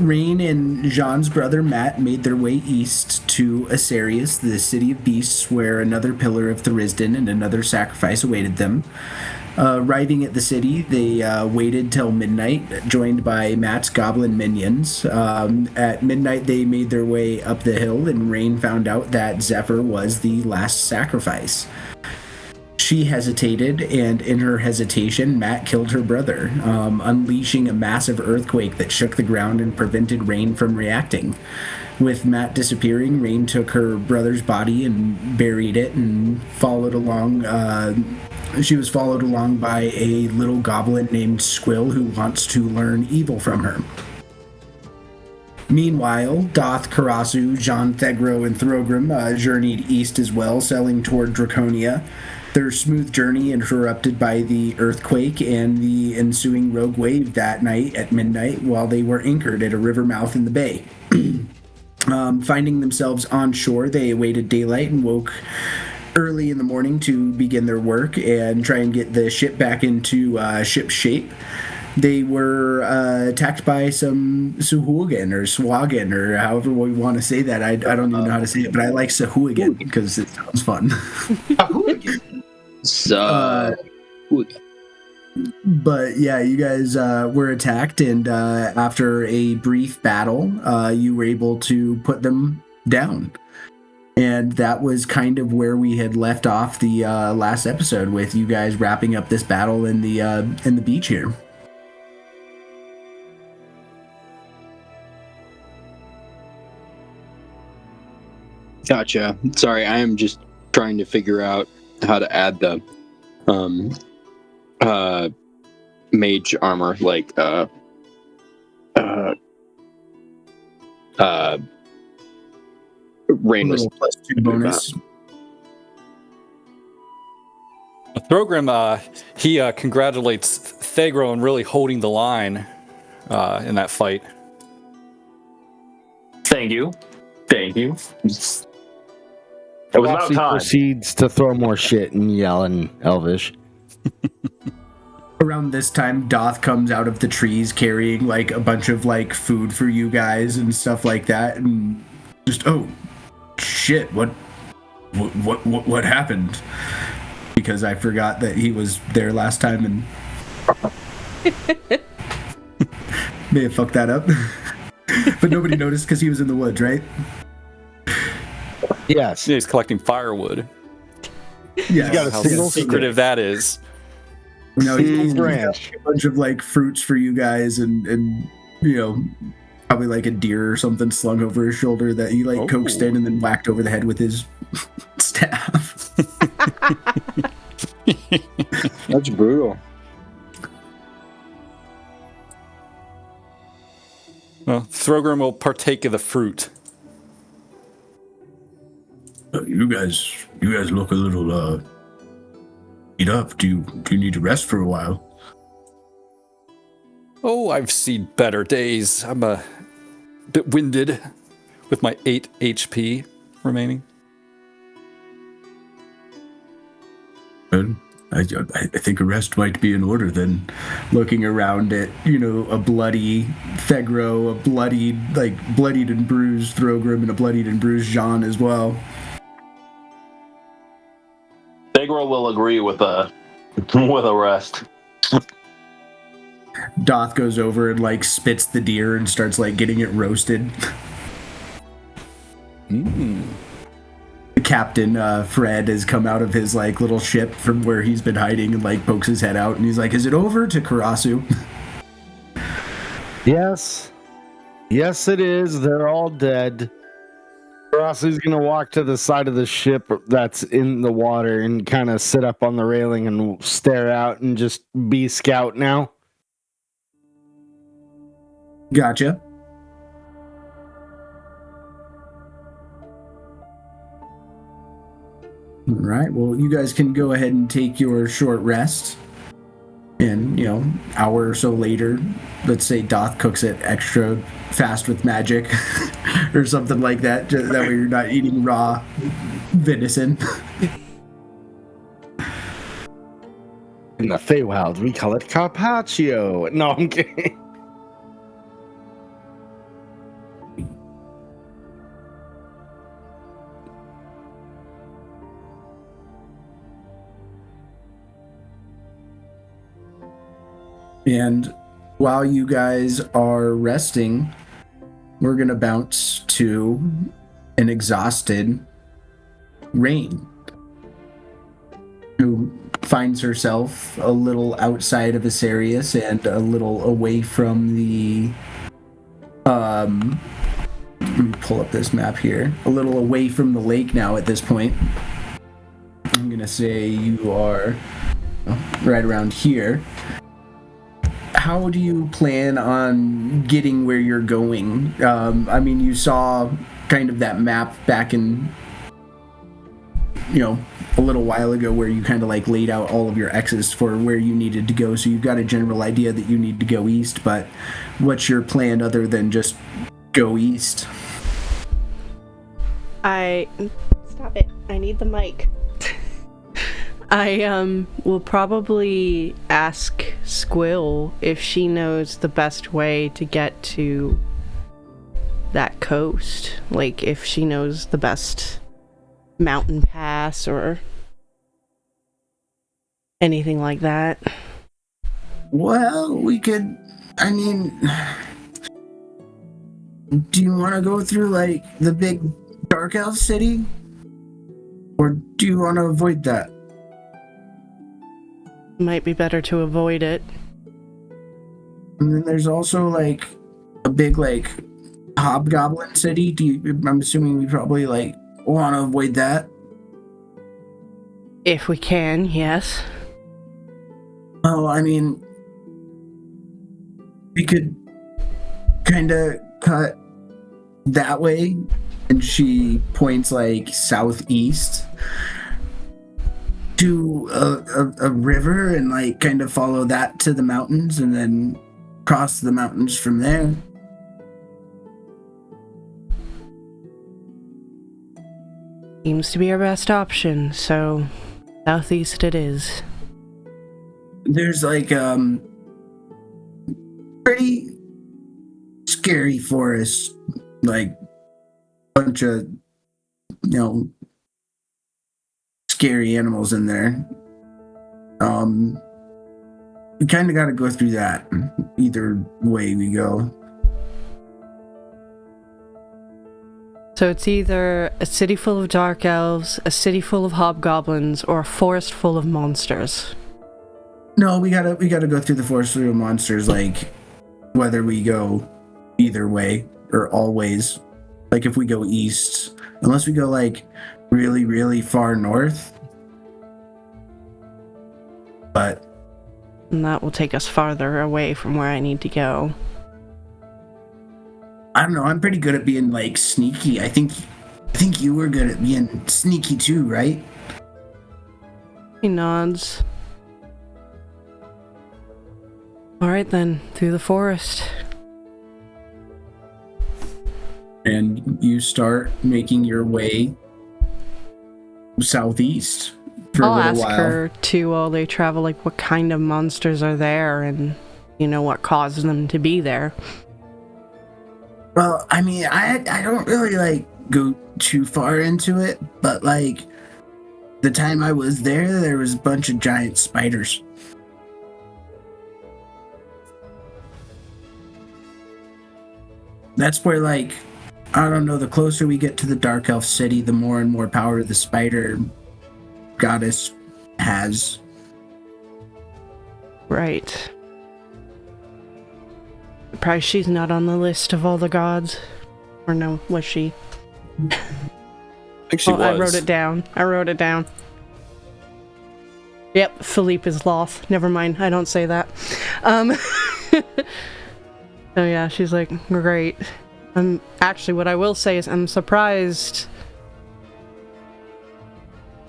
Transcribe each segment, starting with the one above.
Rain and Jean's brother Matt made their way east to Asarius, the city of beasts, where another pillar of Thurisden and another sacrifice awaited them. Arriving at the city, they waited till midnight, joined by Matt's goblin minions. At midnight, they made their way up the hill, and Rain found out that Zephyr was the last sacrifice. She hesitated, and in her hesitation, Matt killed her brother, unleashing a massive earthquake that shook the ground and prevented Rain from reacting. With Matt disappearing, Rain took her brother's body and buried it and followed along. She was followed along by a little goblin named Squill who wants to learn evil from her. Meanwhile, Doth, Karasu, Jean Thegro, and Throgrim journeyed east as well, sailing toward Draconia. Their smooth journey interrupted by the earthquake and the ensuing rogue wave that night at midnight while they were anchored at a river mouth in the bay. Finding themselves on shore, they awaited daylight and woke early in the morning to begin their work and try and get the ship back into ship shape. They were attacked by some Sahuagin or Swaggin or however we want to say that. I don't even know how to say it, but I like Sahuagin because it sounds fun. But yeah, you guys were attacked, and after a brief battle, you were able to put them down. And that was kind of where we had left off the last episode, with you guys wrapping up this battle in the beach here. Gotcha. Sorry, I am just trying to figure out how to add the mage armor, like rainless +2 bonus. Throgrim, he congratulates Thegro on really holding the line in that fight. Thank you. It was about time. Proceeds to throw more shit and yell in Elvish. Around this time, Doth comes out of the trees carrying like a bunch of like food for you guys and stuff like that, and just, oh shit, what happened? Because I forgot that he was there last time and may have fucked that up. But nobody noticed because he was in the woods, right? Yes. Yeah, he's collecting firewood. Yeah, got a How single secretive that is. No, he's got ranch. a bunch of like fruits for you guys, and you know, probably like a deer or something slung over his shoulder that he like coaxed in and then whacked over the head with his staff. That's brutal. Well, Throgrim will partake of the fruit. You guys look a little beat up. Do you need to rest for a while? Oh, I've seen better days. I'm a bit winded with my 8 HP remaining. Good. I think a rest might be in order then. Looking around at, you know, a bloody Thegro, a bloodied and bruised Throgrim, and a bloodied and bruised Jean as well. Thegro will agree with a rest. Doth goes over and like spits the deer and starts like getting it roasted. The captain, Fred, has come out of his like little ship from where he's been hiding and like pokes his head out and he's like, "Is it over?" to Karasu. Yes, it is. They're all dead. Karasu's gonna walk to the side of the ship that's in the water and kind of sit up on the railing and stare out and just be scout now. Gotcha. All right, well, you guys can go ahead and take your short rest. And, you know, hour or so later, let's say Doth cooks it extra fast with magic or something like that. That way you're not eating raw venison. In the Feywild, we call it carpaccio. No, I'm kidding. And while you guys are resting, we're going to bounce to an exhausted Rain, who finds herself a little outside of Asarius and a little away from the let me pull up this map here. A little away from the lake now at this point. I'm gonna say you are right around here. How do you plan on getting where you're going? I mean, you saw kind of that map back in, a little while ago where you kind of like laid out all of your X's for where you needed to go. So you've got a general idea that you need to go east, but what's your plan other than just go east? Stop it. I need the mic. I will probably ask Squill if she knows the best way to get to that coast. Like, if she knows the best mountain pass or anything like that. Well, we could, do you want to go through like the big dark elf city? Or do you want to avoid that? Might be better to avoid it. And then there's also like a big like hobgoblin city. I'm assuming we probably like want to avoid that. If we can, yes. Oh, we could kind of cut that way, and she points like southeast to a river and like kind of follow that to the mountains and then cross the mountains from there. Seems to be our best option, so southeast it is. There's like pretty scary forest, like bunch of scary animals in there. We kind of got to go through that either way we go. So it's either a city full of dark elves, a city full of hobgoblins, or a forest full of monsters. No, we gotta go through the forest full of monsters, like whether we go either way or always. Like if we go east, unless we go like really, really far north. But And that will take us farther away from where I need to go. I don't know, I'm pretty good at being like sneaky. I think you were good at being sneaky too, right? He nods. Alright then, through the forest. And you start making your way southeast for a I'll little ask while. her too while they travel, like what kind of monsters are there and, what causes them to be there. Well, I don't really like go too far into it, but like the time I was there was a bunch of giant spiders. That's where like, I don't know, the closer we get to the Dark Elf City, the more and more power the spider goddess has. Right. Surprised she's not on the list of all the gods. Or no, was she? I think she was. I wrote it down. Yep, Philippe is Loth. Never mind, I don't say that. Oh yeah, she's like, great. Actually, what I will say is I'm surprised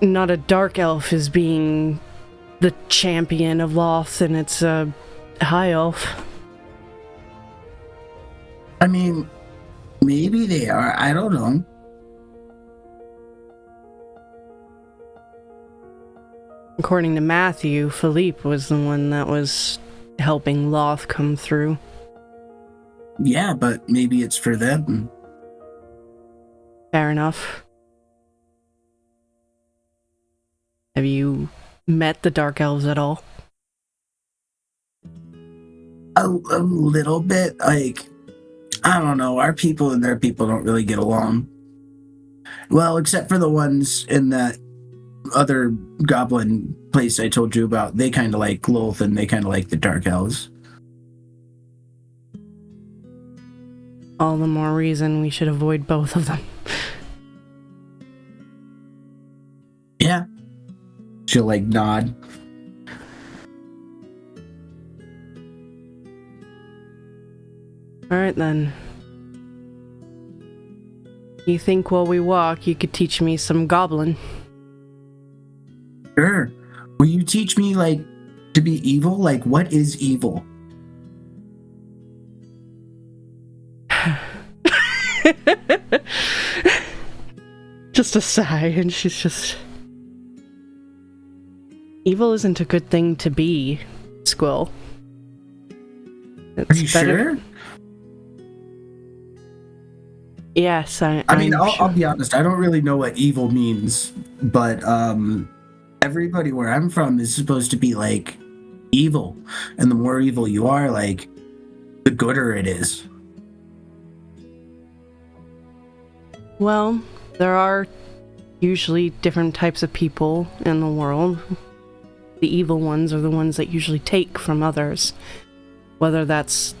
not a dark elf is being the champion of Loth, and it's a high elf. Maybe they are. I don't know. According to Matthew, Philippe was the one that was helping Loth come through. Yeah, but maybe it's for them. Fair enough. Have you met the Dark Elves at all? A little bit. Like, I don't know. Our people and their people don't really get along. Well, except for the ones in that other goblin place I told you about. They kind of like Lolth and they kind of like the Dark Elves. All the more reason we should avoid both of them. Yeah. She'll like nod. Alright then. You think while we walk you could teach me some goblin? Sure. Will you teach me, like, to be evil? Like, what is evil? Just a sigh, and she's just... Evil isn't a good thing to be, Squill. Are you sure? Yes, I mean, I'm I'll sure. be honest. I don't really know what evil means, but everybody where I'm from is supposed to be like evil, and the more evil you are, like, the gooder it is. Well, there are usually different types of people in the world. The evil ones are the ones that usually take from others, whether that's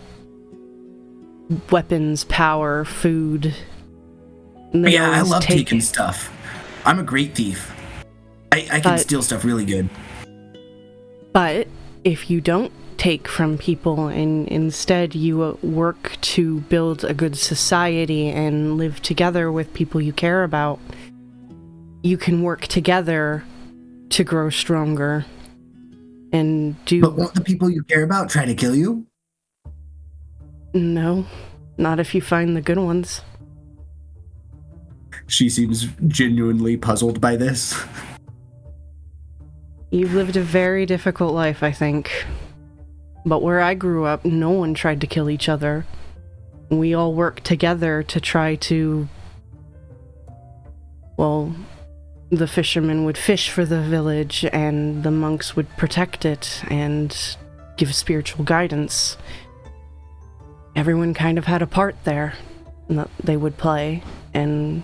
weapons, power, food. They Yeah, I always love take. taking stuff. I'm a great thief. I can But- steal stuff really good. But if you don't take from people and instead you work to build a good society and live together with people you care about, you can work together to grow stronger and do... But won't the people you care about try to kill you? No, not if you find the good ones. She seems genuinely puzzled by this. You've lived a very difficult life, I think. But where I grew up, no one tried to kill each other. We all worked together to try to... Well, the fishermen would fish for the village, and the monks would protect it and give spiritual guidance. Everyone kind of had a part there that they would play, and...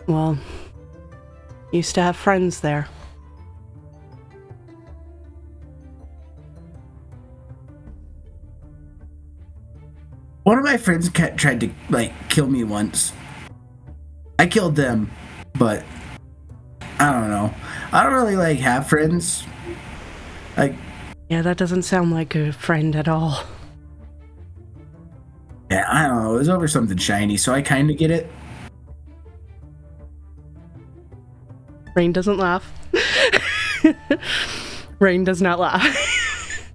Well, used to have friends there. One of my friends tried to, like, kill me once. I killed them, but I don't know. I don't really, like, have friends. Like, Yeah, that doesn't sound like a friend at all. yeah, I don't know. It was over something shiny, so I kind of get it. Rain doesn't laugh. Rain does not laugh.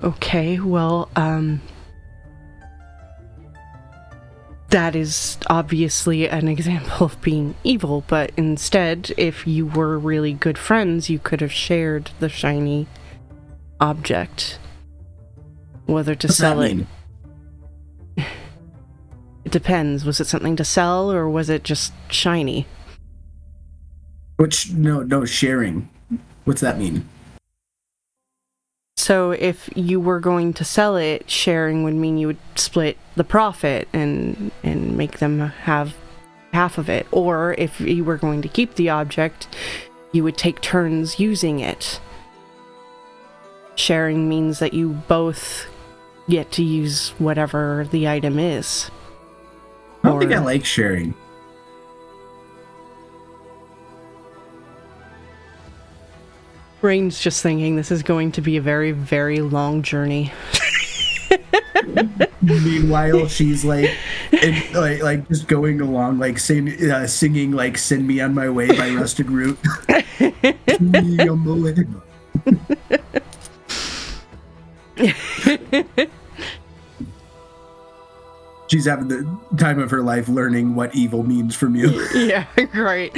Okay, well, that is obviously an example of being evil, but instead, if you were really good friends, you could have shared the shiny object. Whether to What's that sell it. mean? It depends. Was it something to sell, or was it just shiny? No, sharing. What's that mean? So if you were going to sell it, sharing would mean you would split the profit and make them have half of it. Or if you were going to keep the object, you would take turns using it. Sharing means that you both get to use whatever the item is. I don't think Or- I like sharing. Rain's just thinking this is going to be a very, very long journey. Meanwhile, she's like just going along, like singing like "Send Me on My Way" by Rusted Root. Send me on my way. She's having the time of her life learning what evil means from you. Yeah, right.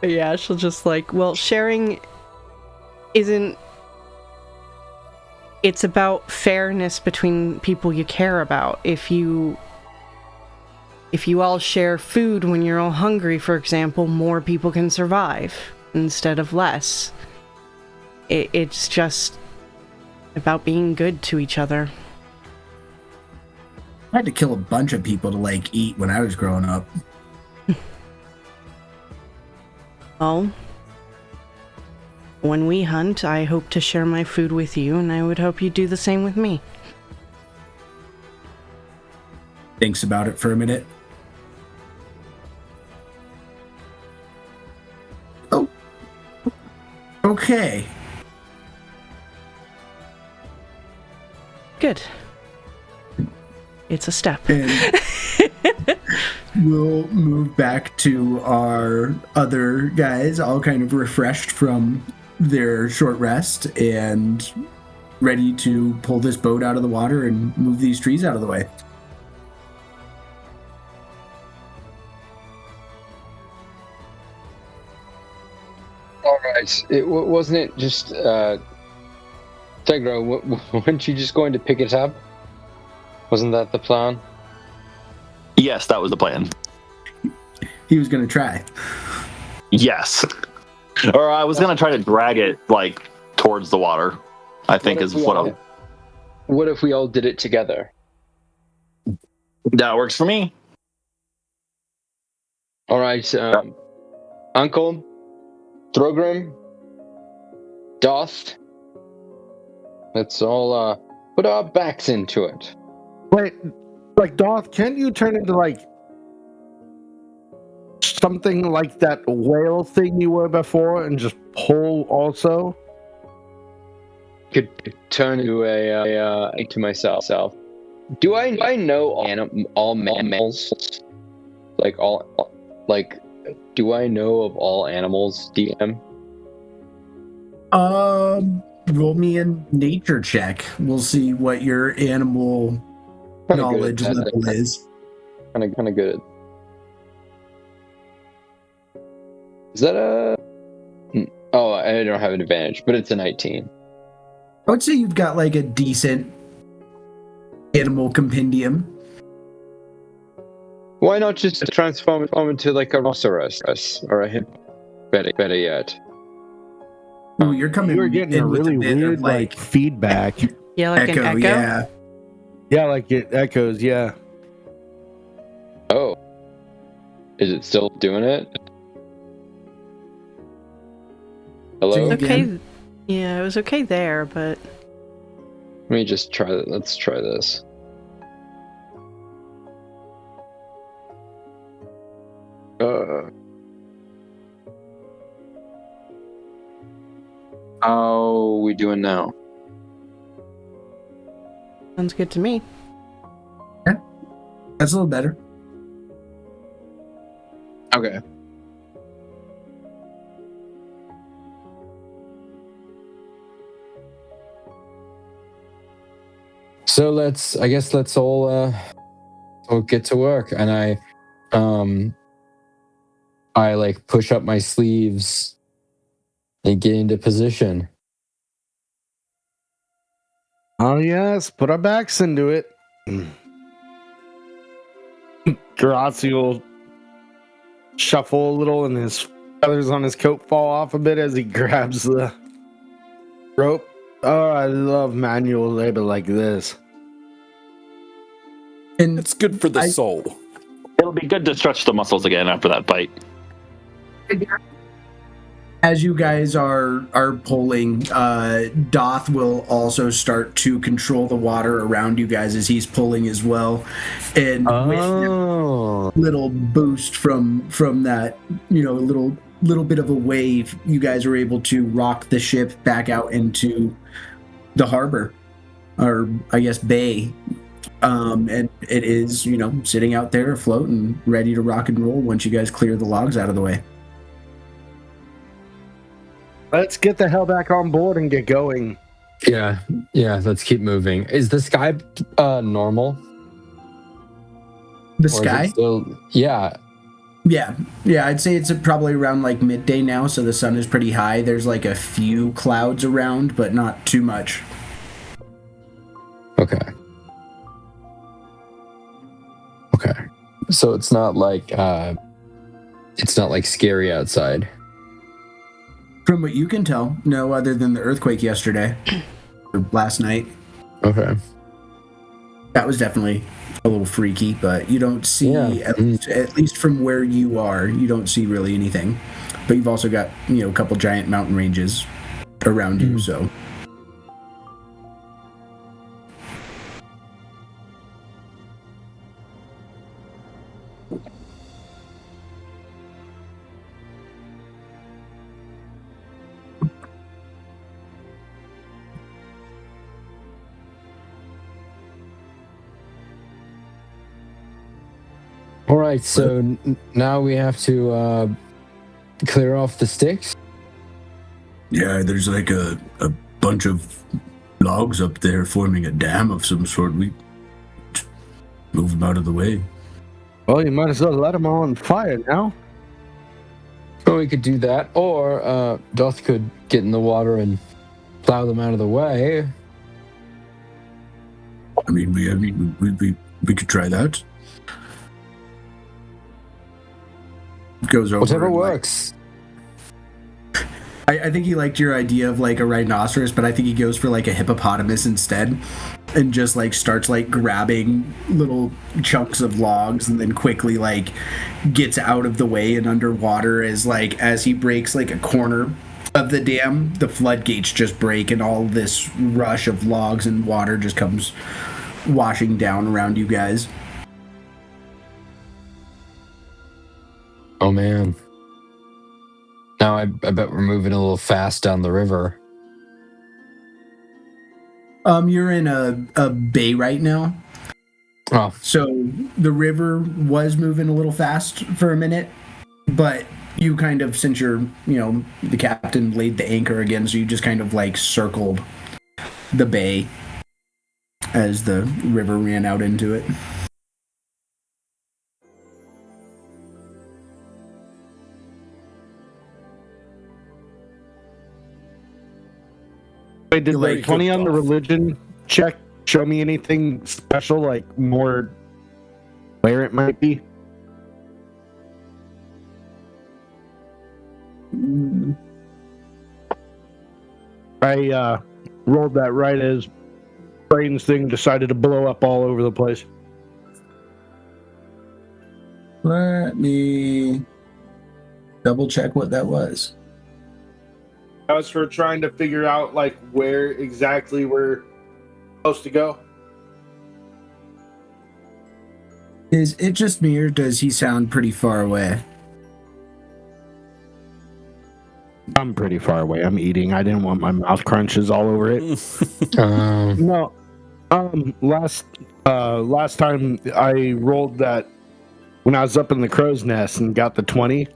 Yeah, she'll just like, well, sharing isn't it's about fairness between people you care about. If you all share food when you're all hungry, for example, more people can survive instead of less. It's just about being good to each other. I had to kill a bunch of people to, like, eat when I was growing up. Well, when we hunt, I hope to share my food with you, and I would hope you do the same with me. Thinks about it for a minute. Oh. Okay. Good. It's a step. And we'll move back to our other guys, all kind of refreshed from their short rest and ready to pull this boat out of the water and move these trees out of the way. All right. Wasn't it just Tegro? Weren't you just going to pick it up? Wasn't that the plan? Yes, that was the plan. He was going to try. Yes. Or I was going to try to drag it, like, towards the water, I think is what I'm... What if we all did it together? That works for me. All right, Uncle, Throgrim, Doth, let's all put our backs into it. Wait, like, Doth, can't you turn into, like, something like that whale thing you were before and just pull also? Could turn into myself. Do I know all mammals? Do I know of all animals, DM? Roll me a nature check. We'll see what your animal knowledge level is. Kind of good. Is that a... Oh, I don't have an advantage, but it's a 19. I would say you've got, like, a decent animal compendium. Why not just transform into, like, a rhinoceros or a hippo? Better yet. Oh, you're coming. You're getting a really weird, like, feedback. Yeah, like an echo? Yeah. Yeah, like it echoes, yeah. Oh. Is it still doing it? Hello? It's okay. Yeah, it was okay there, but... Let me just try that. Let's try this. How we doing now? Sounds good to me. Yeah, that's a little better. Okay. So let's all get to work. And I like push up my sleeves and get into position. Oh yes, put our backs into it. Gerasi will shuffle a little and his feathers on his coat fall off a bit as he grabs the rope. Oh, I love manual labor like this. And It's good for the soul. It'll be good to stretch the muscles again after that bite. as you guys are pulling, Doth will also start to control the water around you guys as he's pulling as well. And with a little boost from that, little bit of a wave, you guys are able to rock the ship back out into the harbor, or I guess bay. And it is, sitting out there afloat and ready to rock and roll once you guys clear the logs out of the way. Let's get the hell back on board and get going. Yeah, let's keep moving. Is the sky normal? The Or is it sky? still, yeah. Yeah, I'd say it's probably around like midday now, so the sun is pretty high. There's like a few clouds around, but not too much. So it's not like scary outside. From what you can tell, no, other than the earthquake yesterday or last night. Okay. That was definitely a little freaky, but you don't see, Yeah. at least from where you are, you don't see really anything. But you've also got, a couple giant mountain ranges around you, so. All right. So now we have to clear off the sticks. Yeah, there's like a bunch of logs up there forming a dam of some sort. We move them out of the way. Well, you might as well let them on fire now. Or we could do that, or Doth could get in the water and plow them out of the way. I mean, we could try that. Goes over. Whatever and, works. I think he liked your idea of like a rhinoceros, but I think he goes for like a hippopotamus instead, and just like starts like grabbing little chunks of logs, and then quickly like gets out of the way and underwater as he breaks like a corner of the dam, the floodgates just break, and all this rush of logs and water just comes washing down around you guys. Oh man. Now I bet we're moving a little fast down the river. You're in a bay right now. Oh. So the river was moving a little fast for a minute, but you kind of, since you're, the captain laid the anchor again, so you just kind of like circled the bay as the river ran out into it. Wait, did Like, the 20 on the religion check show me anything special, like more where it might be? I rolled that right as Braden's thing decided to blow up all over the place. Let me double check what that was. As for trying to figure out like where exactly we're supposed to go. Is it just me, or does he sound pretty far away? I'm pretty far away. I'm eating. I didn't want my mouth crunches all over it. No. Last time I rolled that when I was up in the crow's nest and got the 20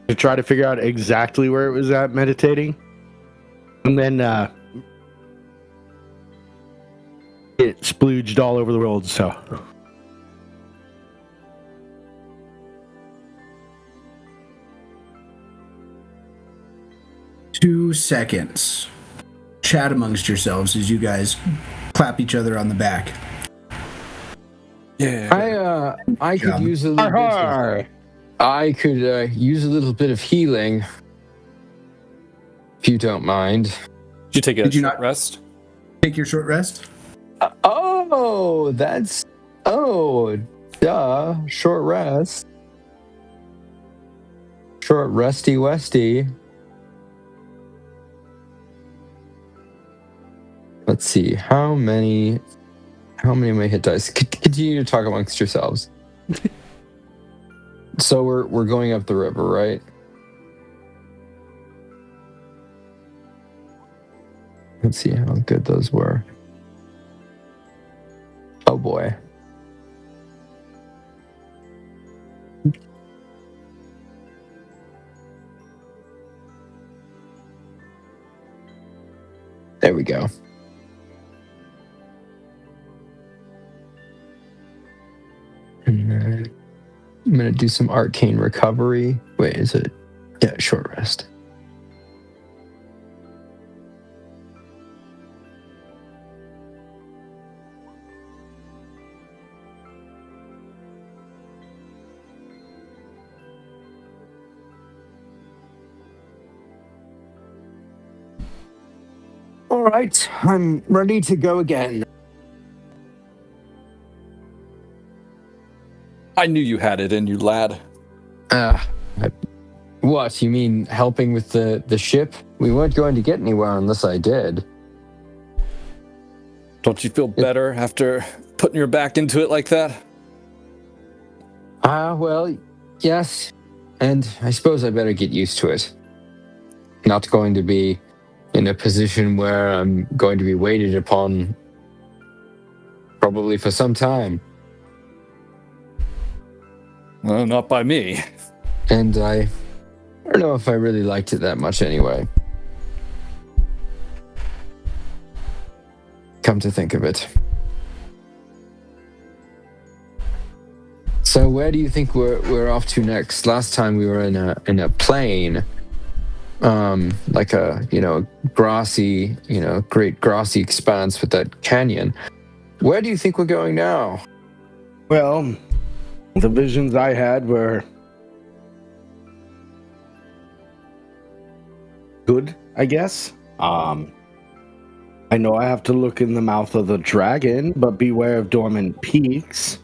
to try to figure out exactly where it was at meditating. And then it splooged all over the world, so. 2 seconds. Chat amongst yourselves as you guys clap each other on the back. Yeah. I could use a little bit. I could use a little bit of healing, if you don't mind. Did you take a Did you short not- rest? Take your short rest. Duh. Short rest. Short resty westy. Let's see. How many of my hit dice? Continue to talk amongst yourselves. So we're going up the river, right? Let's see how good those were. Oh boy. There we go. And then I'm going to do some arcane recovery. Wait, is it? Yeah, short rest. All right, I'm ready to go again. I knew you had it in you, lad. What, you mean helping with the ship? We weren't going to get anywhere unless I did. Don't you feel better after putting your back into it like that? Well, yes. And I suppose I better get used to it. Not going to be in a position where I'm going to be waited upon probably for some time. Well, not by me. And I don't know if I really liked it that much anyway. Come to think of it. So where do you think we're off to next? Last time we were in a plain, like a grassy, great grassy expanse with that canyon. Where do you think we're going now? Well, the visions I had were good, I guess. I know I have to look in the mouth of the dragon, but beware of dormant peaks.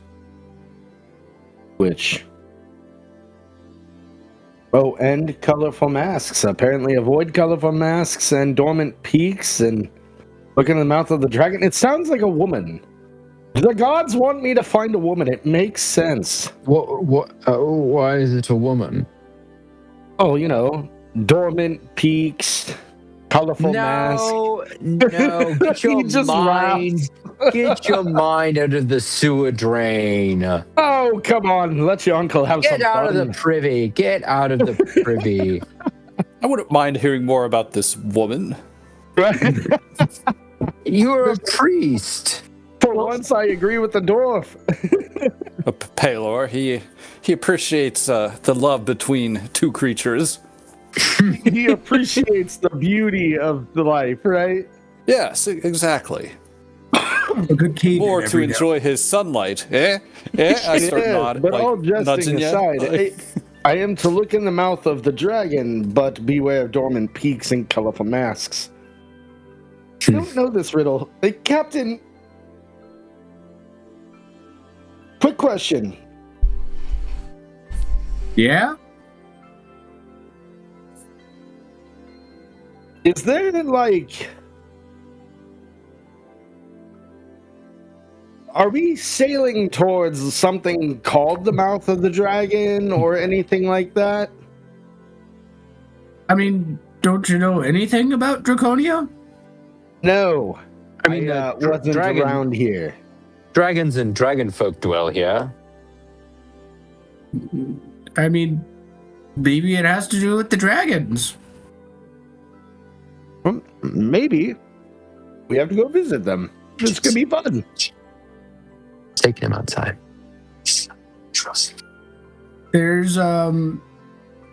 And colorful masks. Apparently avoid colorful masks and dormant peaks and look in the mouth of the dragon. It sounds like a woman. The gods want me to find a woman. It makes sense. Why is it a woman? Oh, dormant peaks, colorful masks. No, get your He just mind. Get your mind out of the sewer drain. Oh, come on. Let your uncle have some Get out fun. of the privy. Get out of the privy. I wouldn't mind hearing more about this woman. You're a priest. For once, I agree with the dwarf. Pelor, he appreciates the love between two creatures. He appreciates the beauty of the life, right? Yes, exactly. A good cave More to enjoy his sunlight, eh? I start nodding, but like, all jesting nudging you. aside, I am to look in the mouth of the dragon, but beware of dormant peaks and colorful masks. I don't know this riddle. Captain, quick question. Yeah? Is there, are we sailing towards something called the Mouth of the Dragon or anything like that? I mean, don't you know anything about Draconia? No. I mean, wasn't around here. Dragons and dragon folk dwell here. I mean, maybe it has to do with the dragons. Well, maybe. We have to go visit them. It's going to be fun. Taking him outside. Trust. There's, I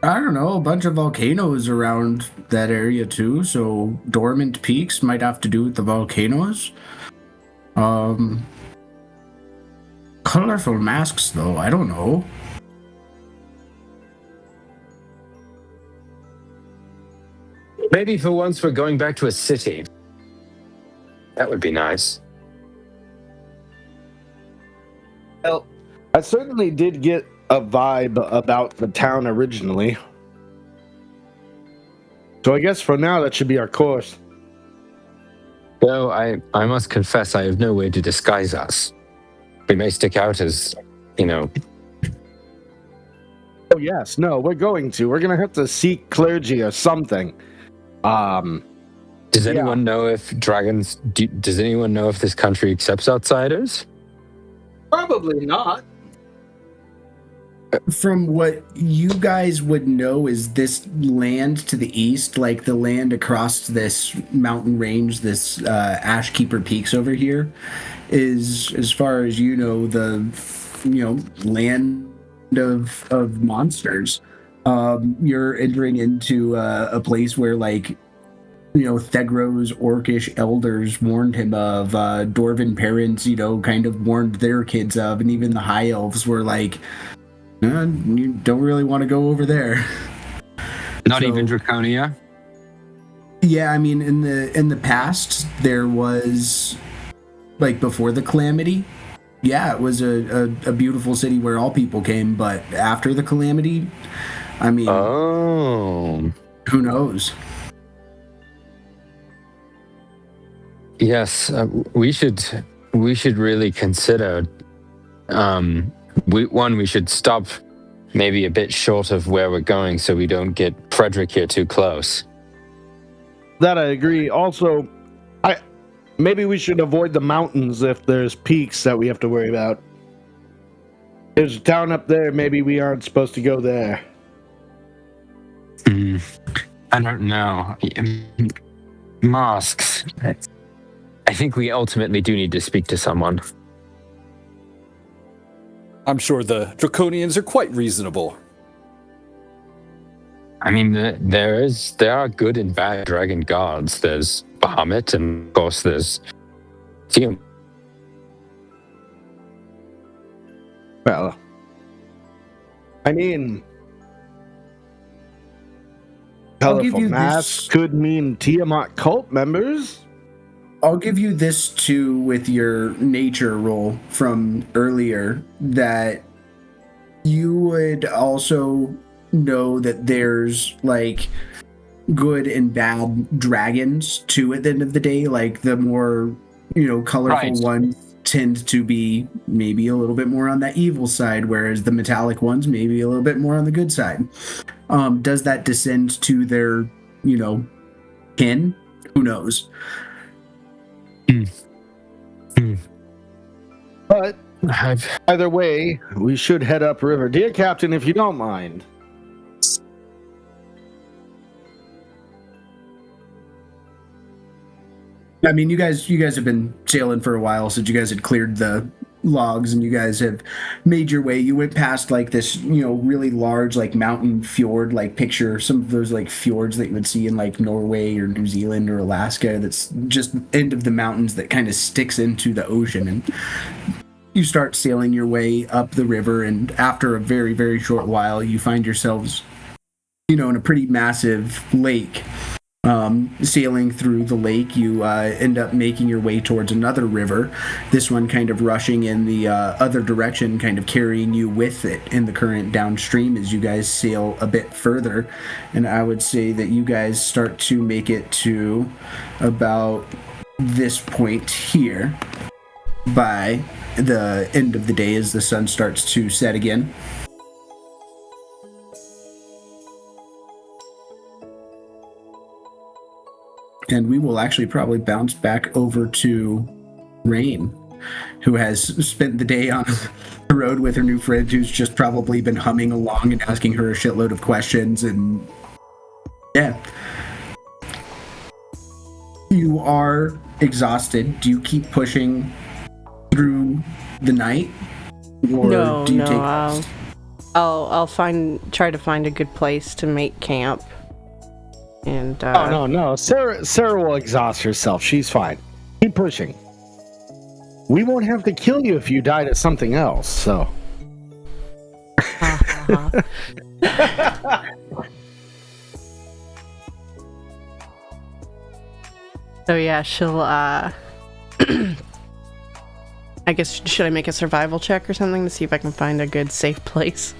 don't know, a bunch of volcanoes around that area too, so dormant peaks might have to do with the volcanoes. Colorful masks, though, I don't know. Maybe for once we're going back to a city. That would be nice. Well, I certainly did get a vibe about the town originally. So I guess for now that should be our course. Though I must confess I have no way to disguise us. We may stick out as, Oh yes, no, we're going to. We're going to have to seek clergy or something. Does anyone know if dragons... does anyone know if this country accepts outsiders? Probably not. From what you guys would know, is this land to the east, like the land across this mountain range, this Ashkeeper Peaks over here, is, as far as you know, the land of monsters. You're entering into a place where, Thegro's orcish elders warned him of, Dwarven parents, kind of warned their kids of, and even the high elves were like, you don't really want to go over there. Not even Draconia? Yeah, I mean, in the past, there was, like, before the calamity, yeah, it was a beautiful city where all people came, but after the calamity, I mean, Oh. who knows? Yes, we should really consider. We should stop maybe a bit short of where we're going, so we don't get Frederick here too close. That I agree. Also, maybe we should avoid the mountains if there's peaks that we have to worry about. There's a town up there. Maybe we aren't supposed to go there. I don't know. Masks. I think we ultimately do need to speak to someone. I'm sure the Draconians are quite reasonable. I mean, there are good and bad dragon gods. There's Bahamut, and of course there's Tiamat. Well, I mean, I'll give colorful you masks this. could mean Tiamat cult members. I'll give you this too with your nature roll from earlier, that you would also know that there's like good and bad dragons too at the end of the day. Like the more, colorful Right. ones tend to be maybe a little bit more on that evil side, whereas the metallic ones maybe a little bit more on the good side. Does that descend to their, kin? Who knows? But either way, we should head upriver. Dear Captain, if you don't mind. I mean, you guys have been sailing for a while since you guys had cleared the logs, and you guys have made your way. You went past like this, really large like mountain fjord. Like picture some of those like fjords that you would see in like Norway or New Zealand or Alaska. That's just end of the mountains that kind of sticks into the ocean, and you start sailing your way up the river. And after a very, very short while, you find yourselves, in a pretty massive lake. Sailing through the lake, you end up making your way towards another river, this one kind of rushing in the other direction, kind of carrying you with it in the current downstream as you guys sail a bit further. And I would say that you guys start to make it to about this point here by the end of the day as the sun starts to set again. And we will actually probably bounce back over to Rain, who has spent the day on the road with her new friend, who's just probably been humming along and asking her a shitload of questions. And yeah. You are exhausted. Do you keep pushing through the night? Or do you take rest? I'll try to find a good place to make camp. And No. Sarah will exhaust herself. She's fine. Keep pushing. We won't have to kill you if you die to something else, so. So yeah, she'll I guess, should I make a survival check or something to see if I can find a good safe place?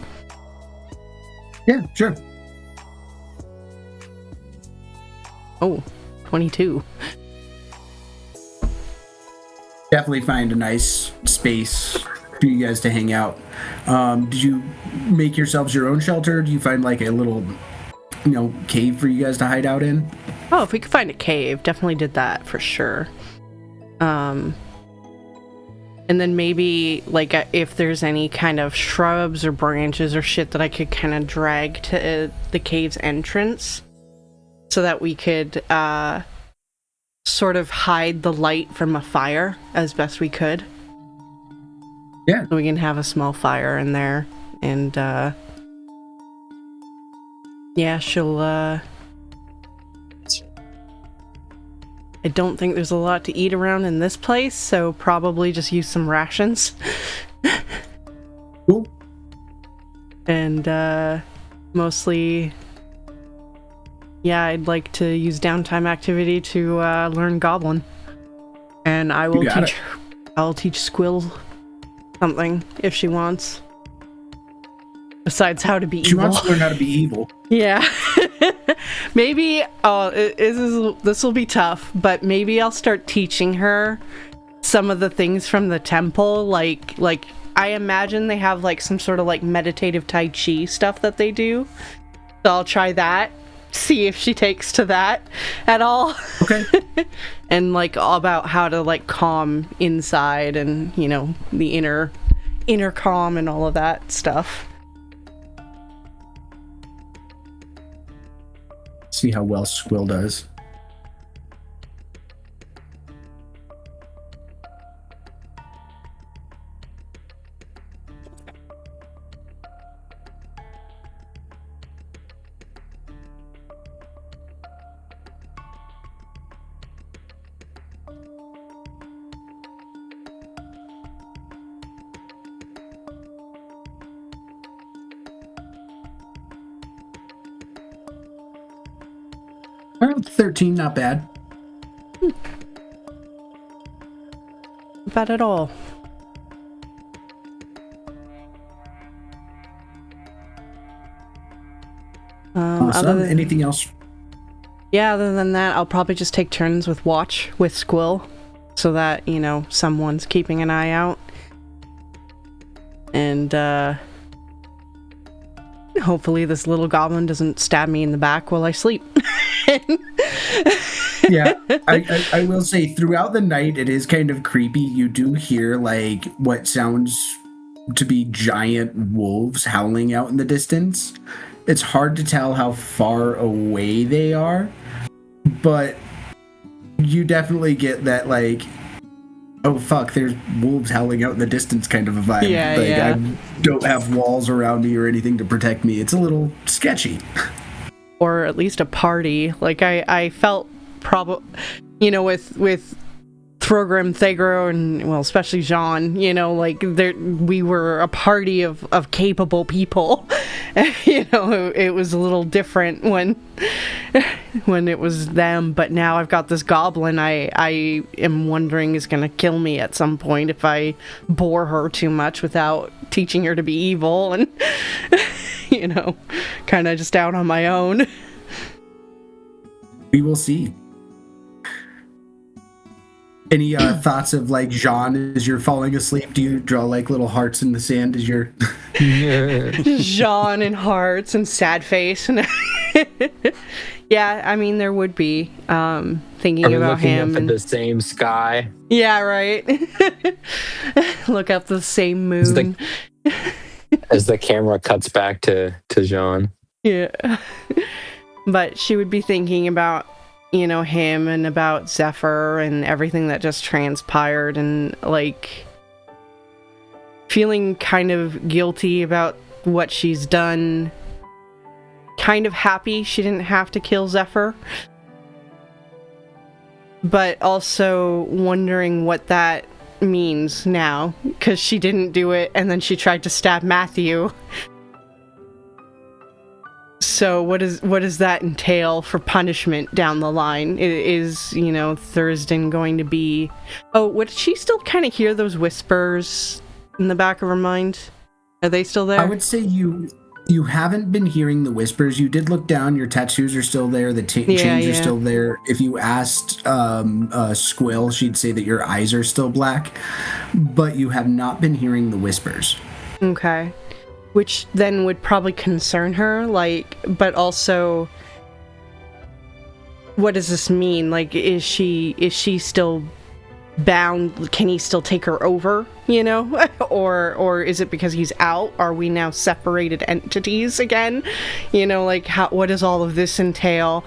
Yeah, sure. Oh, 22. Definitely find a nice space for you guys to hang out. Did you make yourselves your own shelter? Do you find like a little, cave for you guys to hide out in? Oh, if we could find a cave, definitely did that for sure. And then maybe like if there's any kind of shrubs or branches or shit that I could kind of drag to the cave's entrance, so that we could sort of hide the light from a fire as best we could. Yeah. So we can have a small fire in there. And yeah, she'll I don't think there's a lot to eat around in this place, so probably just use some rations. Cool. And mostly yeah, I'd like to use downtime activity to learn Goblin. And I will I'll teach Squill something if she wants. Besides how to be evil. She wants to learn how to be evil. Yeah. Maybe, this will be tough, but maybe I'll start teaching her some of the things from the temple. Like I imagine they have like some sort of like meditative Tai Chi stuff that they do. So I'll try that. See if she takes to that at all. Okay. And like all about how to like calm inside and, you know, the inner calm and all of that stuff. See how well Squill does. Well, 13, not bad. Not bad at all. Anything else? Yeah, other than that, I'll probably just take turns with watch with Squill, so that, you know, someone's keeping an eye out. And, hopefully this little goblin doesn't stab me in the back while I sleep. Yeah, I will say throughout the night it is kind of creepy. You do hear like what sounds to be giant wolves howling out in the distance. It's hard to tell how far away they are, but you definitely get that like, oh fuck, there's wolves howling out in the distance kind of a vibe. Yeah, like, yeah. I don't have walls around me or anything to protect me. It's a little sketchy. Or at least a party. Like I felt you know, with Thorgrim, Thagro, and well, especially Jean, you know, like we were a party of capable people. You know, it was a little different when it was them, but now I've got this goblin I am wondering is gonna kill me at some point if I bore her too much without teaching her to be evil, and you know, kind of just out on my own. We will see. Any thoughts of like Jean as you're falling asleep? Do you draw like little hearts in the sand as you're Jean and hearts and sad face and yeah, I mean there would be thinking Are we about looking him up at and the same sky? yeah, right. Look up the same moon. As the camera cuts back to Jean. Yeah. But she would be thinking about, you know, him and about Zephyr and everything that just transpired, and like feeling kind of guilty about what she's done, kind of happy she didn't have to kill Zephyr, but also wondering what that means now, because she didn't do it and then she tried to stab Matthew. So what does that entail for punishment down the line? Is, you know, Thurston going to be... Oh, would she still kind of hear those whispers in the back of her mind? Are they still there? I would say you haven't been hearing the whispers. You did look down. Your tattoos are still there. The chains are still there. If you asked Squill, she'd say that your eyes are still black. But you have not been hearing the whispers. Okay. Which then would probably concern her, like, but also, what does this mean? Like, is she still bound? Can he still take her over, you know? or is it because he's out? Are we now separated entities again? You know, like, what does all of this entail?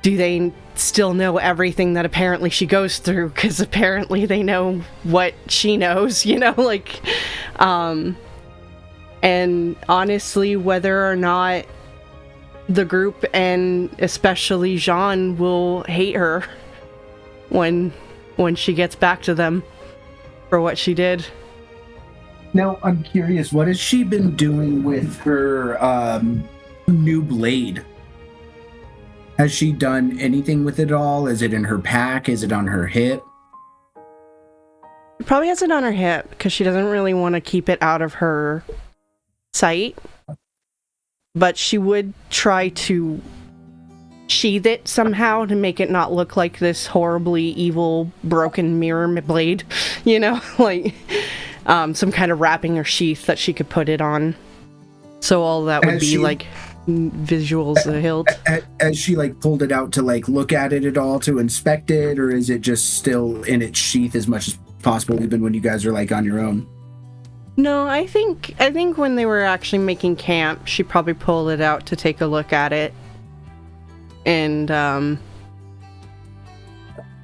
Do they still know everything that apparently she goes through? Because apparently they know what she knows, you know? Like, and honestly, whether or not the group and especially Jean will hate her when she gets back to them for what she did. Now, I'm curious, what has she been doing with her new blade? Has she done anything with it all? Is it in her pack? Is it on her hip? She probably has it on her hip because she doesn't really want to keep it out of her sight. But she would try to sheath it somehow to make it not look like this horribly evil broken mirror blade, like some kind of wrapping or sheath that she could put it on. So all that would be like visuals of the hilt. As she like pulled it out to like look at it at all to inspect it, or is it just still in its sheath as much as possible even when you guys are like on your own? No, I think when they were actually making camp, she probably pulled it out to take a look at it and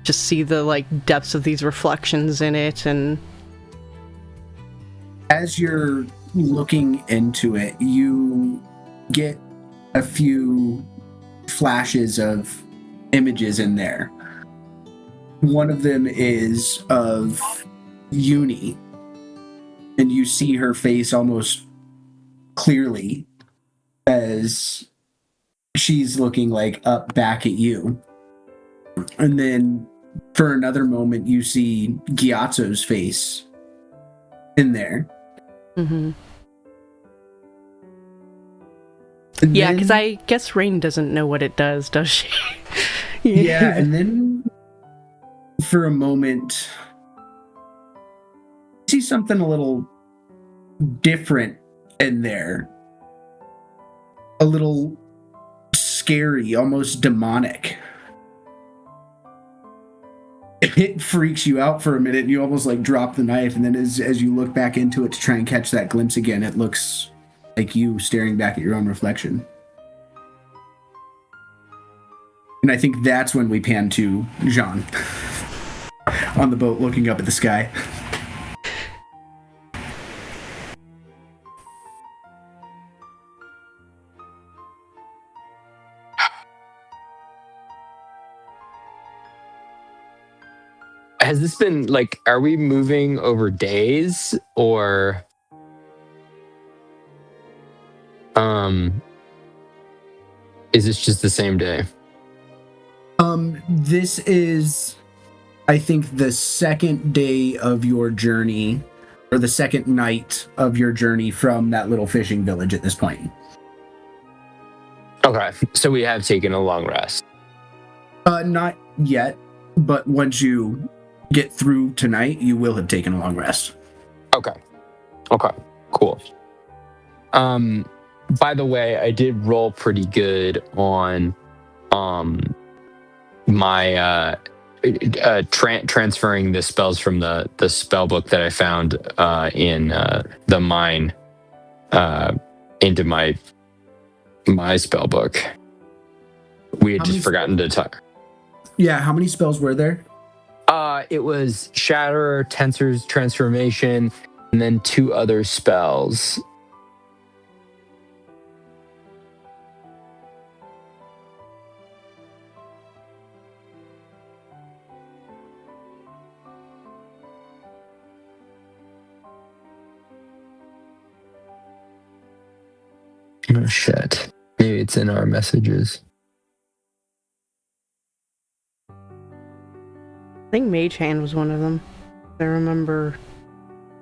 just see the like depths of these reflections in it. And as you're looking into it, you get a few flashes of images in there. One of them is of Uni, and you see her face almost clearly as she's looking like up back at you. And then for another moment, you see Gyatso's face in there. Mm-hmm. Yeah, because I guess Rain doesn't know what it does she? Yeah, and then for a moment, you see something a little different in there. A little scary, almost demonic. It freaks you out for a minute, and you almost like drop the knife, and then as you look back into it to try and catch that glimpse again, it looks like you staring back at your own reflection. And I think that's when we pan to Jean on the boat looking up at the sky. Has this been like, are we moving over days or is this just the same day? This is, I think, the second day of your journey, or the second night of your journey from that little fishing village at this point. Okay, so we have taken a long rest. Not yet, but once you get through tonight, you will have taken a long rest. Okay, cool. By the way, I did roll pretty good on my transferring the spells from the spell book that I found in the mine into my spell book. We had just forgotten to talk. Yeah, how many spells were there? It was Shatter, Tensor's Transformation, and then 2 other spells. Oh shit. Maybe it's in our messages. I think Mage Hand was one of them. I remember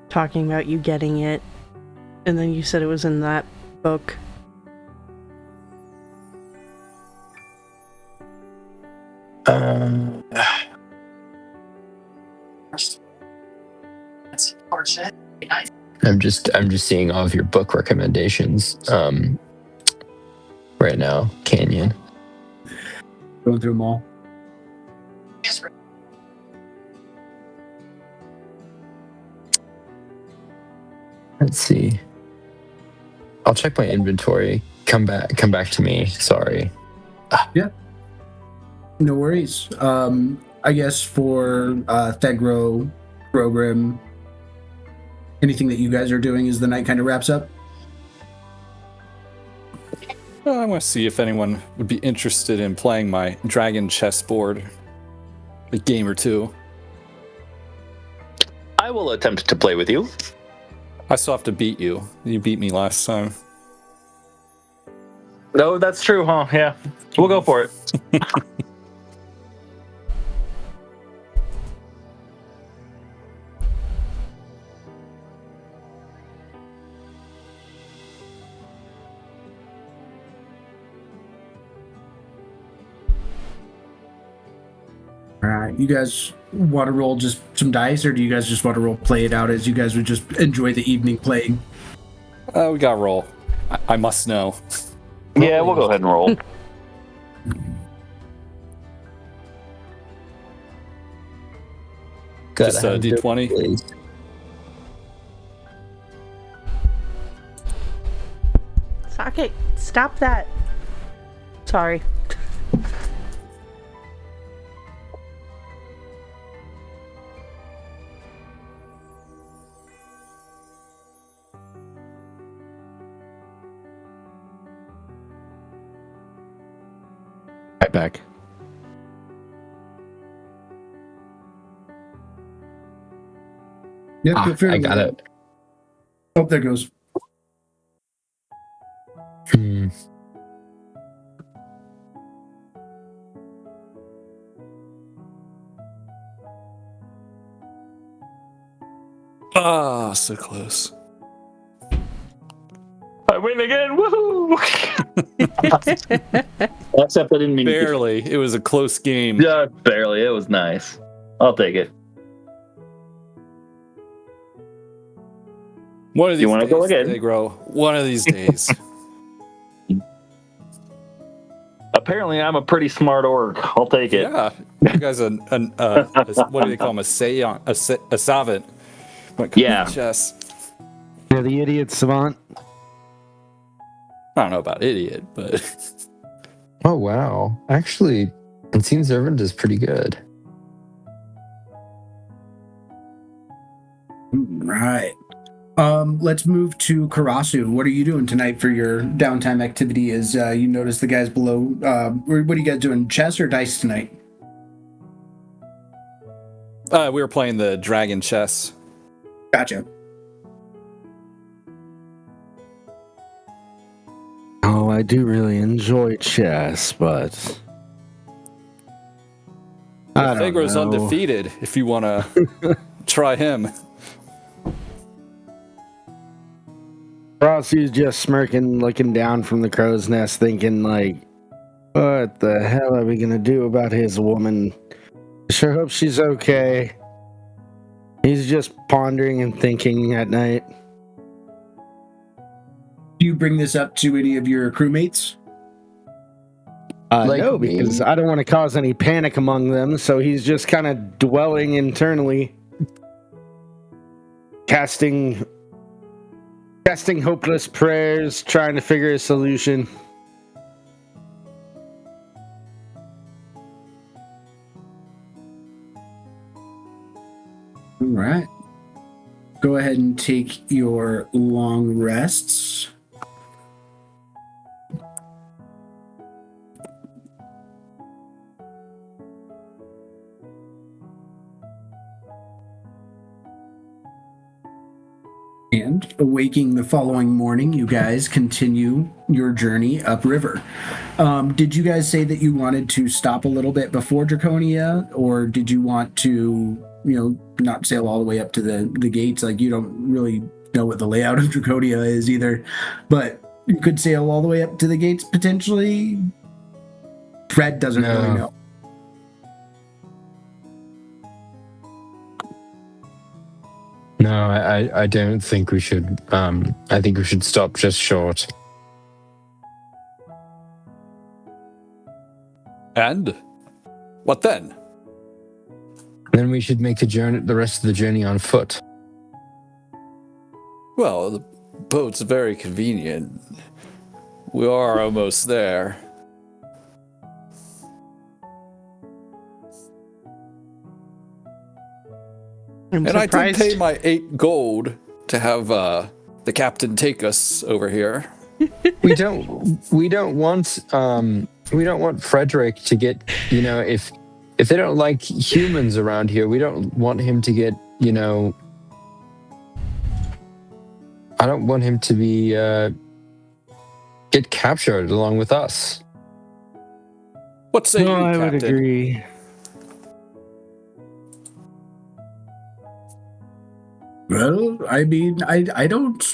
talking about you getting it, and then you said it was in that book. I'm just seeing all of your book recommendations right now, Canyon. Going through them all. Let's see. I'll check my inventory. Come back to me. Sorry. Yeah. No worries. I guess for Thegro, Grogrim, anything that you guys are doing as the night kind of wraps up? Well, I want to see if anyone would be interested in playing my dragon chessboard, a game or two. I will attempt to play with you. I still have to beat you. You beat me last time. No, that's true, huh? Yeah. We'll go for it. All right, you guys want to roll just some dice, or do you guys just want to play it out as you guys would just enjoy the evening playing? We got to roll. I must know. Yeah, we'll go ahead and roll. Just a D20. Socket, stop that. Sorry. Right back. Yeah, I got it. Oh, there goes. Hmm. Ah, so close. I win again! Woohoo! Except I didn't mean Barely. It was a close game. Yeah, barely. It was nice. I'll take it. One of these You wanna days, go again? they grow. One of these days. Apparently, I'm a pretty smart orc. I'll take it. Yeah, you guys are what do they call them? A savant. When it comes to Yeah. chess. Yeah, the idiot savant. I don't know about idiot, but Oh wow! Actually, Unseen Servant is pretty good. Right. Let's move to Karasu. What are you doing tonight for your downtime activity? As you notice the guys below. What are you guys doing? Chess or dice tonight? we were playing the dragon chess. Gotcha. Oh, I do really enjoy chess, but I don't Figro's know. undefeated. If you want to try him. Rossi's just smirking, looking down from the crow's nest, thinking like, what the hell are we gonna do about his woman? Sure hope she's okay. He's just pondering and thinking at night. Do you bring this up to any of your crewmates? Like No, me? because I don't want to cause any panic among them, so he's just kind of dwelling internally, casting hopeless prayers, trying to figure a solution. All right. Go ahead and take your long rests. And awaking the following morning, you guys continue your journey upriver. Did you guys say that you wanted to stop a little bit before Draconia, or did you want to, not sail all the way up to the gates? Like, you don't really know what the layout of Draconia is either, but you could sail all the way up to the gates potentially. Fred doesn't really know. No, I don't think we should. I think we should stop just short. And what then? Then we should make the rest of the journey on foot. Well, the boat's very convenient. We are almost there. I'm And surprised. I did pay my 8 gold to have the captain take us over here. We don't want Frederick to get, if they don't like humans around here, we don't want him to get, I don't want him to be get captured along with us. What say No, you, I Captain? would agree. Well, I mean, I don't.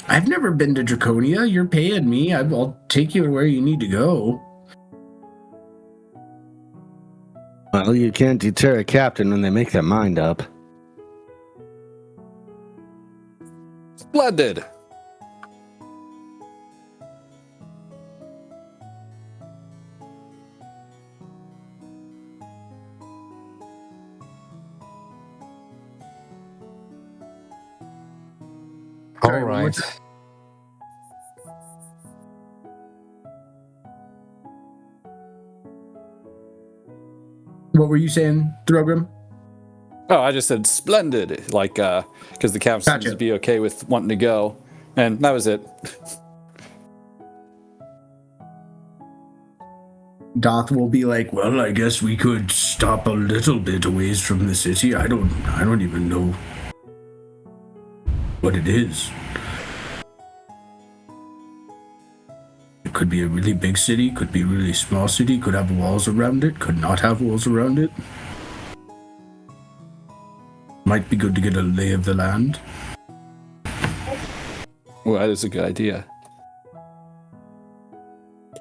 I've never been to Draconia. You're paying me. I'll take you where you need to go. Well, you can't deter a captain when they make their mind up. Splendid. All Sorry, one more right. time. What were you saying, Throgrim? Oh, I just said splendid, like, because the captain seems Gotcha. to be okay with wanting to go, and that was it. Doth will be like, well, I guess we could stop a little bit a ways from the city. I don't even know what it is. It could be a really big city, could be a really small city, could have walls around it, could not have walls around it. Might be good to get a lay of the land. Well, that is a good idea.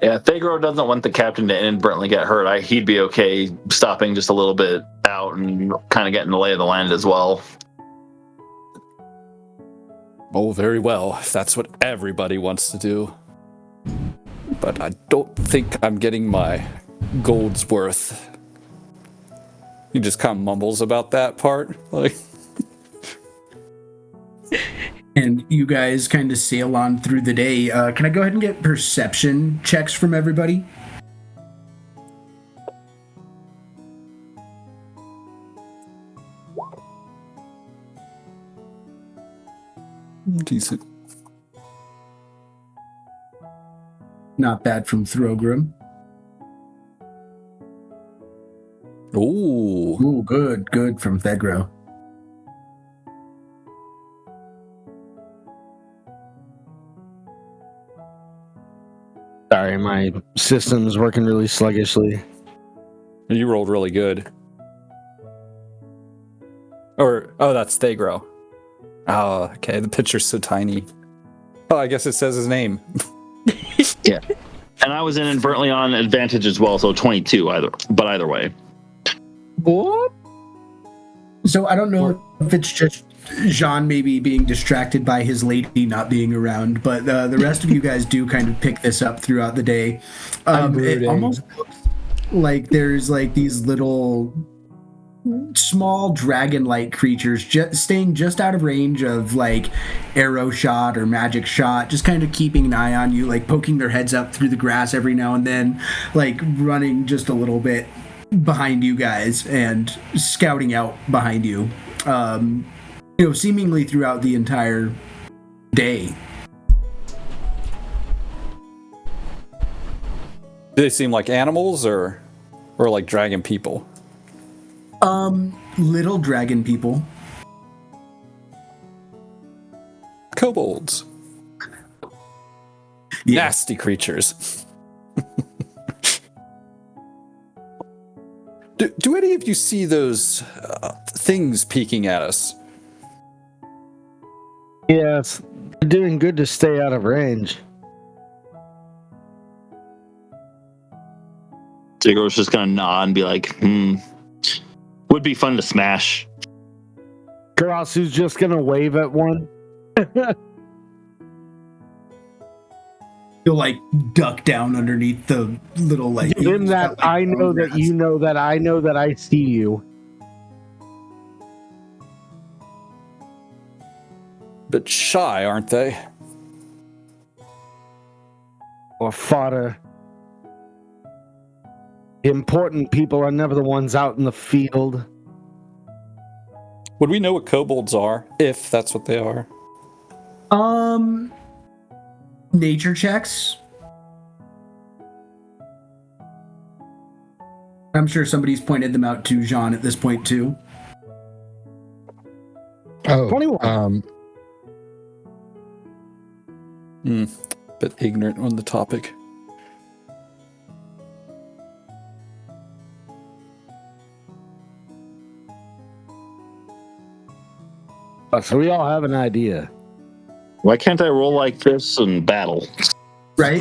Yeah, Thagro doesn't want the captain to inadvertently get hurt. He'd be okay stopping just a little bit out and kind of getting the lay of the land as well. Oh, very well, if that's what everybody wants to do. But I don't think I'm getting my gold's worth. He just kind of mumbles about that part. Like, And you guys kind of sail on through the day. Can I go ahead and get perception checks from everybody? decent. Not bad from Throgrim. Ooh. Ooh, good from Thegro. Sorry, my system's working really sluggishly. You rolled really good. Or, oh, that's Thagro. Oh, okay, the picture's so tiny. Oh, I guess it says his name. Yeah. And I was inadvertently on advantage as well, so 22 either way. What? So I don't know if it's just Jean maybe being distracted by his lady not being around, but the rest of you guys do kind of pick this up throughout the day. It brooding. almost looks like there's like these little small dragon-like creatures staying just out of range of like arrow shot or magic shot, just kind of keeping an eye on you, like poking their heads up through the grass every now and then, like running just a little bit behind you guys and scouting out behind you, seemingly throughout the entire day. Do they seem like animals or like dragon people? Little dragon people. Kobolds. Yeah. Nasty creatures. Do any of you see those things peeking at us? Yes, they're doing good to stay out of range. Zagro's just gonna nod and be like, would be fun to smash. Karasu's just gonna wave at one. You'll like duck down underneath the little like. Give him that I know that you know that I know that I see you. Bit shy, aren't they? Or fodder. Important people are never the ones out in the field. Would we know what kobolds are, if that's what they are? Nature checks. I'm sure somebody's pointed them out to Jean at this point too. Oh, 21. Bit ignorant on the topic. So we all have an idea. Why can't I roll like this in battle? Right?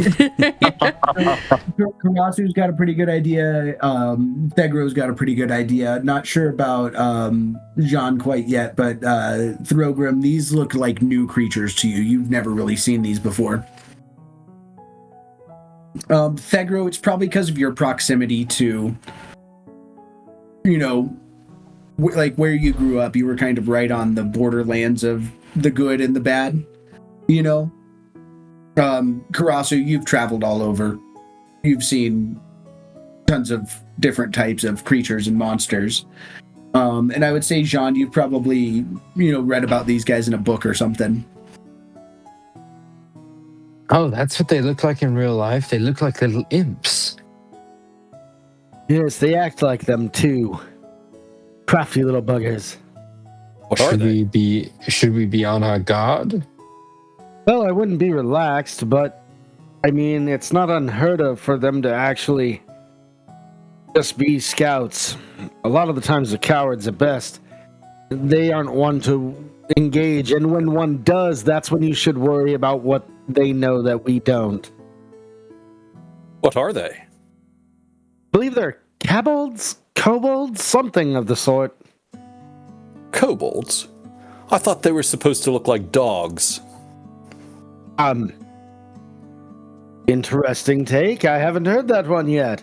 Karasu's got a pretty good idea. Thegro's got a pretty good idea. Not sure about Jean quite yet, but Throgrim, these look like new creatures to you. You've never really seen these before. Thegro, it's probably because of your proximity to, like where you grew up. You were kind of right on the borderlands of the good and the bad, Karasu, you've traveled all over. You've seen tons of different types of creatures and monsters. And I would say, Jean, you've probably, read about these guys in a book or something. Oh, that's what they look like in real life. They look like little imps. Yes, they act like them too. Crafty little buggers. What are they? Should we be on our guard? Well, I wouldn't be relaxed, but I mean, it's not unheard of for them to actually just be scouts. A lot of the times, the cowards at best. They aren't one to engage, and when one does, that's when you should worry about what they know that we don't. What are they? I believe they're kobolds, something of the sort. Kobolds? I thought they were supposed to look like dogs. Interesting take. I haven't heard that one yet.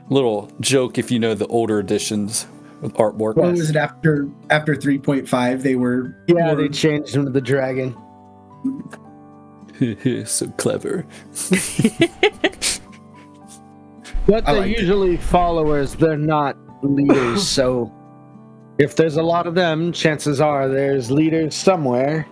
Little joke if you know the older editions with artwork. What was it after 3.5? They were... Yeah, they changed him to the dragon. So clever. But they're usually followers. They're not leaders, so if there's a lot of them, chances are there's leaders somewhere.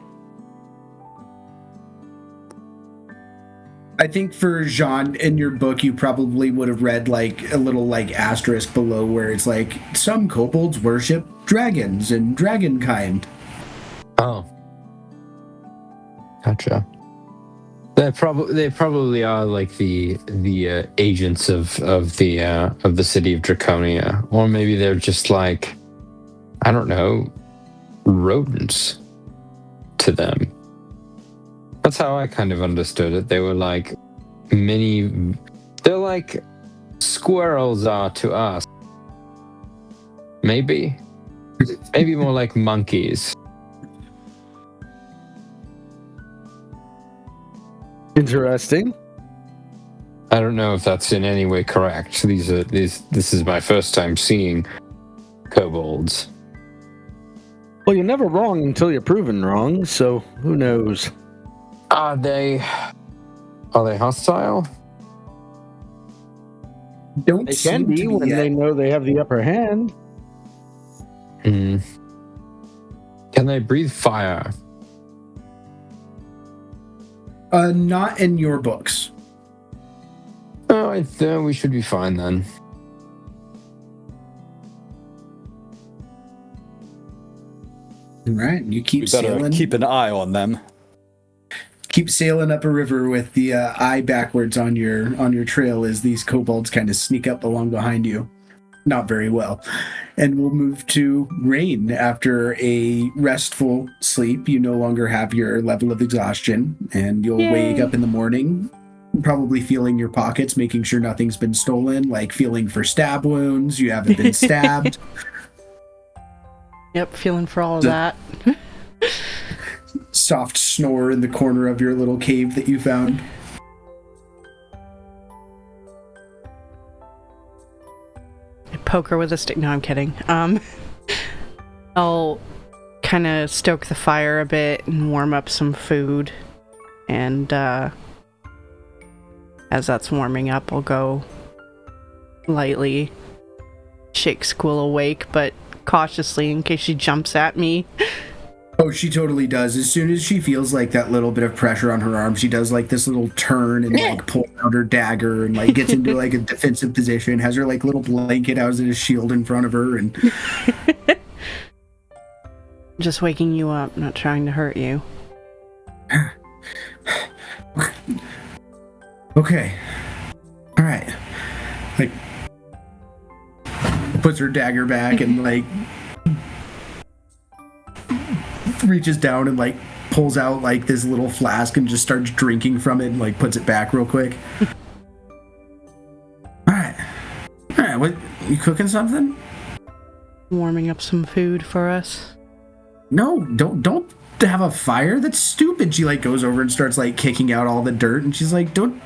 I think for Jean, in your book, you probably would have read like a little like asterisk below where it's like, some kobolds worship dragons and dragonkind. Oh. Gotcha. They probably are like the agents of the city of Draconia, or maybe they're just like, I don't know, rodents to them. That's how I kind of understood it. They were like they're like squirrels are to us. Maybe more like monkeys. Interesting. I don't know if that's in any way correct. This is my first time seeing kobolds. Well, you're never wrong until you're proven wrong, so who knows? Are they hostile? Don't They seem can be to when yet. they know they have the upper hand. Can they breathe fire? Not in your books. Oh, I think we should be fine then. Right, you keep We better sailing. keep an eye on them. Keep sailing up a river with the eye backwards on your trail as these kobolds kind of sneak up along behind you. Not very well. And we'll move to Rain. After a restful sleep, you no longer have your level of exhaustion, and you'll wake up in the morning, probably feeling your pockets, making sure nothing's been stolen, like feeling for stab wounds, you haven't been stabbed. Yep, feeling for all of that. Soft snore in the corner of your little cave that you found. Poke her with a stick. No, I'm kidding. I'll kind of stoke the fire a bit and warm up some food. And as that's warming up, I'll go lightly shake Squill awake, but cautiously in case she jumps at me. Oh, she totally does. As soon as she feels like that little bit of pressure on her arm, she does like this little turn and like pulls out her dagger and like gets into like a defensive position, has her like little blanket out as a shield in front of her, and Just waking you up, not trying to hurt you. okay. All right. Like puts her dagger back and like reaches down and like pulls out like this little flask and just starts drinking from it and like puts it back real quick. All right, what, you cooking something? Warming up some food for us. No, don't have a fire. That's stupid. She like goes over and starts like kicking out all the dirt, and she's like, don't.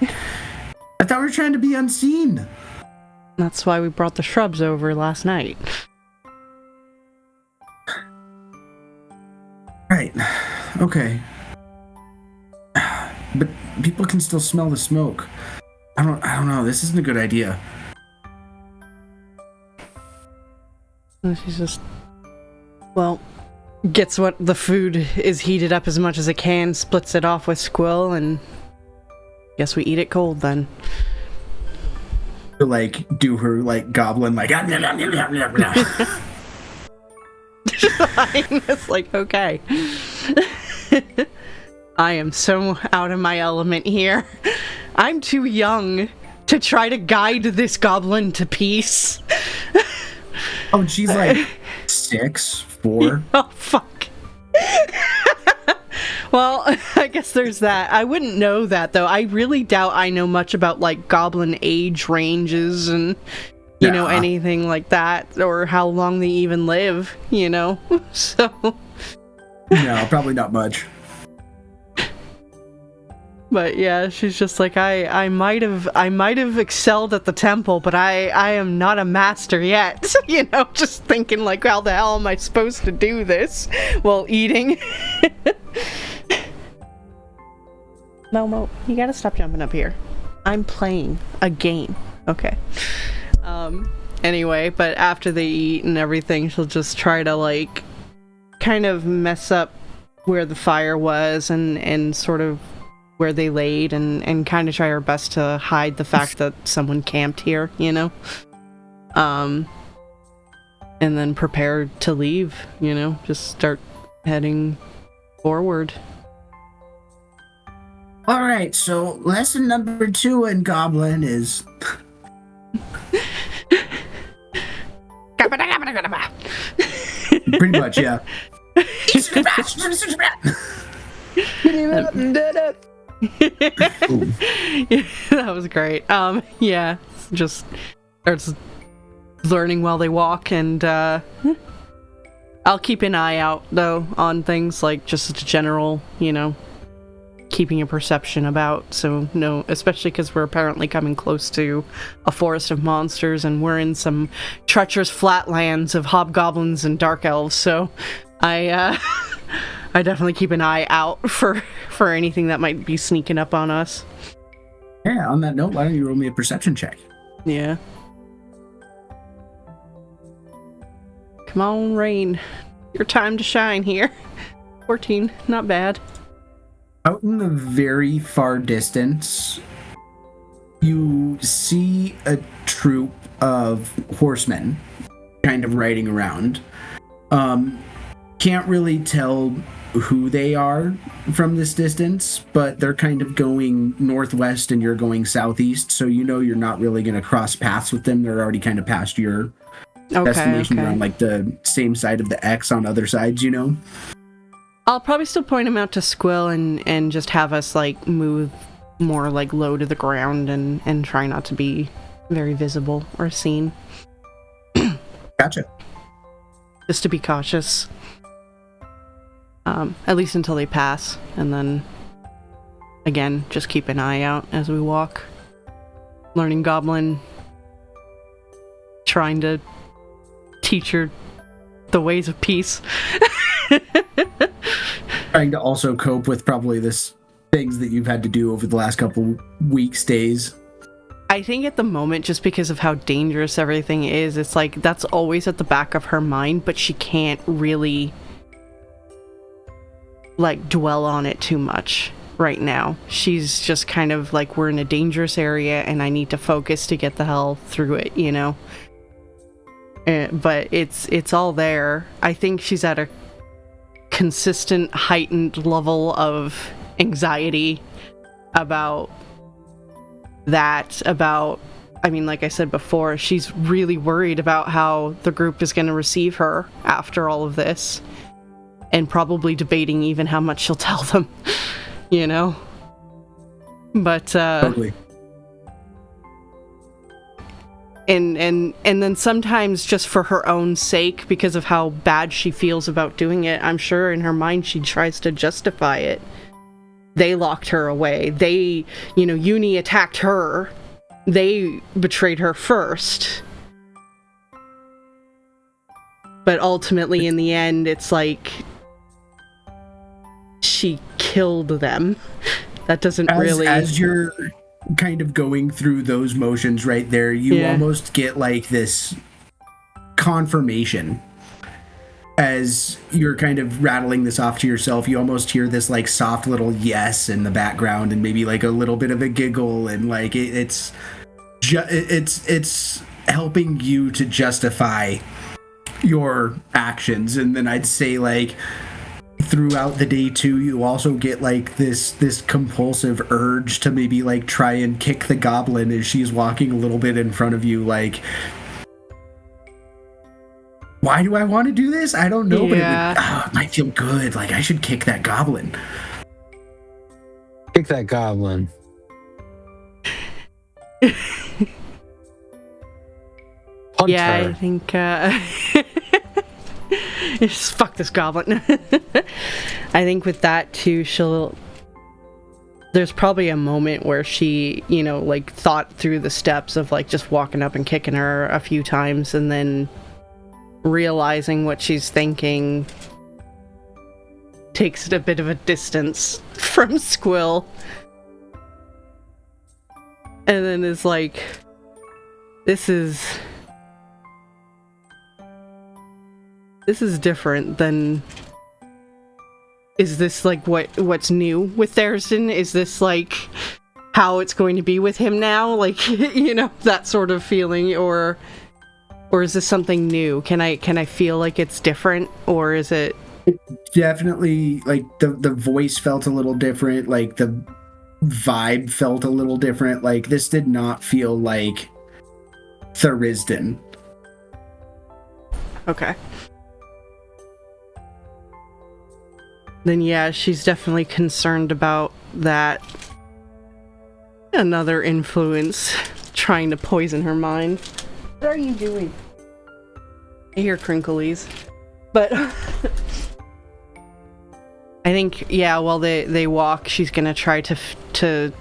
I thought we were trying to be unseen. That's why we brought the shrubs over last night. Right. Okay. But people can still smell the smoke. I don't know. This isn't a good idea. And she's just, well, gets what the food is heated up as much as it can, splits it off with Squill, and guess we eat it cold then. To like do her like goblin like I'm just like, okay. I am so out of my element here. I'm too young to try to guide this goblin to peace. Oh, she's like 6, 4. Oh, fuck. Well, I guess there's that. I wouldn't know that, though. I really doubt I know much about, like, goblin age ranges and, you know, anything like that, or how long they even live, you know? So... No, probably not much. But yeah, she's just like, I might have excelled at the temple, but I am not a master yet. You know, just thinking like, how the hell am I supposed to do this while eating? Momo, you gotta stop jumping up here. I'm playing a game. Okay. Anyway, but after they eat and everything, she'll just try to like kind of mess up where the fire was and sort of where they laid and kind of try her best to hide the fact that someone camped here, you know? And then prepare to leave, you know? Just start heading forward. All right, so lesson number 2 in Goblin is... Pretty much, yeah. That was great. Yeah, just starts learning while they walk, and I'll keep an eye out though on things like just a general, you know, keeping a perception about. So no, especially because we're apparently coming close to a forest of monsters, and we're in some treacherous flatlands of hobgoblins and dark elves. So I definitely keep an eye out for anything that might be sneaking up on us. Yeah, on that note, why don't you roll me a perception check? Yeah. Come on, Rain. Your time to shine here. 14, not bad. Out in the very far distance, you see a troop of horsemen kind of riding around. Can't really tell who they are from this distance, but they're kind of going northwest and you're going southeast, so you know you're not really going to cross paths with them. They're already kind of past your destination. You're on like the same side of the X on other sides, you know? I'll probably still point them out to Squill and just have us like move more like low to the ground and try not to be very visible or seen. Gotcha. Just to be cautious. At least until they pass, and then again, just keep an eye out as we walk. Learning Goblin, trying to teach her the ways of peace. Trying to also cope with probably this things that you've had to do over the last couple weeks, days. I think at the moment, just because of how dangerous everything is, it's like that's always at the back of her mind, but she can't really like dwell on it too much right now. She's just kind of like, we're in a dangerous area and I need to focus to get the hell through it, you know? But it's all there. I think she's at a consistent heightened level of anxiety about that, I mean, like I said before, she's really worried about how the group is going to receive her after all of this. and probably debating even how much she'll tell them, you know? But, Totally. And then sometimes just for her own sake, because of how bad she feels about doing it, I'm sure in her mind she tries to justify it. They locked her away. They, Uni attacked her. They betrayed her first. But ultimately, in the end, it's like she killed them. That doesn't really... As you're kind of going through those motions right there, you almost get like this confirmation. As you're kind of rattling this off to yourself, you almost hear this like soft little yes in the background, and maybe like a little bit of a giggle, and like it's helping you to justify your actions. And then I'd say like throughout the day too, you also get like this compulsive urge to maybe like try and kick the goblin as she's walking a little bit in front of you. Like, why do I want to do this? I don't know, but it might feel good. Like, I should kick that goblin. Kick that goblin. Punch her. I think, just fuck this goblin. I think with that too, there's probably a moment where she, like thought through the steps of like just walking up and kicking her a few times, and then realizing what she's thinking, takes it a bit of a distance from Squill, and then is like, this is different than... Is this like what's new with Thurston? Is this like how it's going to be with him now? Like, that sort of feeling, or is this something new? Can I feel like it's different, or is it... Definitely, like the voice felt a little different, like the vibe felt a little different. Like, this did not feel like Thuriston. Okay. Then she's definitely concerned about that. Another influence trying to poison her mind. What are you doing? I hear crinklies. But I think, while they walk, she's gonna try to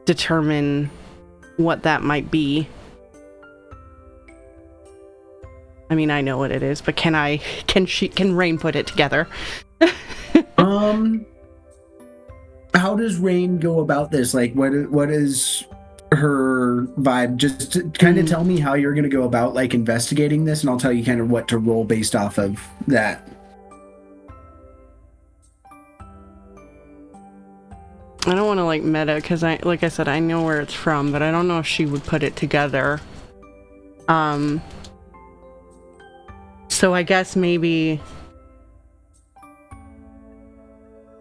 determine what that might be. I mean, I know what it is, but can Rain put it together? How does Rain go about this? Like, what is her vibe? Just to kind of tell me how you're going to go about like investigating this, and I'll tell you kind of what to roll based off of that. I don't want to like meta, because like I said, I know where it's from, but I don't know if she would put it together. So I guess maybe...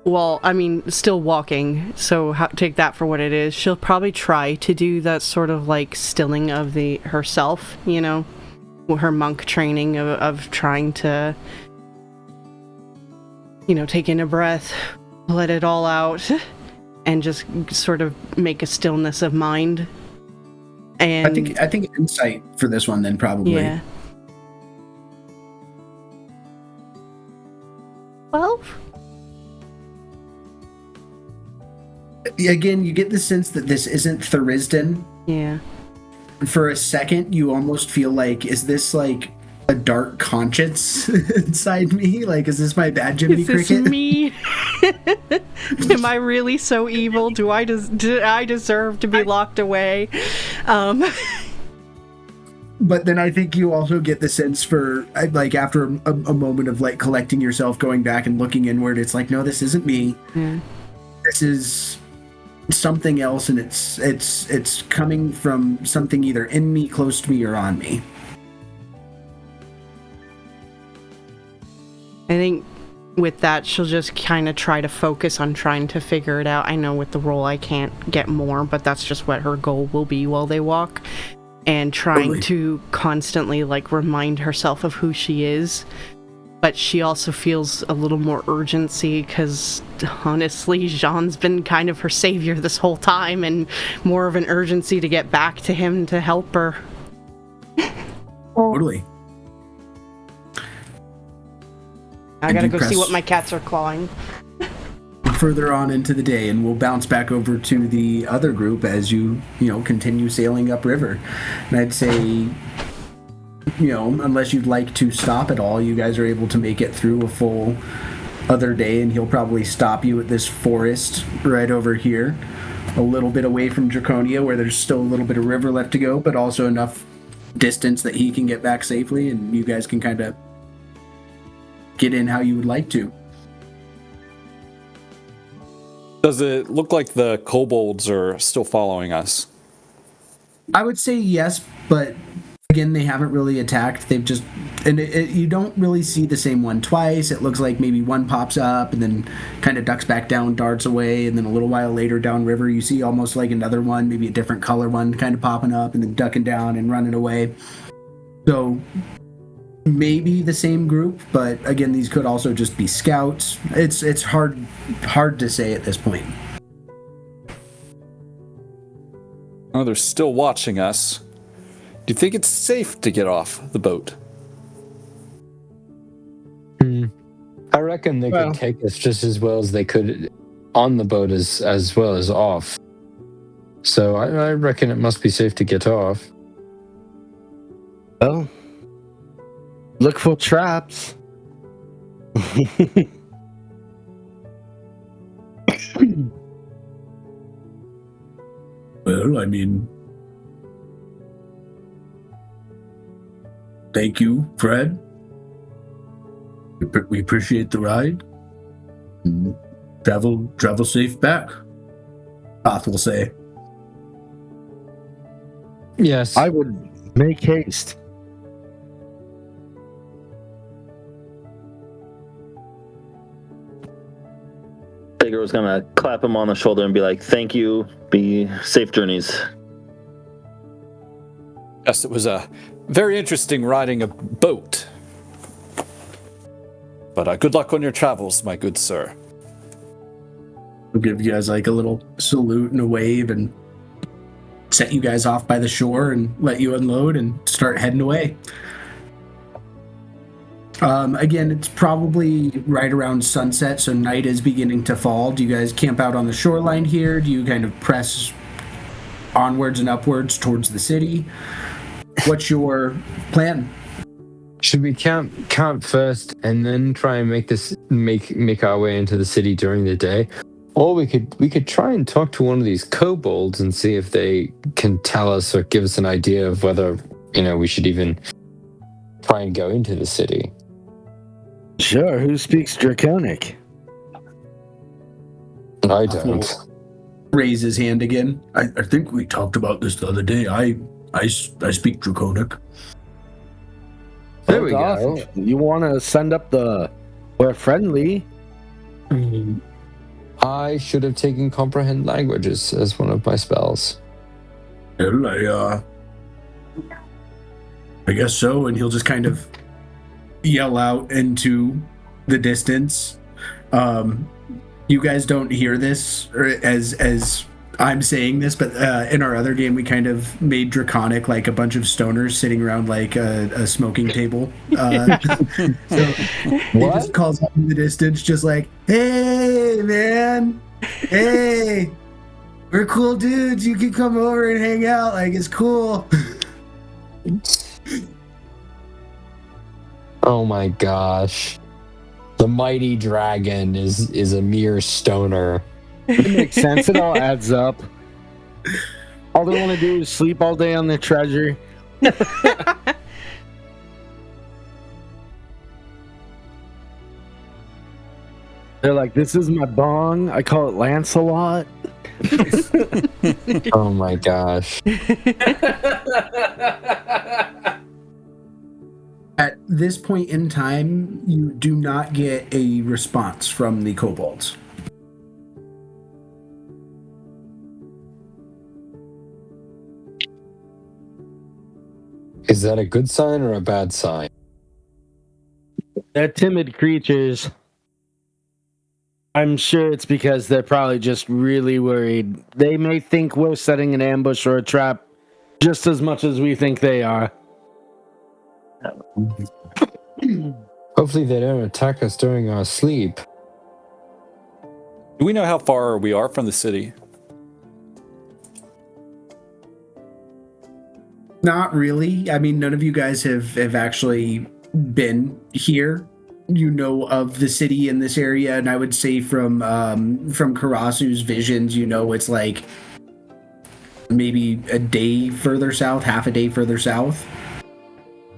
Well, I mean, still walking, so take that for what it is. She'll probably try to do that sort of like stilling of herself, her monk training of trying to, take in a breath, let it all out, and just sort of make a stillness of mind. And I think insight for this one then, probably. Yeah. 12? Again, you get the sense that this isn't Thuriston. Yeah. For a second, you almost feel like, is this like a dark conscience inside me? Like, is this my bad Jiminy Cricket? Is this me? Am I really so evil? Do I deserve to be locked away? But then I think you also get the sense for, like, after a moment of like collecting yourself, going back and looking inward, it's like, no, this isn't me. Yeah. This is something else, and it's coming from something either in me, close to me, or on me. I think with that, she'll just kind of try to focus on trying to figure it out. I know with the roll I can't get more, but that's just what her goal will be while they walk. And trying to constantly like remind herself of who she is. but she also feels a little more urgency because honestly, Jean's been kind of her savior this whole time, and more of an urgency to get back to him to help her. Totally. I gotta go see what my cats are clawing. Further on into the day, and we'll bounce back over to the other group as you continue sailing upriver. And I'd say, unless you'd like to stop at all, you guys are able to make it through a full other day, and he'll probably stop you at this forest right over here, a little bit away from Draconia, where there's still a little bit of river left to go, but also enough distance that he can get back safely, and you guys can kind of get in how you would like to. Does it look like the kobolds are still following us? I would say yes, but again, they haven't really attacked. They've just... And you don't really see the same one twice. It looks like maybe one pops up and then kind of ducks back down, darts away, and then a little while later downriver you see almost like another one, maybe a different color one, kind of popping up and then ducking down and running away. So maybe the same group, but again, these could also just be scouts. It's hard to say at this point. Oh, they're still watching us. Do you think it's safe to get off the boat? I reckon they could take us just as well as they could on the boat as well as off. So I reckon it must be safe to get off. Well, look for traps. Well, I mean, thank you, Fred. We appreciate the ride. Travel safe back, Goth will say. Yes. I would make haste. Sager was gonna clap him on the shoulder and be like, "Thank you. Be safe journeys." Yes, it was a very interesting riding a boat. But good luck on your travels, my good sir. We'll give you guys like a little salute and a wave and set you guys off by the shore and let you unload and start heading away. Again, it's probably right around sunset, so night is beginning to fall. Do you guys camp out on the shoreline here? Do you kind of press onwards and upwards towards the city? What's your plan? Should we camp first and then try and make our way into the city during the day? Or we could try and talk to one of these kobolds and see if they can tell us or give us an idea of whether, we should even try and go into the city. Sure, who speaks Draconic? I don't. Raise his hand again. I think we talked about this the other day. I speak Draconic. There we go. You want to send up we're friendly. I should have taken Comprehend Languages as one of my spells. Well, I guess so, and he'll just kind of yell out into the distance. You guys don't hear this or as I'm saying this, but in our other game we kind of made Draconic like a bunch of stoners sitting around like a smoking table. So he just calls out in the distance just like, "Hey man, hey, we're cool dudes, you can come over and hang out, like it's cool." Oh my gosh. The mighty dragon is a mere stoner. It makes sense. It all adds up. All they want to do is sleep all day on their treasure. They're like, "This is my bong. I call it Lancelot." Oh my gosh. At this point in time, you do not get a response from the kobolds. Is that a good sign or a bad sign? They're timid creatures. I'm sure it's because they're probably just really worried. They may think we're setting an ambush or a trap just as much as we think they are. Hopefully they don't attack us during our sleep. Do we know how far we are from the city? Not really. I mean, none of you guys have actually been here. You know of the city in this area, and I would say from Karasu's visions, you know it's like maybe a day further south, half a day further south,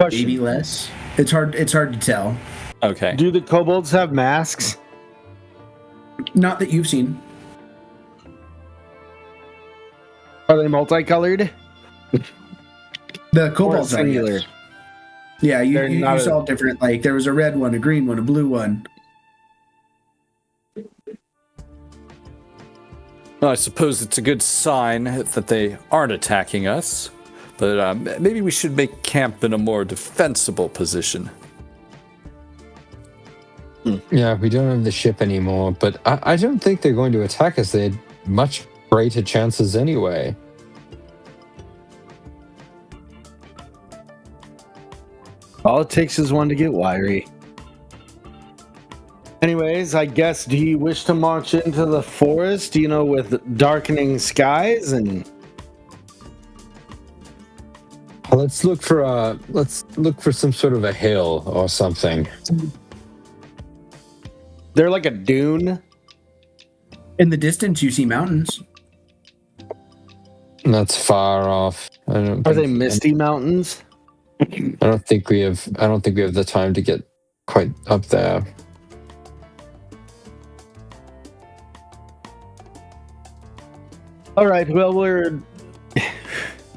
maybe less. It's hard to tell. Okay. Do the kobolds have masks? Not that you've seen. Are they multicolored? The kobolds are singular? yes. Yeah, They're you not saw different. Like there was a red one, a green one, a blue one. Well, I suppose it's a good sign that they aren't attacking us, but maybe we should make camp in a more defensible position. Yeah, we don't have the ship anymore, but I don't think they're going to attack us. They had much greater chances anyway. All it takes is one to get wiry. Anyways, I guess, do you wish to march into the forest, with darkening skies and... Let's look for some sort of a hill or something. They're like a dune. In the distance, you see mountains. That's far off. Are they misty mountains? I don't think we have the time to get quite up there. All right, well,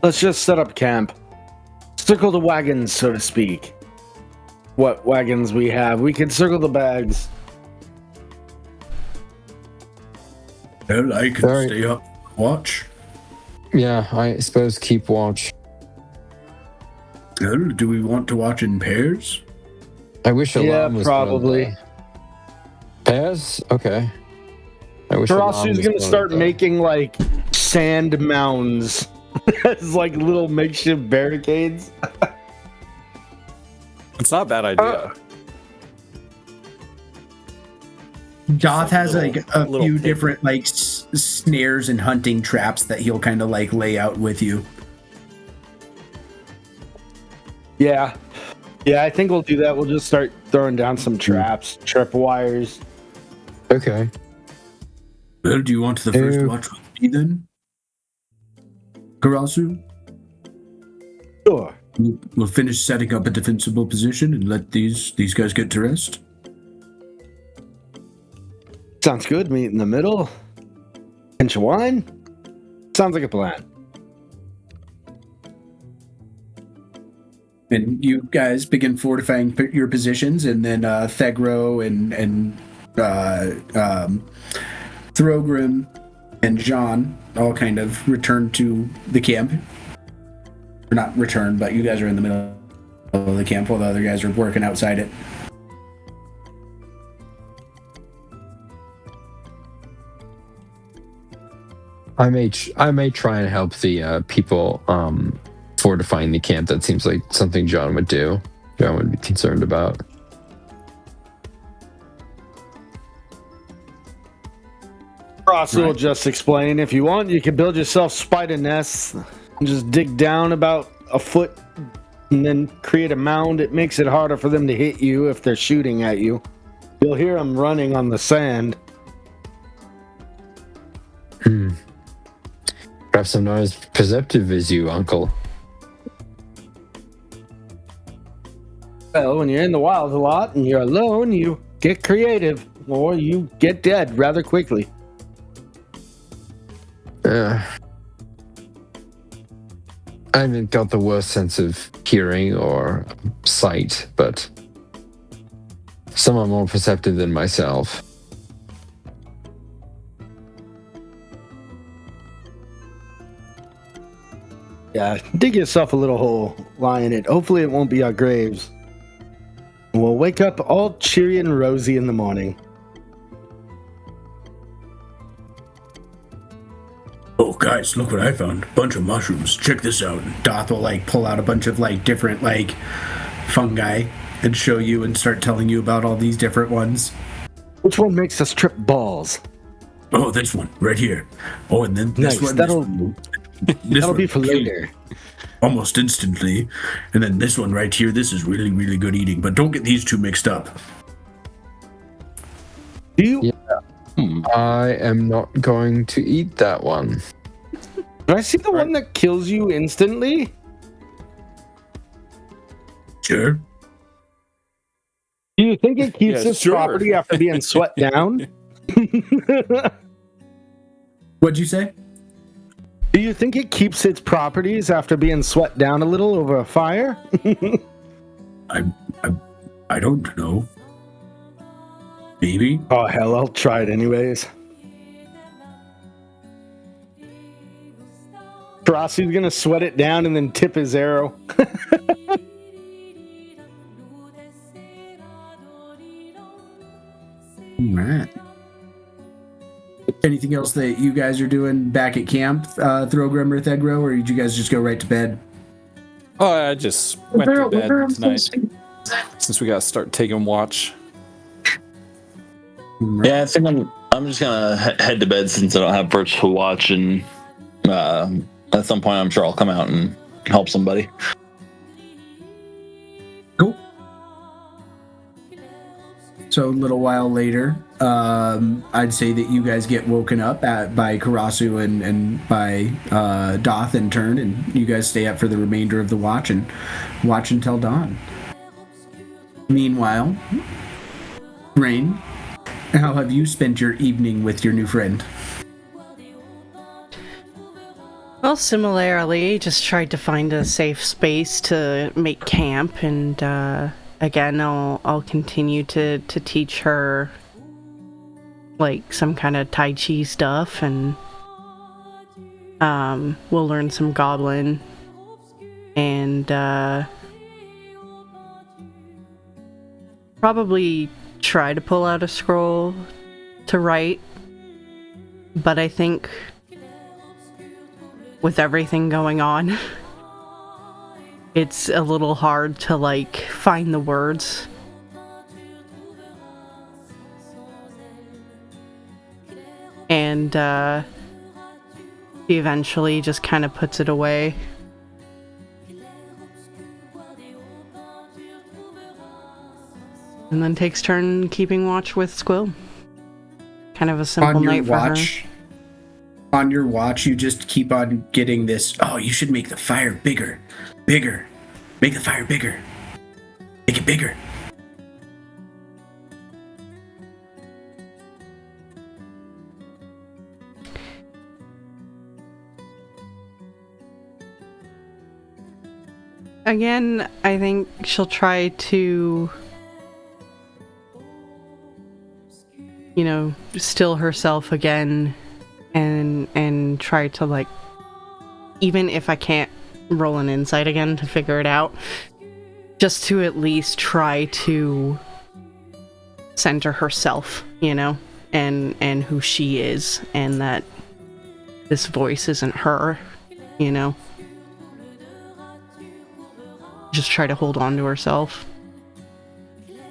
let's just set up camp. Circle the wagons, so to speak. What wagons we have. We can circle the bags. Well, I can stay up, watch. Yeah, I suppose keep watch. Well, do we want to watch in pairs? I wish Alarm was probably. one of the pairs? Okay. I wish Karasu's going to start making, like, sand mounds as, like, little makeshift barricades. It's not a bad idea. Goth has like a few pig. different like snares and hunting traps that he'll kind of like lay out with you. Yeah, I think we'll do that. We'll just start throwing down some traps, trip wires. Okay. Well, do you want the first watch with me then, Karasu? Sure. We'll finish setting up a defensible position and let these guys get to rest. Sounds good. Meet in the middle. Pinch of wine. Sounds like a plan. And you guys begin fortifying your positions, and then Thegro and Throgrim and Jean all kind of return to the camp. Or not return, but you guys are in the middle of the camp while the other guys are working outside it. I may try and help the people fortifying the camp. That seems like something John would do. John would be concerned about. Ross will just explain. If you want, you can build yourself spider nests and just dig down about a foot and then create a mound. It makes it harder for them to hit you if they're shooting at you. You'll hear them running on the sand. Perhaps I'm not as perceptive as you, Uncle. Well, when you're in the wild a lot and you're alone, you get creative, or you get dead rather quickly. I haven't got the worst sense of hearing or sight, but some are more perceptive than myself. Yeah, dig yourself a little hole, lie in it. Hopefully it won't be our graves. We'll wake up all cheery and rosy in the morning. Oh, guys, look what I found. Bunch of mushrooms. Check this out. Doth will, like, pull out a bunch of, like, different, like, fungi and show you and start telling you about all these different ones. Which one makes us trip balls? Oh, this one, right here. Oh, and then this Nice, one. that'll This be one for kills later. almost instantly. And then this one right here, this is really, really good eating. But don't get these two mixed up. Do you? Yeah. I am not going to eat that one. Did I see the one that kills you instantly? Sure. Do you think it keeps Yeah, its sure. property after being sweat down? What'd you say? Do you think it keeps its properties after being sweat down a little over a fire? I don't know. Maybe. Oh, hell, I'll try it anyways. Rossi's gonna sweat it down and then tip his arrow. Alright. Anything else that you guys are doing back at camp, Throgrim or Thegro, or did you guys just go right to bed? Oh, I just went to bed tonight since we got to start taking watch. Yeah, I think I'm just gonna head to bed since I don't have Birch to watch, and at some point I'm sure I'll come out and help somebody. Cool. So a little while later, I'd say that you guys get woken up by Karasu and by Doth in turn, and you guys stay up for the remainder of the watch and watch until dawn. Meanwhile, Rain, how have you spent your evening with your new friend? Well, similarly, just tried to find a safe space to make camp, and again, I'll continue to teach her like some kind of Tai Chi stuff, and we'll learn some Goblin, and probably try to pull out a scroll to write, but I think with everything going on, it's a little hard to like find the words. And he eventually just kind of puts it away. And then takes turn keeping watch with Squill. Kind of a simple night for her. On your watch, you just keep on getting this, oh, you should make the fire bigger. Bigger. Make the fire bigger. Make it bigger. Again, I think she'll try to, you know, still herself again and try to, like, even if I can't roll an insight again to figure it out, just to at least try to center herself, you know, and who she is, and that this voice isn't her, you know. Just try to hold on to herself.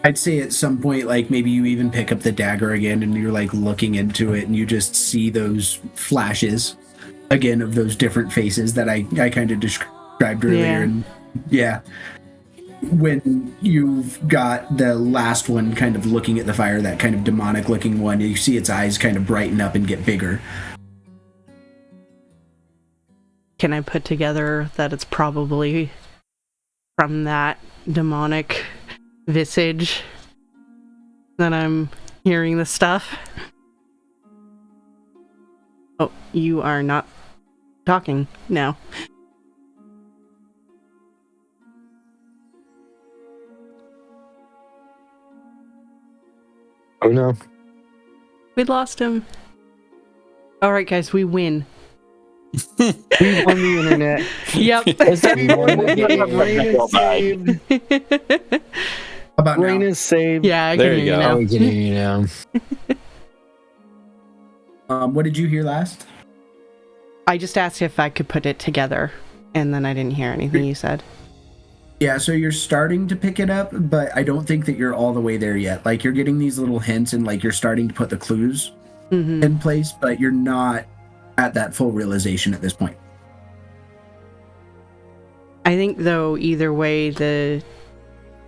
I'd say at some point, like, maybe you even pick up the dagger again and you're, like, looking into it and you just see those flashes, again, of those different faces that I kind of described earlier. Yeah. And, yeah. When you've got the last one kind of looking at the fire, that kind of demonic-looking one, you see its eyes kind of brighten up and get bigger. Can I put together that it's probably from that demonic visage that I'm hearing this stuff? Oh, you are not talking now. Oh no. We lost him. Alright guys, we win. We won the internet. Yep. We won the game. Rain is saved. How about Rain now? is saved. Yeah, I There can you hear you go. now. Oh, we can hear you now. What did you hear last? I just asked if I could put it together, and then I didn't hear anything you said. Yeah, so you're starting to pick it up, but I don't think that you're all the way there yet. Like, you're getting these little hints and, like, you're starting to put the clues Mm-hmm. in place, but you're not at that full realization at this point. I think, though, either way, the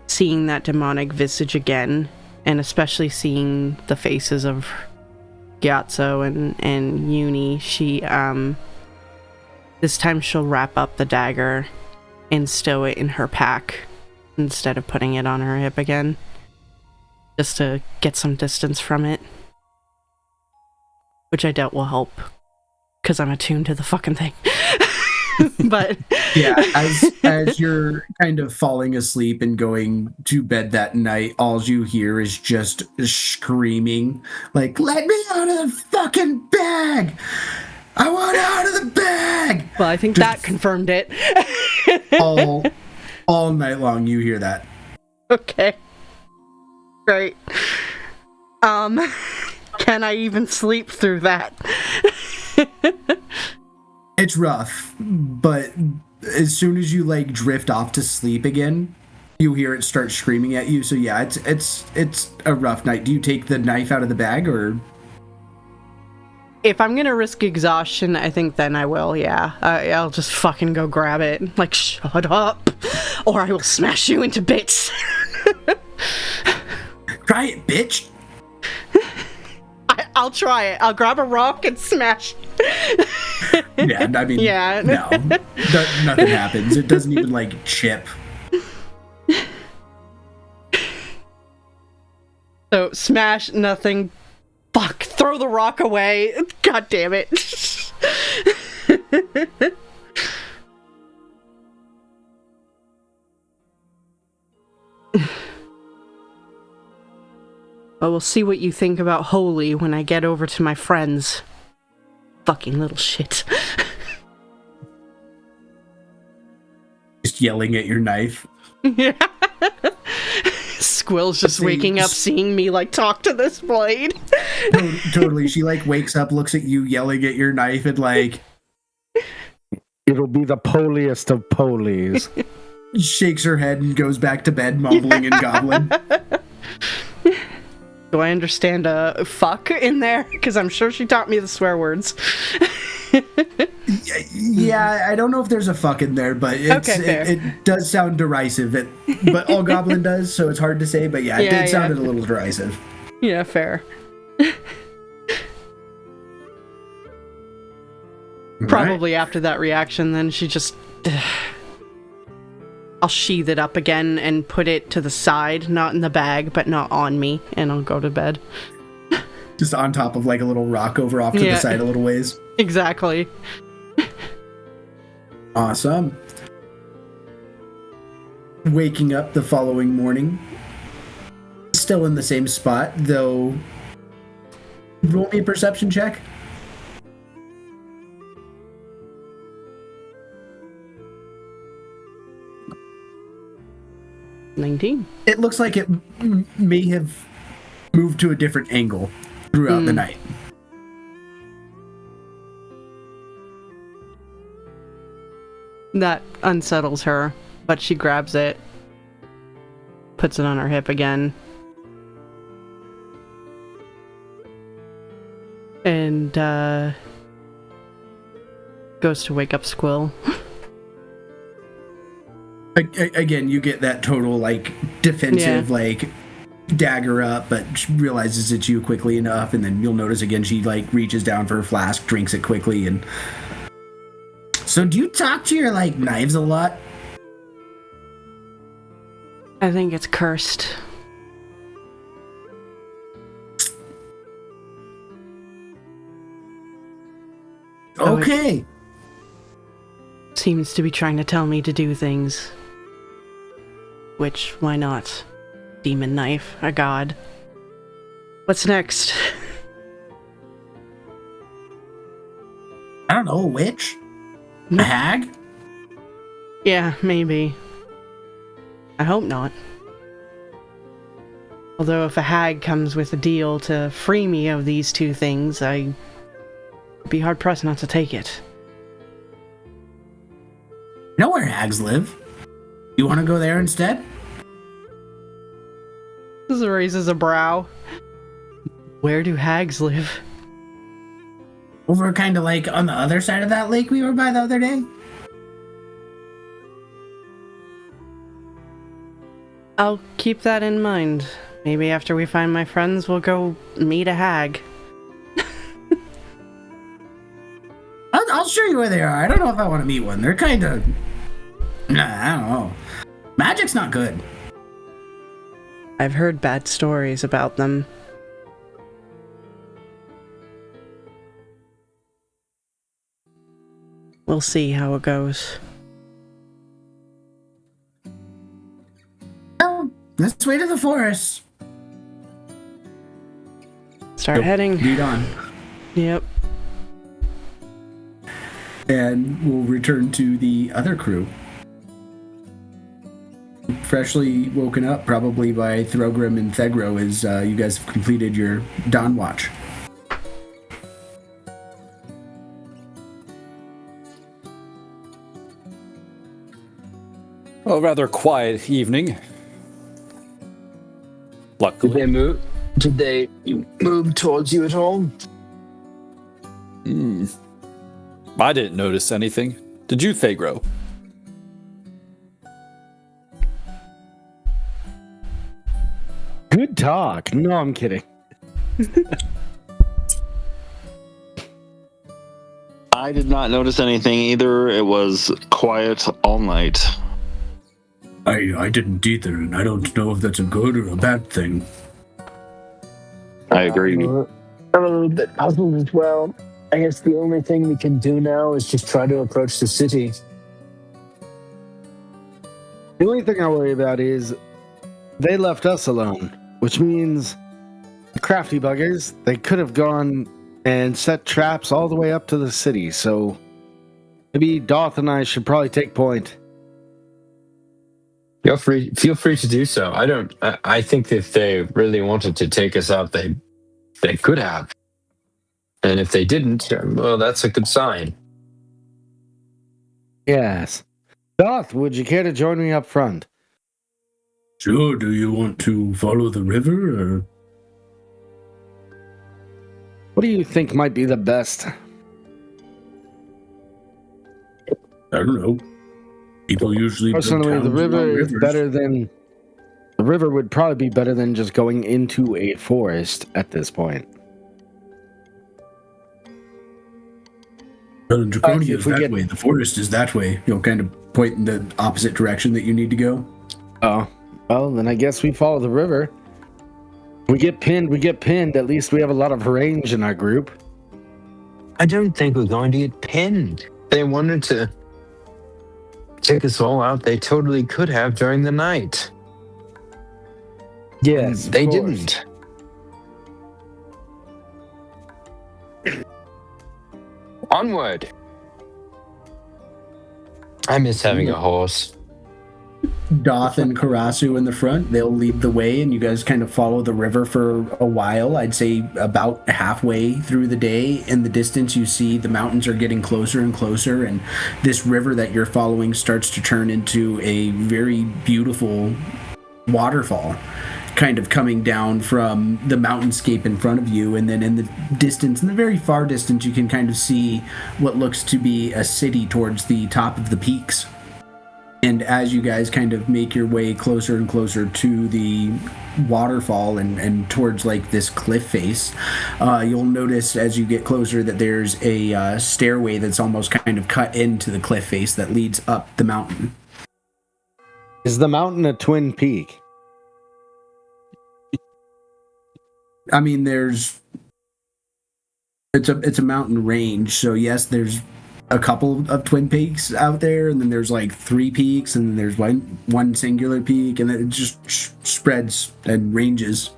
seeing that demonic visage again, and especially seeing the faces of Gyatso and Uni, she, this time she'll wrap up the dagger and stow it in her pack instead of putting it on her hip again, just to get some distance from it. Which I doubt will help, because I'm attuned to the fucking thing. But Yeah, as you're kind of falling asleep and going to bed that night, all you hear is just screaming, like, "Let me out of the fucking bag! I want out of the bag!" well, I think that confirmed it. all night long you hear that. Okay. Great. Can I even sleep through that? It's rough, but as soon as you like drift off to sleep again, you hear it start screaming at you. So yeah, it's a rough night. Do you take the knife out of the bag, or If I'm gonna risk exhaustion, I think then I will, yeah. I'll just fucking go grab it. Like, shut up, or I will smash you into bits. try it, bitch? I'll try it. I'll grab a rock and smash. Yeah, I mean, Yeah. no, nothing happens. It doesn't even like chip. So, smash, nothing. Fuck, throw the rock away. God damn it. Well, we'll see what you think about Holy when I get over to my friends. Fucking little shit. Just yelling at your knife. Yeah. Squill's just waking up, seeing me like talk to this blade. Totally. She like wakes up, looks at you yelling at your knife, and like It'll be the poliest of polies. shakes her head and goes back to bed, mumbling and gobbling. Do I understand a fuck in there? Because I'm sure she taught me the swear words. Yeah, I don't know if there's a fuck in there, but Okay, fair. it does sound derisive. But all Goblin does, so it's hard to say. But yeah, it sounded a little derisive. Yeah, fair. Probably after that reaction, then she just... I'll sheath it up again and put it to the side, not in the bag, but not on me, and I'll go to bed. Just on top of like a little rock over off to the side a little ways. Exactly. Awesome. Waking up the following morning, still in the same spot, though. Roll me a perception check. $19. It looks like it may have moved to a different angle throughout the night. That unsettles her, but she grabs it, puts it on her hip again, and goes to wake up Squill. Again, you get that total like defensive like dagger up, but she realizes it's you quickly enough, and then you'll notice again she like reaches down for her flask, drinks it quickly, and so do you talk to your like knives a lot? I think it's cursed. Okay. Seems to be trying to tell me to do things. Which, why not? Demon knife, a god. What's next? I don't know, a witch? A hag? Yeah, maybe. I hope not. Although if a hag comes with a deal to free me of these two things, I'd be hard-pressed not to take it. You know where hags live? You want to go there instead? This raises a brow. Where do hags live? Over kind of like on the other side of that lake we were by the other day? I'll keep that in mind. Maybe after we find my friends, we'll go meet a hag. I'll show you where they are. I don't know if I want to meet one. They're kind of... Nah, I don't know. Magic's not good. I've heard bad stories about them. We'll see how it goes. Well, let's wait to the forest. Start heading. Lead on. Yep. And we'll return to the other crew. Freshly woken up, probably by Throgrim and Thegro, as you guys have completed your dawn watch. A rather quiet evening. Luckily. Did they move towards you at all? I didn't notice anything. Did you, Thegro? Good talk. No, I'm kidding. I did not notice anything either. It was quiet all night. I didn't either, and I don't know if that's a good or a bad thing. I agree. I'm a little bit puzzled as well. I guess the only thing we can do now is just try to approach the city. The only thing I worry about is they left us alone, which means the crafty buggers, they could have gone and set traps all the way up to the city, so maybe Doth and I should probably take point. Feel free to do so. I think if they really wanted to take us out, they could have. And if they didn't, well, that's a good sign. Yes. Doth, would you care to join me up front? Sure, do you want to follow the river, or...? What do you think might be the best? I don't know. People usually... Personally, the river is better than... The river would probably be better than just going into a forest at this point. Well, Draconia is that way. The forest is that way. You'll kind of point in the opposite direction that you need to go. Oh, well, then I guess we follow the river. We get pinned. At least we have a lot of range in our group. I don't think we're going to get pinned. They wanted to take us all out. They totally could have during the night. Yes, They didn't. Onward. I miss having a horse. Doth and Karasu in the front, they'll lead the way, and you guys kind of follow the river for a while. I'd say about halfway through the day. In the distance, you see the mountains are getting closer and closer, and this river that you're following starts to turn into a very beautiful waterfall, kind of coming down from the mountainscape in front of you. And then in the distance, in the very far distance, you can kind of see what looks to be a city towards the top of the peaks. And as you guys kind of make your way closer and closer to the waterfall and towards like this cliff face, you'll notice as you get closer that there's a stairway that's almost kind of cut into the cliff face that leads up the mountain. Is the mountain a twin peak? I mean, it's a mountain range, so yes, there's a couple of twin peaks out there, and then there's like 3 peaks, and then there's one singular peak, and then it just spreads and ranges.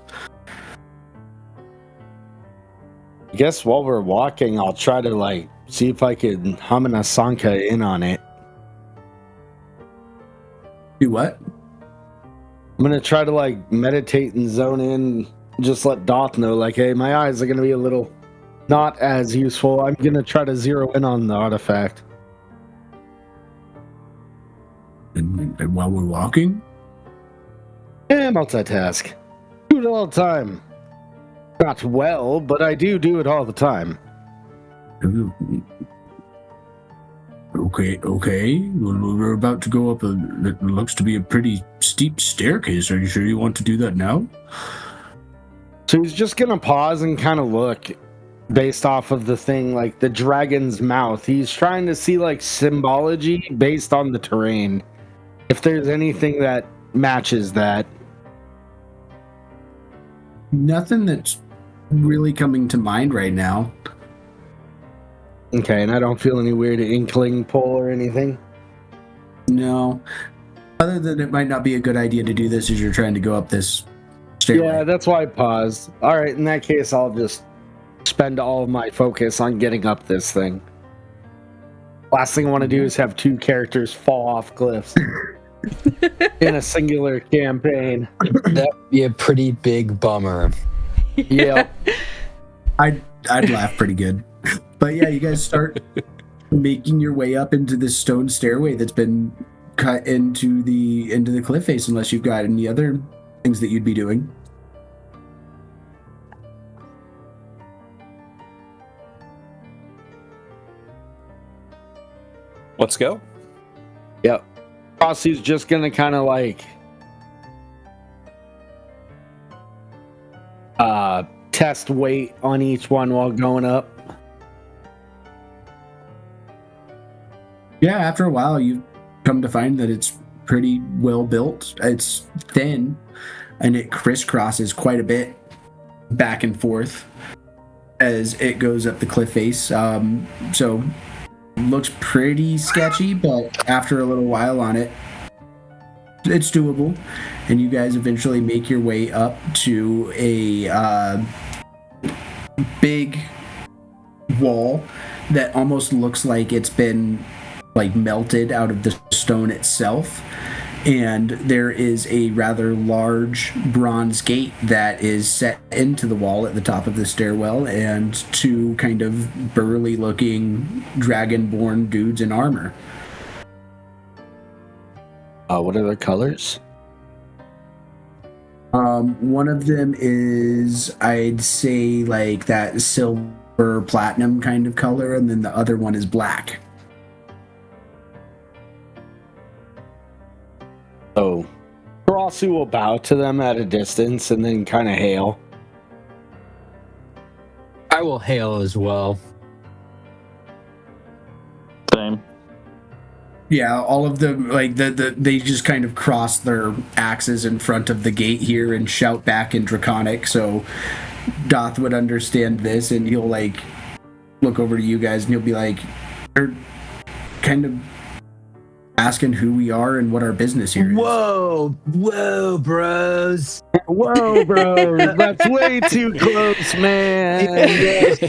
I guess while we're walking, I'll try to see if I can Hamana Sanka in on it. Do what? I'm gonna try to like meditate and zone in. Just let Doth know, like, hey, my eyes are gonna be a little not as useful. I'm gonna try to zero in on the artifact. And while we're walking? Yeah, multitask. Do it all the time. Not well, but I do it all the time. Okay. Well, we're about to go up it looks to be a pretty steep staircase. Are you sure you want to do that now? So he's just gonna pause and kind of look based off of the thing, like the dragon's mouth. He's trying to see like symbology based on the terrain. If there's anything that matches that. Nothing that's really coming to mind right now. Okay, and I don't feel any weird inkling pull or anything. No. Other than it might not be a good idea to do this as you're trying to go up this stairway. Yeah, that's why I paused. All right, in that case, I'll just spend all of my focus on getting up this thing. Last thing I want to do is have 2 characters fall off cliffs in a singular campaign. That'd be a pretty big bummer. Yeah. I'd laugh pretty good. But yeah, you guys start making your way up into this stone stairway that's been cut into the cliff face, unless you've got any other things that you'd be doing. Let's go. Yep. Rossi's just gonna kind of like test weight on each one while going up. Yeah, after a while, you come to find that it's pretty well built. It's thin, and it crisscrosses quite a bit back and forth as it goes up the cliff face. So looks pretty sketchy, but after a little while on it, it's doable. And you guys eventually make your way up to a big wall that almost looks like it's been like melted out of the stone itself, and there is a rather large bronze gate that is set into the wall at the top of the stairwell, and 2 kind of burly looking dragonborn dudes in armor. What are their colors? One of them is, I'd say, like that silver platinum kind of color, and then the other one is black. So, Karasu will bow to them at a distance and then kind of hail. I will hail as well. Same. Yeah, all of them, like, they just kind of cross their axes in front of the gate here and shout back in Draconic, so Doth would understand this, and he'll, like, look over to you guys, and he'll be like, they're kind of asking who we are and what our business here is. Whoa, bros. Whoa, bro, that's way too close, man. Check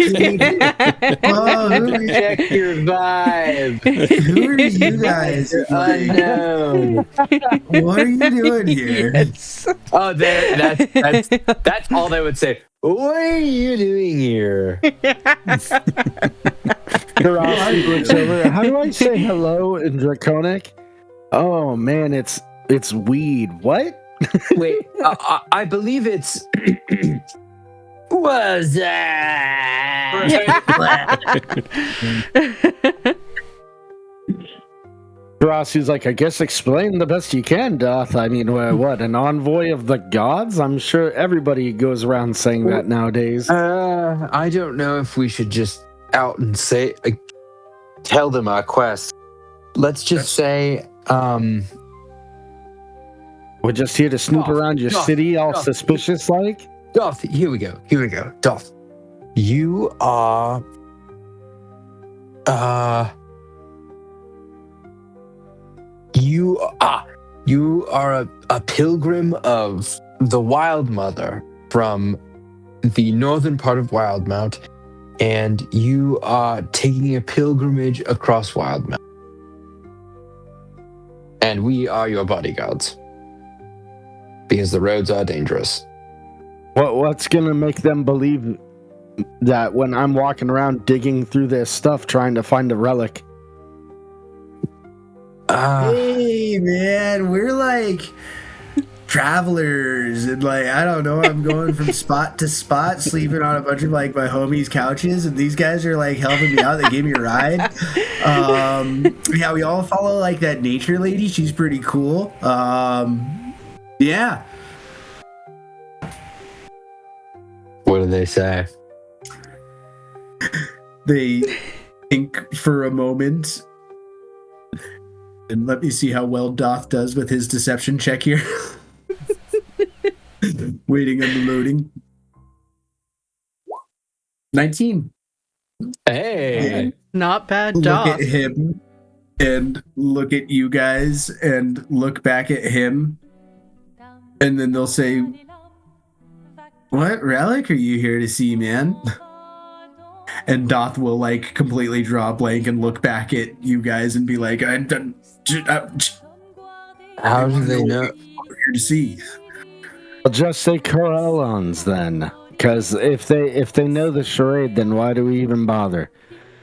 your vibe. Who are you guys? Unknown. What are you doing here? Oh, that's all they would say. What are you doing here? Karasu looks over. How do I say hello in Draconic? Oh man, it's weed. What? Wait, I believe it's. Was that? Karasu's like, I guess explain the best you can, Doth. I mean, what, an envoy of the gods? I'm sure everybody goes around saying that nowadays. I don't know if we should just out and say, tell them our quest. Let's just say, We're just here to snoop around your city, all suspicious like. Doth, here we go. Doth, you are, you are a pilgrim of the Wild Mother from the northern part of Wildmount, and you are taking a pilgrimage across Wildmount. And we are your bodyguards. because the roads are dangerous. What's gonna make them believe that when I'm walking around digging through this stuff trying to find a relic? Hey, man, we're like travelers, and like I don't know, I'm going from spot to spot, sleeping on a bunch of like my homies' couches, and these guys are like helping me out. They gave me a ride. Yeah, we all follow like that nature lady. She's pretty cool. Yeah. What do they say? They think for a moment. And let me see how well Doth does with his deception check here. Waiting on the loading. 19. Hey! Not bad, Look Doth. at him and look at you guys and look back at him. And then they'll say, "What relic are you here to see, man?" And Doth will like completely draw a blank and look back at you guys and be like, How do they know? Here to see. I'll just say Corellons then, because if they know the charade, then why do we even bother?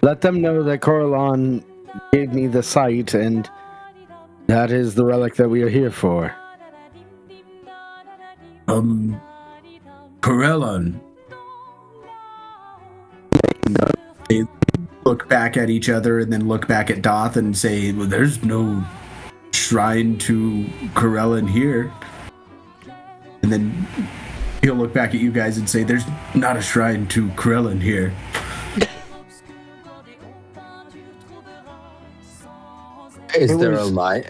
Let them know that Corellon gave me the sight, and that is the relic that we are here for. Corellon. They look back at each other and then look back at Doth and say, "Well, there's no shrine to Corellon here." And then he'll look back at you guys and say, "There's not a shrine to Corellon here." Is there a lie?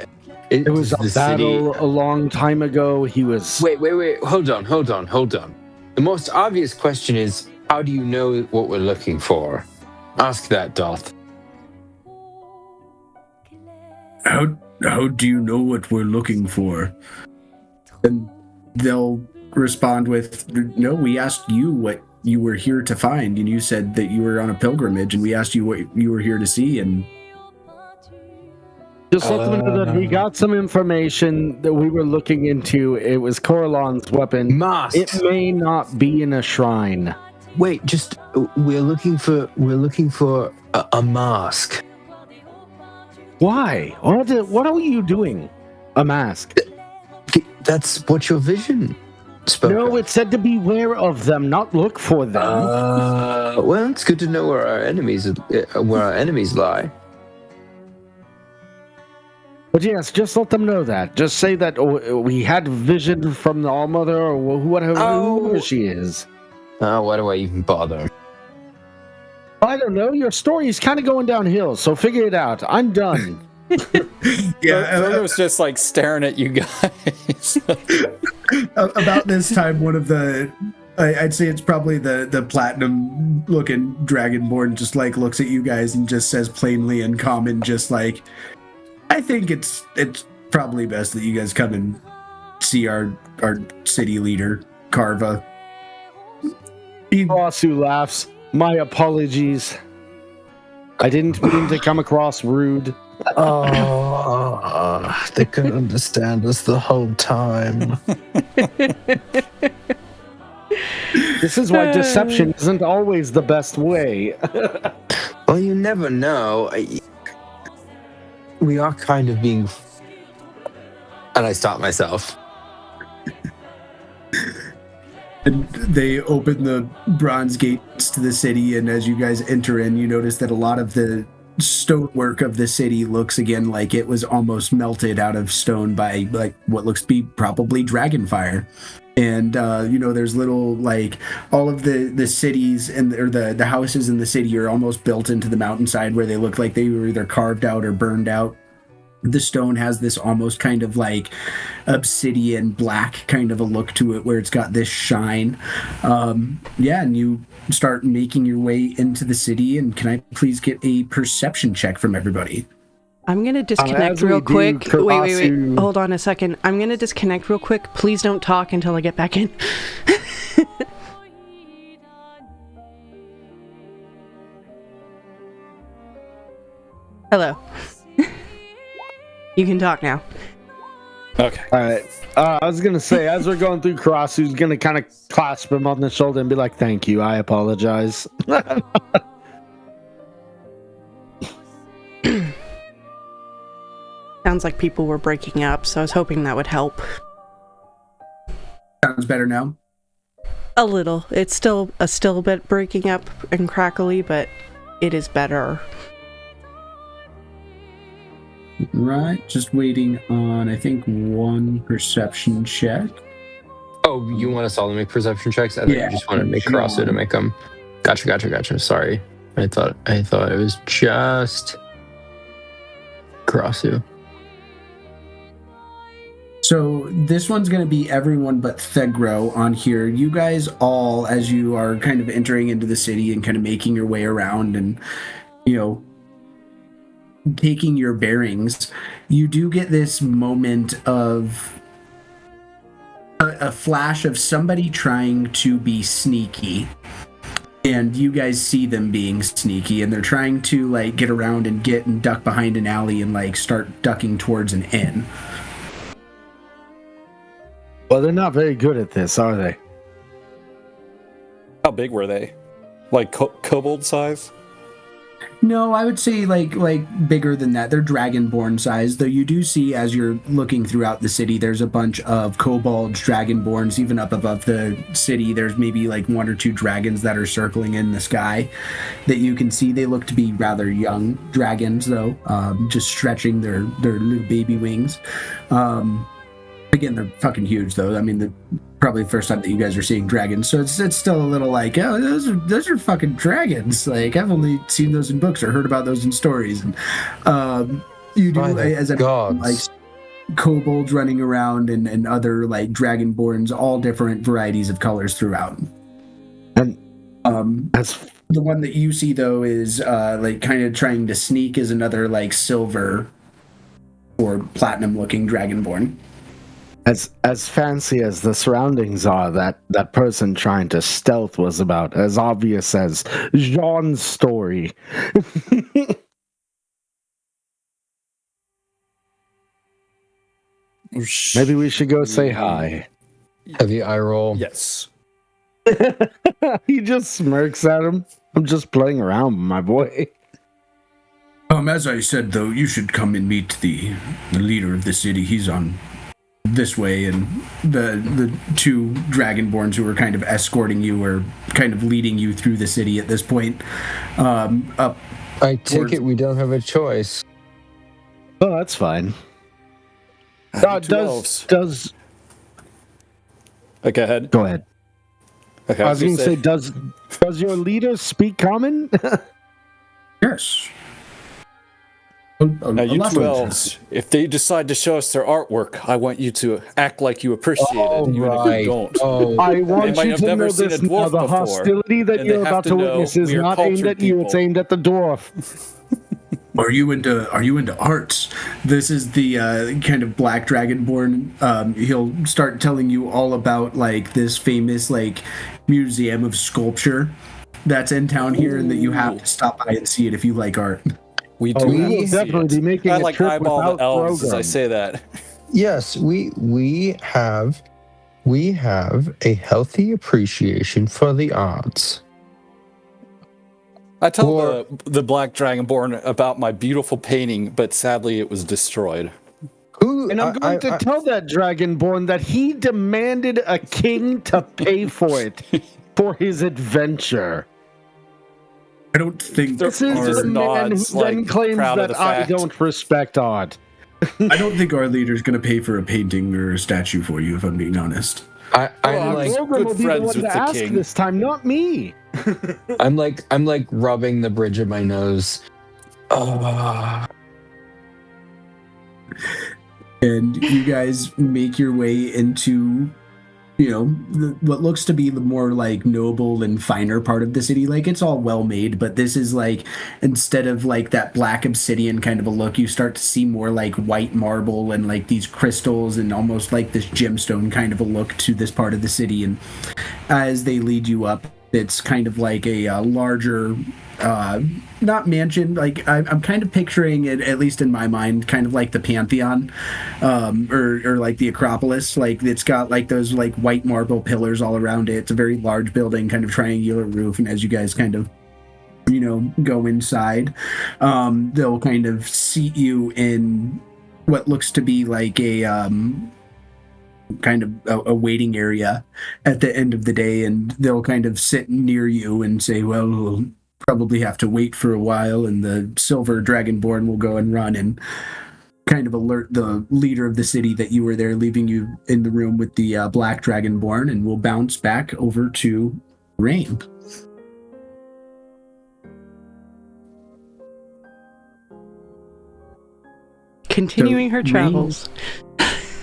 It was a battle a long time ago. He was... Wait. Hold on. The most obvious question is, how do you know what we're looking for? Ask that, Doth. How do you know what we're looking for? And they'll respond with, "No, we asked you what you were here to find, and you said that you were on a pilgrimage, and we asked you what you were here to see, and..." Just let them know that we got some information that we were looking into. It was Corellon's weapon. Mask. It may not be in a shrine. Wait, just we're looking for a mask. Why? What are you doing? A mask? That's what your vision spoke No, of. it said to beware of them, not look for them. Well, it's good to know where our enemies lie. But yes, just let them know that. Just say that we had vision from the All-Mother or whoever she is. Why do I even bother? I don't know. Your story's kind of going downhill, so figure it out. I'm done. Yeah, Virgo's just like staring at you guys. about this time, one of the... I'd say it's probably the platinum-looking dragonborn just like looks at you guys and just says plainly in common, just like, "I think it's probably best that you guys come and see our city leader, Carva." Wasu laughs. My apologies. I didn't mean to come across rude. Oh, they couldn't understand us the whole time. This is why deception isn't always the best way. Well, you never know. We are kind of being... And I stop myself. And they open the bronze gates to the city, and as you guys enter in, you notice that a lot of the stonework of the city looks again like it was almost melted out of stone by like what looks to be probably dragon fire. And there's little like all of the cities and the houses in the city are almost built into the mountainside where they look like they were either carved out or burned out. The stone has this almost kind of like obsidian black kind of a look to it where it's got this shine. And you start making your way into the city. And can I please get a perception check from everybody? I'm going to disconnect real quick. Wait. Hold on a second. I'm going to disconnect real quick. Please don't talk until I get back in. Hello. You can talk now. Okay. All right. I was gonna say, as we're going through Cross, who's gonna kind of clasp him on the shoulder and be like, "Thank you, I apologize." Sounds like people were breaking up, so I was hoping that would help. Sounds better now. A little. It's still a bit breaking up and crackly, but it is better. Right, just waiting on, I think, one perception check. Oh, you want us all to make perception checks? I thought Yeah, you just wanted to make John. Karasu to make them. Gotcha. Sorry. I thought it was just Karasu. So this one's going to be everyone but Thegro on here. You guys all, as you are kind of entering into the city and kind of making your way around and, you know, taking your bearings, you do get this moment of a flash of somebody trying to be sneaky. And you guys see them being sneaky, and they're trying to, like, get around and get and duck behind an alley and, like, start ducking towards an inn. Well, they're not very good at this, are they? How big were they? Like kobold size? No, I would say like bigger than that. They're dragonborn size, though you do see as you're looking throughout the city, there's a bunch of kobolds, dragonborns, even up above the city. There's maybe like one or two dragons that are circling in the sky that you can see. They look to be rather young dragons, though, just stretching their little baby wings. Again, they're fucking huge, though. I mean, probably the first time that you guys are seeing dragons, so it's still a little like, oh, those are fucking dragons. Like, I've only seen those in books or heard about those in stories. And you do, as a like kobolds running around and other like dragonborns, all different varieties of colors throughout. And That's the one that you see though is like kind of trying to sneak is another like silver or platinum looking dragonborn. as fancy as the surroundings are. That person trying to stealth was about as obvious as Jean's story. Maybe we should go say hi. Heavy eye roll. Yes. He just smirks at him. I'm just playing around, my boy. As I said, though, you should come and meet the leader of the city. He's on this way, and the two dragonborns who are kind of escorting you are kind of leading you through the city at this point. Up. I take it we don't have a choice. Oh, that's fine. Does Okay, ahead. go ahead. Okay, I was going to say, does your leader speak common? Yes. Now, you two elves, if they decide to show us their artwork, I want you to act like you appreciate it, even if you don't. Oh, I want might you have to never know seen this a now. dwarf The before, hostility that and you're they have about to to know witness is we are not aimed cultured at you, it's people. aimed at the dwarf. Are you into arts? This is the kind of black dragonborn. He'll start telling you all about like this famous like museum of sculpture that's in town here, and that you have to stop by and see it if you like art. We do We have will to see definitely it. be making I a like trip eyeball without the elves as I program. say that. yes, we have a healthy appreciation for the arts. I tell the black dragonborn about my beautiful painting, but sadly it was destroyed. And I'm going to tell that dragonborn that he demanded a king to pay for it for his adventure. I don't think This is Just the man who nods, then like, claims proud of that the I fact. don't respect art. I don't think our leader's going to pay for a painting or a statue for you, if I'm being honest. I'm Well, like Pilgrim good will be the friends one with to the ask king. this time, not me. I'm like rubbing the bridge of my nose. And you guys make your way into, you know, what looks to be the more like noble and finer part of the city. Like, it's all well made, but this is like, instead of like that black obsidian kind of a look, you start to see more like white marble and like these crystals and almost like this gemstone kind of a look to this part of the city. And as they lead you up It's kind of like a larger, not mansion. Like I'm kind of picturing it, at least in my mind, kind of like the Pantheon, or like the Acropolis. Like it's got like those like white marble pillars all around it. It's a very large building, kind of triangular roof. And as you guys kind of, go inside, they'll kind of seat you in what looks to be like a kind of a waiting area at the end of the day, and they'll kind of sit near you and say, well, we'll probably have to wait for a while, and the silver dragonborn will go and run and kind of alert the leader of the city that you were there, leaving you in the room with the black dragonborn, and we'll bounce back over to Rain. Continuing her travels.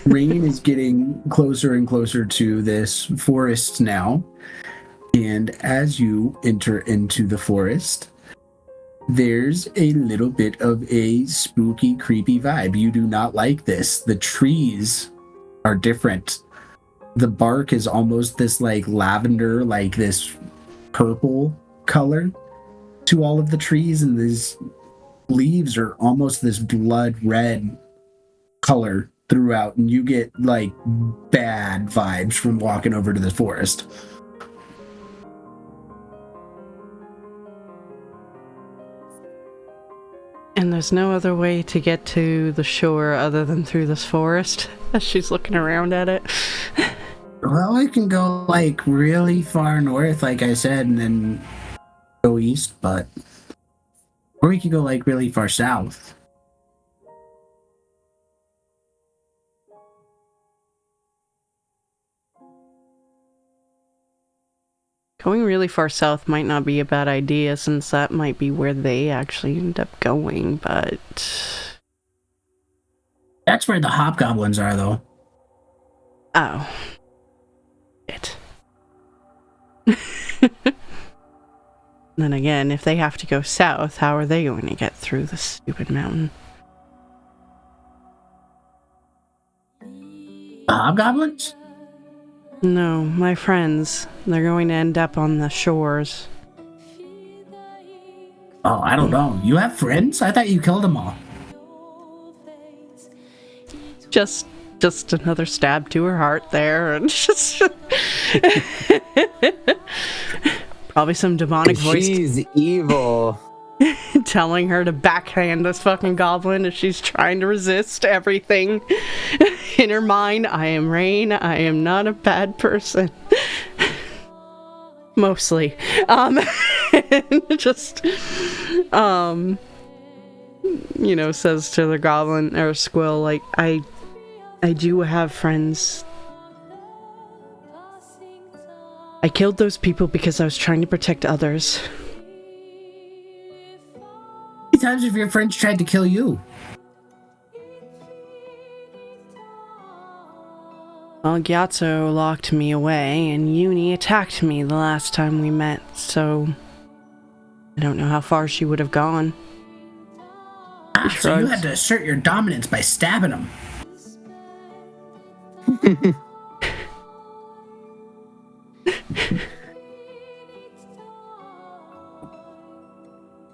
Rain is getting closer and closer to this forest now, and as you enter into the forest, there's a little bit of a spooky, creepy vibe. You do not like this. The trees are different. The bark is almost this like lavender, like this purple color to all of the trees, and these leaves are almost this blood red color throughout, and you get like bad vibes from walking over to the forest. And there's no other way to get to the shore other than through this forest, as she's looking around at it. Well, I can go like really far north, like I said, and then go east, or we could go like really far south. Going really far south might not be a bad idea, since that might be where they actually end up going, but... That's where the hobgoblins are, though. Oh. It. Then again, if they have to go south, how are they going to get through this stupid mountain? The hobgoblins? No, my friends. They're going to end up on the shores. Oh, I don't know. You have friends? I thought you killed them all. Just another stab to her heart there, and just... Probably some demonic voice. She's evil. Telling her to backhand this fucking goblin as she's trying to resist everything. In her mind, I am Rain. I am not a bad person. Mostly. Just, says to the goblin or squill, like, I do have friends. I killed those people because I was trying to protect others. How many times have your friends tried to kill you? Well, Gyatso locked me away, and Uni attacked me the last time we met, so... I don't know how far she would have gone. So you had to assert your dominance by stabbing them.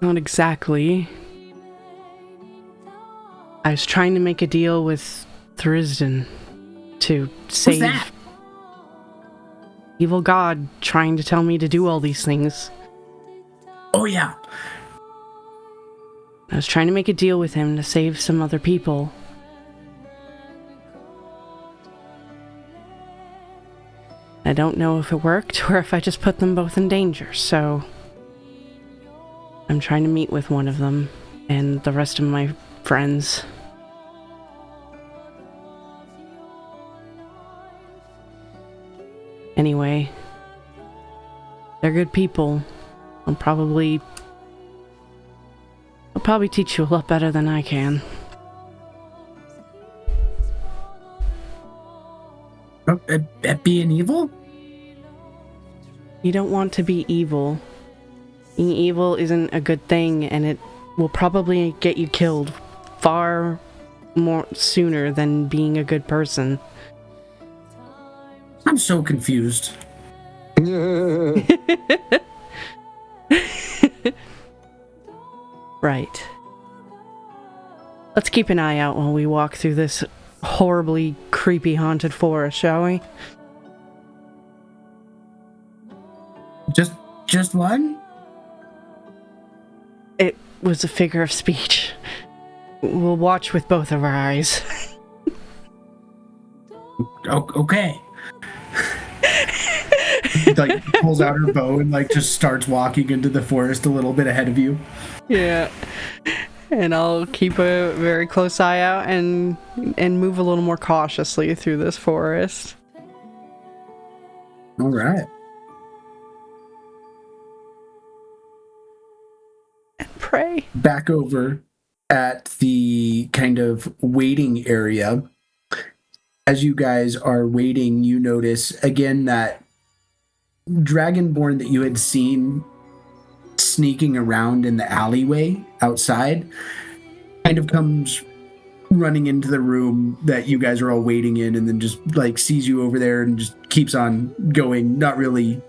Not exactly. I was trying to make a deal with Thrisden to save... What's that? Evil god trying to tell me to do all these things. Oh, yeah. I was trying to make a deal with him to save some other people. I don't know if it worked or if I just put them both in danger, so... I'm trying to meet with one of them and the rest of my friends. Anyway, they're good people. I'll probably teach you a lot better than I can. At being evil? You don't want to be evil. Being evil isn't a good thing, and it will probably get you killed far more sooner than being a good person. I'm so confused. Right. Let's keep an eye out while we walk through this horribly creepy haunted forest, shall we? Just one? It was a figure of speech. We'll watch with both of our eyes. Okay. Like pulls out her bow and like just starts walking into the forest a little bit ahead of you. Yeah. And I'll keep a very close eye out and move a little more cautiously through this forest. All right. And pray. Back over at the kind of waiting area. As you guys are waiting, you notice again that Dragonborn that you had seen sneaking around in the alleyway outside kind of comes running into the room that you guys are all waiting in, and then just like sees you over there and just keeps on going, not really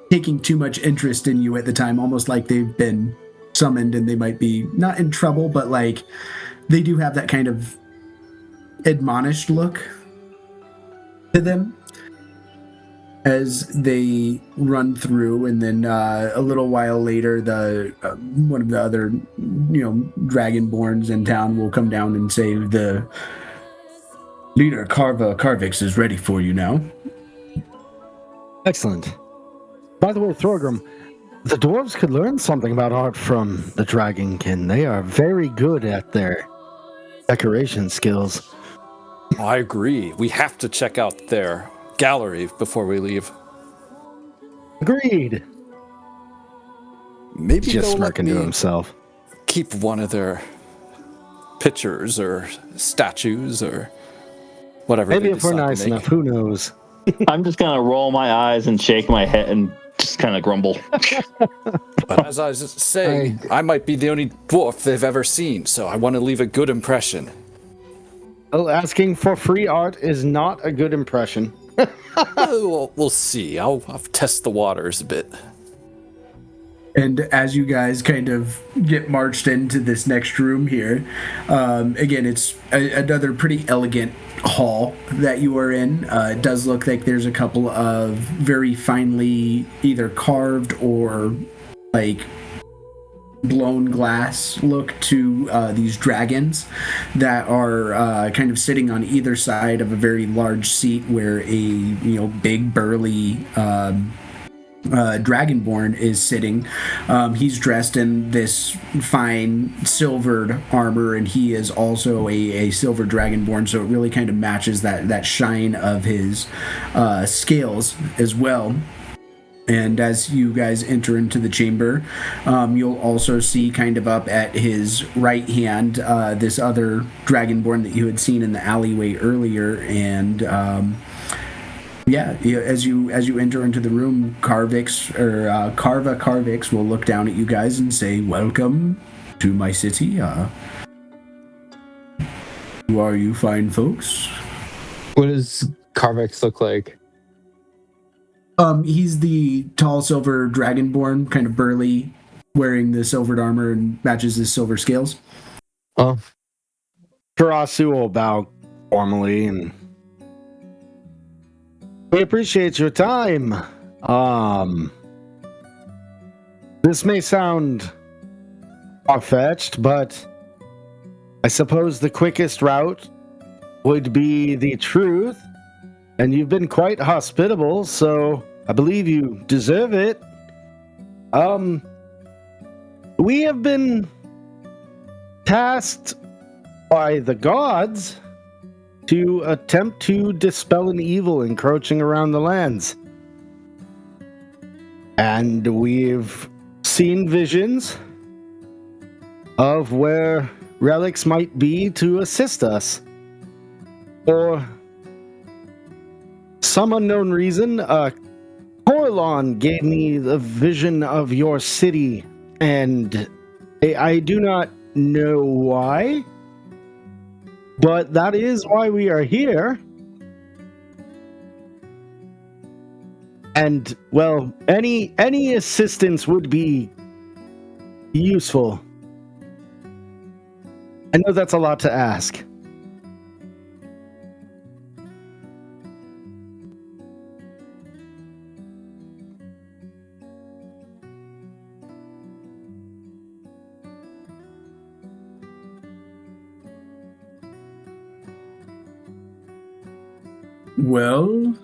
taking too much interest in you at the time, almost like they've been summoned and they might be not in trouble, but like they do have that kind of admonished look to them as they run through. And then a little while later, the one of the other dragonborns in town will come down and say, the leader Carvix is ready for you now. Excellent. By the way, Thorgrim, the dwarves could learn something about art from the Dragonkin. They are very good at their decoration skills. I agree. We have to check out their gallery before we leave. Agreed. Maybe Just they'll let smirking to me himself. keep one of their pictures or statues or whatever. Maybe they if we're decide to nice make. enough, who knows? I'm just gonna roll my eyes and shake my head and just kind of grumble. But as I was saying, I might be the only dwarf they've ever seen, so I want to leave a good impression. Well, asking for free art is not a good impression. We'll see. I'll test the waters a bit. And as you guys kind of get marched into this next room here, again, it's another pretty elegant hall that you are in. It does look like there's a couple of very finely either carved or like blown glass look to these dragons that are kind of sitting on either side of a very large seat where a big burly Dragonborn is sitting. He's dressed in this fine silvered armor, and he is also a silver Dragonborn, so it really kind of matches that shine of his scales as well. And as you guys enter into the chamber, you'll also see kind of up at his right hand this other Dragonborn that you had seen in the alleyway earlier. And as you enter into the room, Carva Carvix will look down at you guys and say, "Welcome to my city. Who are you fine folks?" What does Carvix look like? He's the tall silver Dragonborn, kind of burly, wearing the silvered armor and matches his silver scales. Oh, Karasu will bow formally, and we appreciate your time. This may sound far-fetched, but I suppose the quickest route would be the truth. And you've been quite hospitable, so I believe you deserve it. We have been tasked by the gods to attempt to dispel an evil encroaching around the lands. And we've seen visions of where relics might be to assist us. For some unknown reason, Corlon gave me the vision of your city, and I do not know why, but that is why we are here. And well, any assistance would be useful. I know that's a lot to ask. Well,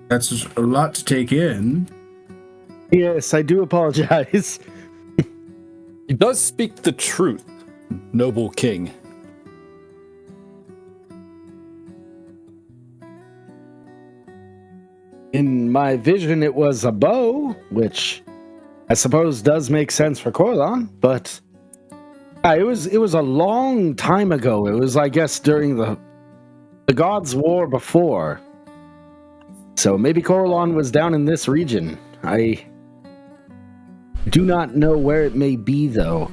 that's a lot to take in. Yes, I do apologize. He does speak the truth, noble king. In my vision, it was a bow, which I suppose does make sense for Corlon, but it was a long time ago. It was, I guess, during the Gods' War before. So maybe Corlon was down in this region. I do not know where it may be, though.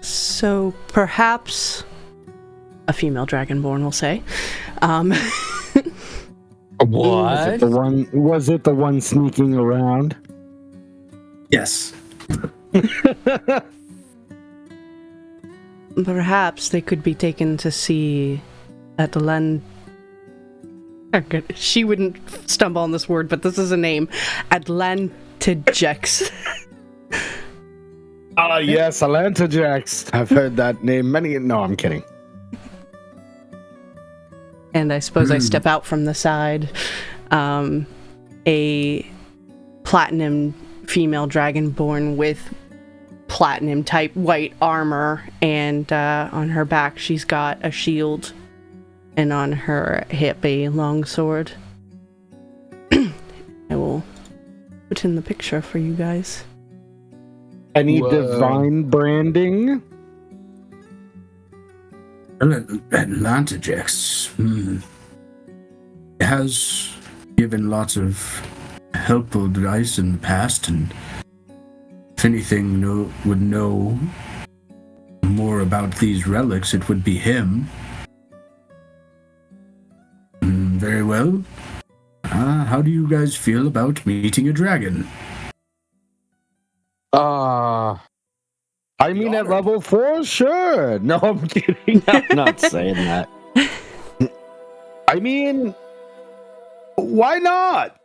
So perhaps a female dragonborn will say. What? Was it the one sneaking around? Yes. Perhaps they could be taken to see she wouldn't stumble on this word, but this is a name. Atlantigex. Yes, Atlantigex. I've heard that name many... No, I'm kidding. And I suppose I step out from the side. A platinum female dragonborn with platinum type white armor, and on her back she's got a shield, and on her hip a long sword. I will put in the picture for you guys. Any Whoa. divine branding? Atlantigex. It has given lots of helpful advice in the past, and if anything would know more about these relics, it would be him. Very well. How do you guys feel about meeting a dragon? I mean, at level 4, sure. No, I'm kidding. I'm not saying that. I mean, why not?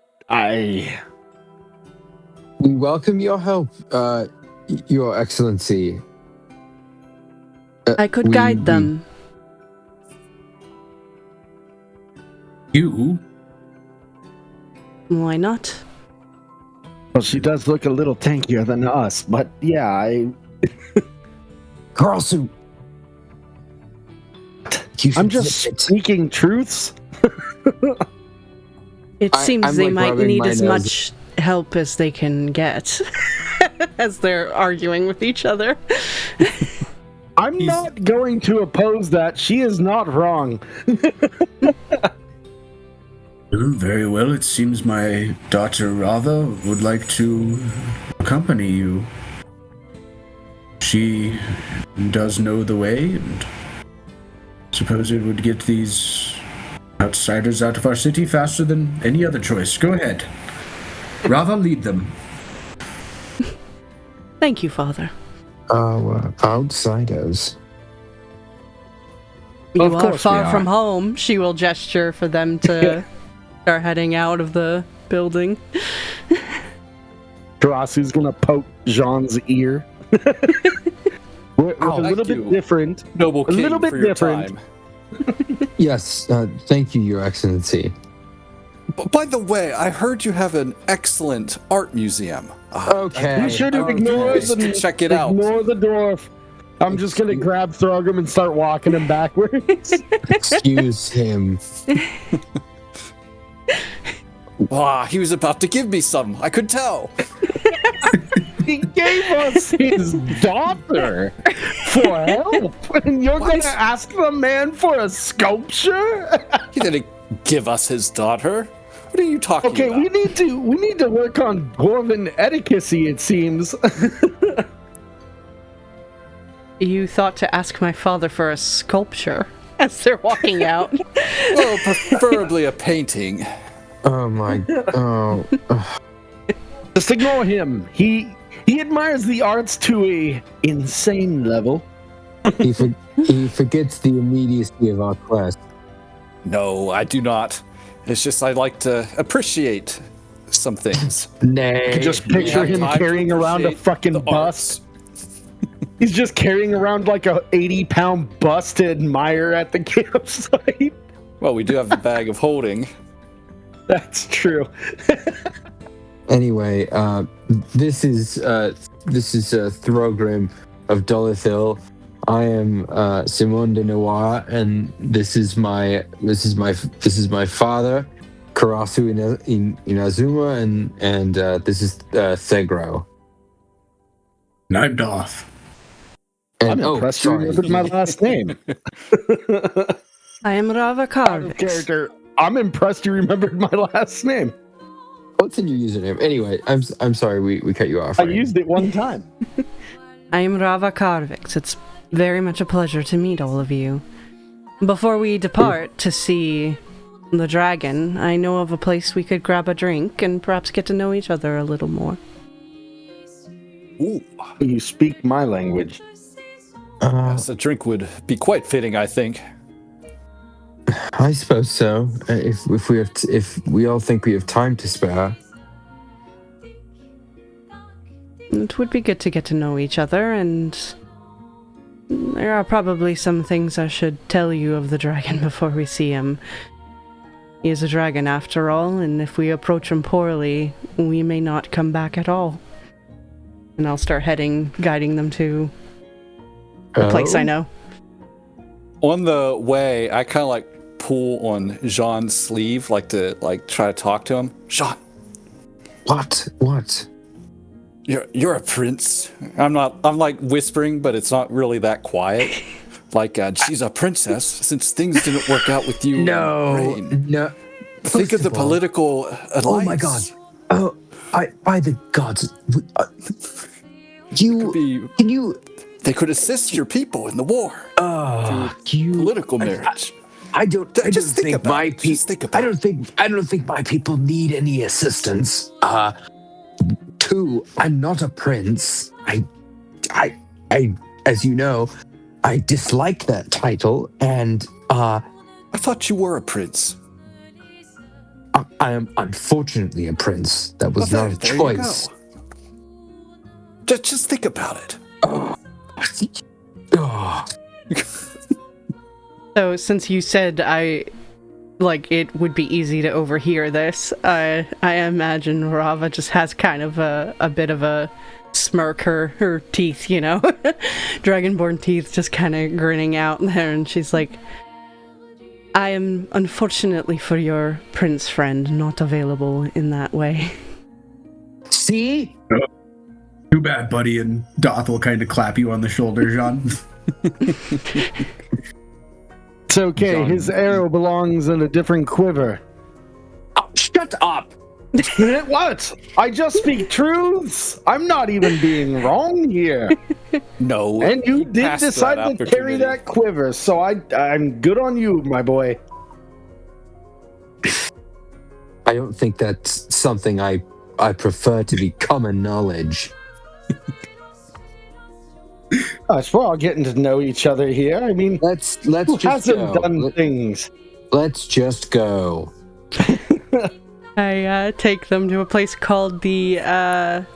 We welcome your help, Your Excellency. I could guide them. You? Why not? Well, she does look a little tankier than us, but yeah, Carlson. I'm just speaking truths. It seems I'm, they like, might rubbing need my as nose. much help as they can get as they're arguing with each other. I'm not going to oppose that. She is not wrong. Very well. It seems my daughter Rava would like to accompany you. She does know the way, and suppose it would get these outsiders out of our city faster than any other choice. Go ahead. Rava, lead them. Thank you, Father. Outsiders. You Of are course we far are. from home. She will gesture for them to start heading out of the building. Tarasi's gonna poke Jean's ear. We're a little bit different. Noble king, little bit for your different. time. Yes, thank you, Your Excellency. By the way, I heard you have an excellent art museum. Okay. We should have I'm ignored curious to check it out. Ignore the dwarf. I'm just gonna grab Throgum and start walking him backwards. Excuse him. He was about to give me some. I could tell. He gave us his daughter for help, and you're What? gonna ask the man for a sculpture? He didn't give us his daughter. What are you talking Okay, about? we need to work on dwarven etiquette. It seems. You thought to ask my father for a sculpture as they're walking out. Well, preferably a painting. Oh my. Oh. Just ignore him. He admires the arts to a insane level. He forgets the immediacy of our quest. No, I do not. It's just I like to appreciate some things. Nay. I could just picture him Time to carrying around a appreciate fucking the bust. arts. He's just carrying around like a 80-pound bust to admire at the campsite. Well, we do have the bag of holding. That's true. Anyway, this is Throgrim of Dolithil. I am Simon de Noir, and this is my father, Karasu Inazuma, and this is Thegro. And I'm Doth. And, I'm impressed you remembered my last name. I am Rava Out of Karvix. character. I'm impressed you remembered my last name. What's in your username? Anyway, I'm sorry we cut you off. I Right? used it one time. I am Rava Karvix. It's very much a pleasure to meet all of you. Before we depart to see the dragon, I know of a place we could grab a drink and perhaps get to know each other a little more. Ooh, You speak my language. yes, a drink would be quite fitting, I think. I suppose so. If we all think we have time to spare. It would be good to get to know each other, and there are probably some things I should tell you of the dragon before we see him. He is a dragon after all, and if we approach him poorly, we may not come back at all. And I'll start guiding them to a place I know. On the way, I kind of like pull on Jean's sleeve, to try to talk to him. Jean, What? you're a prince. I'm like whispering, but it's not really that quiet. She's a princess. Since things didn't work out with you, No. Think of the all, political alliance. Oh my god. Oh, by the gods. They could assist your people in the war. Political marriage. I don't Just think think about my it. Just think about it. I don't think my people need any assistance. Two, I'm not a prince. I as you know, I dislike that title, and I thought you were a prince. I am unfortunately a prince. That was Well, not a there you choice. go. Just think about it. Oh. So since you said it would be easy to overhear this, I imagine Rava just has kind of a bit of a smirk, her teeth, Dragonborn teeth just kind of grinning out there, and she's like, I am, unfortunately for your prince friend, not available in that way. See? Too bad, buddy. And Doth will kind of clap you on the shoulder, Jean. It's okay. His arrow belongs in a different quiver. Oh, shut up! What? I just speak truths. I'm not even being wrong here. No. And you did passed decide that to carry opportunity. that quiver, so I'm good on you, my boy. I don't think that's something I prefer to be common knowledge. Gosh, we're all getting to know each other here. I mean, Let's who just hasn't go. done things? Let's just go. I take them to a place called the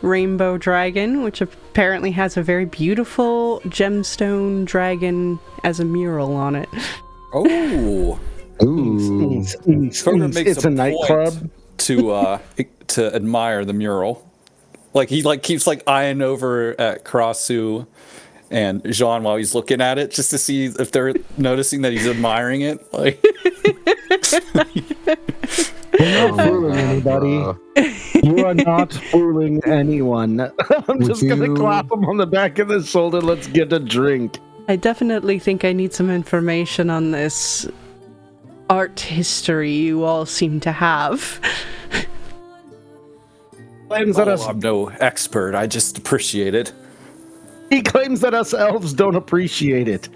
Rainbow Dragon, which apparently has a very beautiful gemstone dragon as a mural on it. Oh. Ooh. Kroger makes It's a nightclub. to admire the mural. He keeps eyeing over at Karasu and Jean while he's looking at it, just to see if they're noticing that he's admiring it. You're not fooling anybody. You are not fooling anyone. I'm Would just gonna you- clap him on the back of the shoulder. Let's get a drink. I definitely think I need some information on this art history you all seem to have. Claims that us. I'm no expert. I just appreciate it. He claims that us elves don't appreciate it.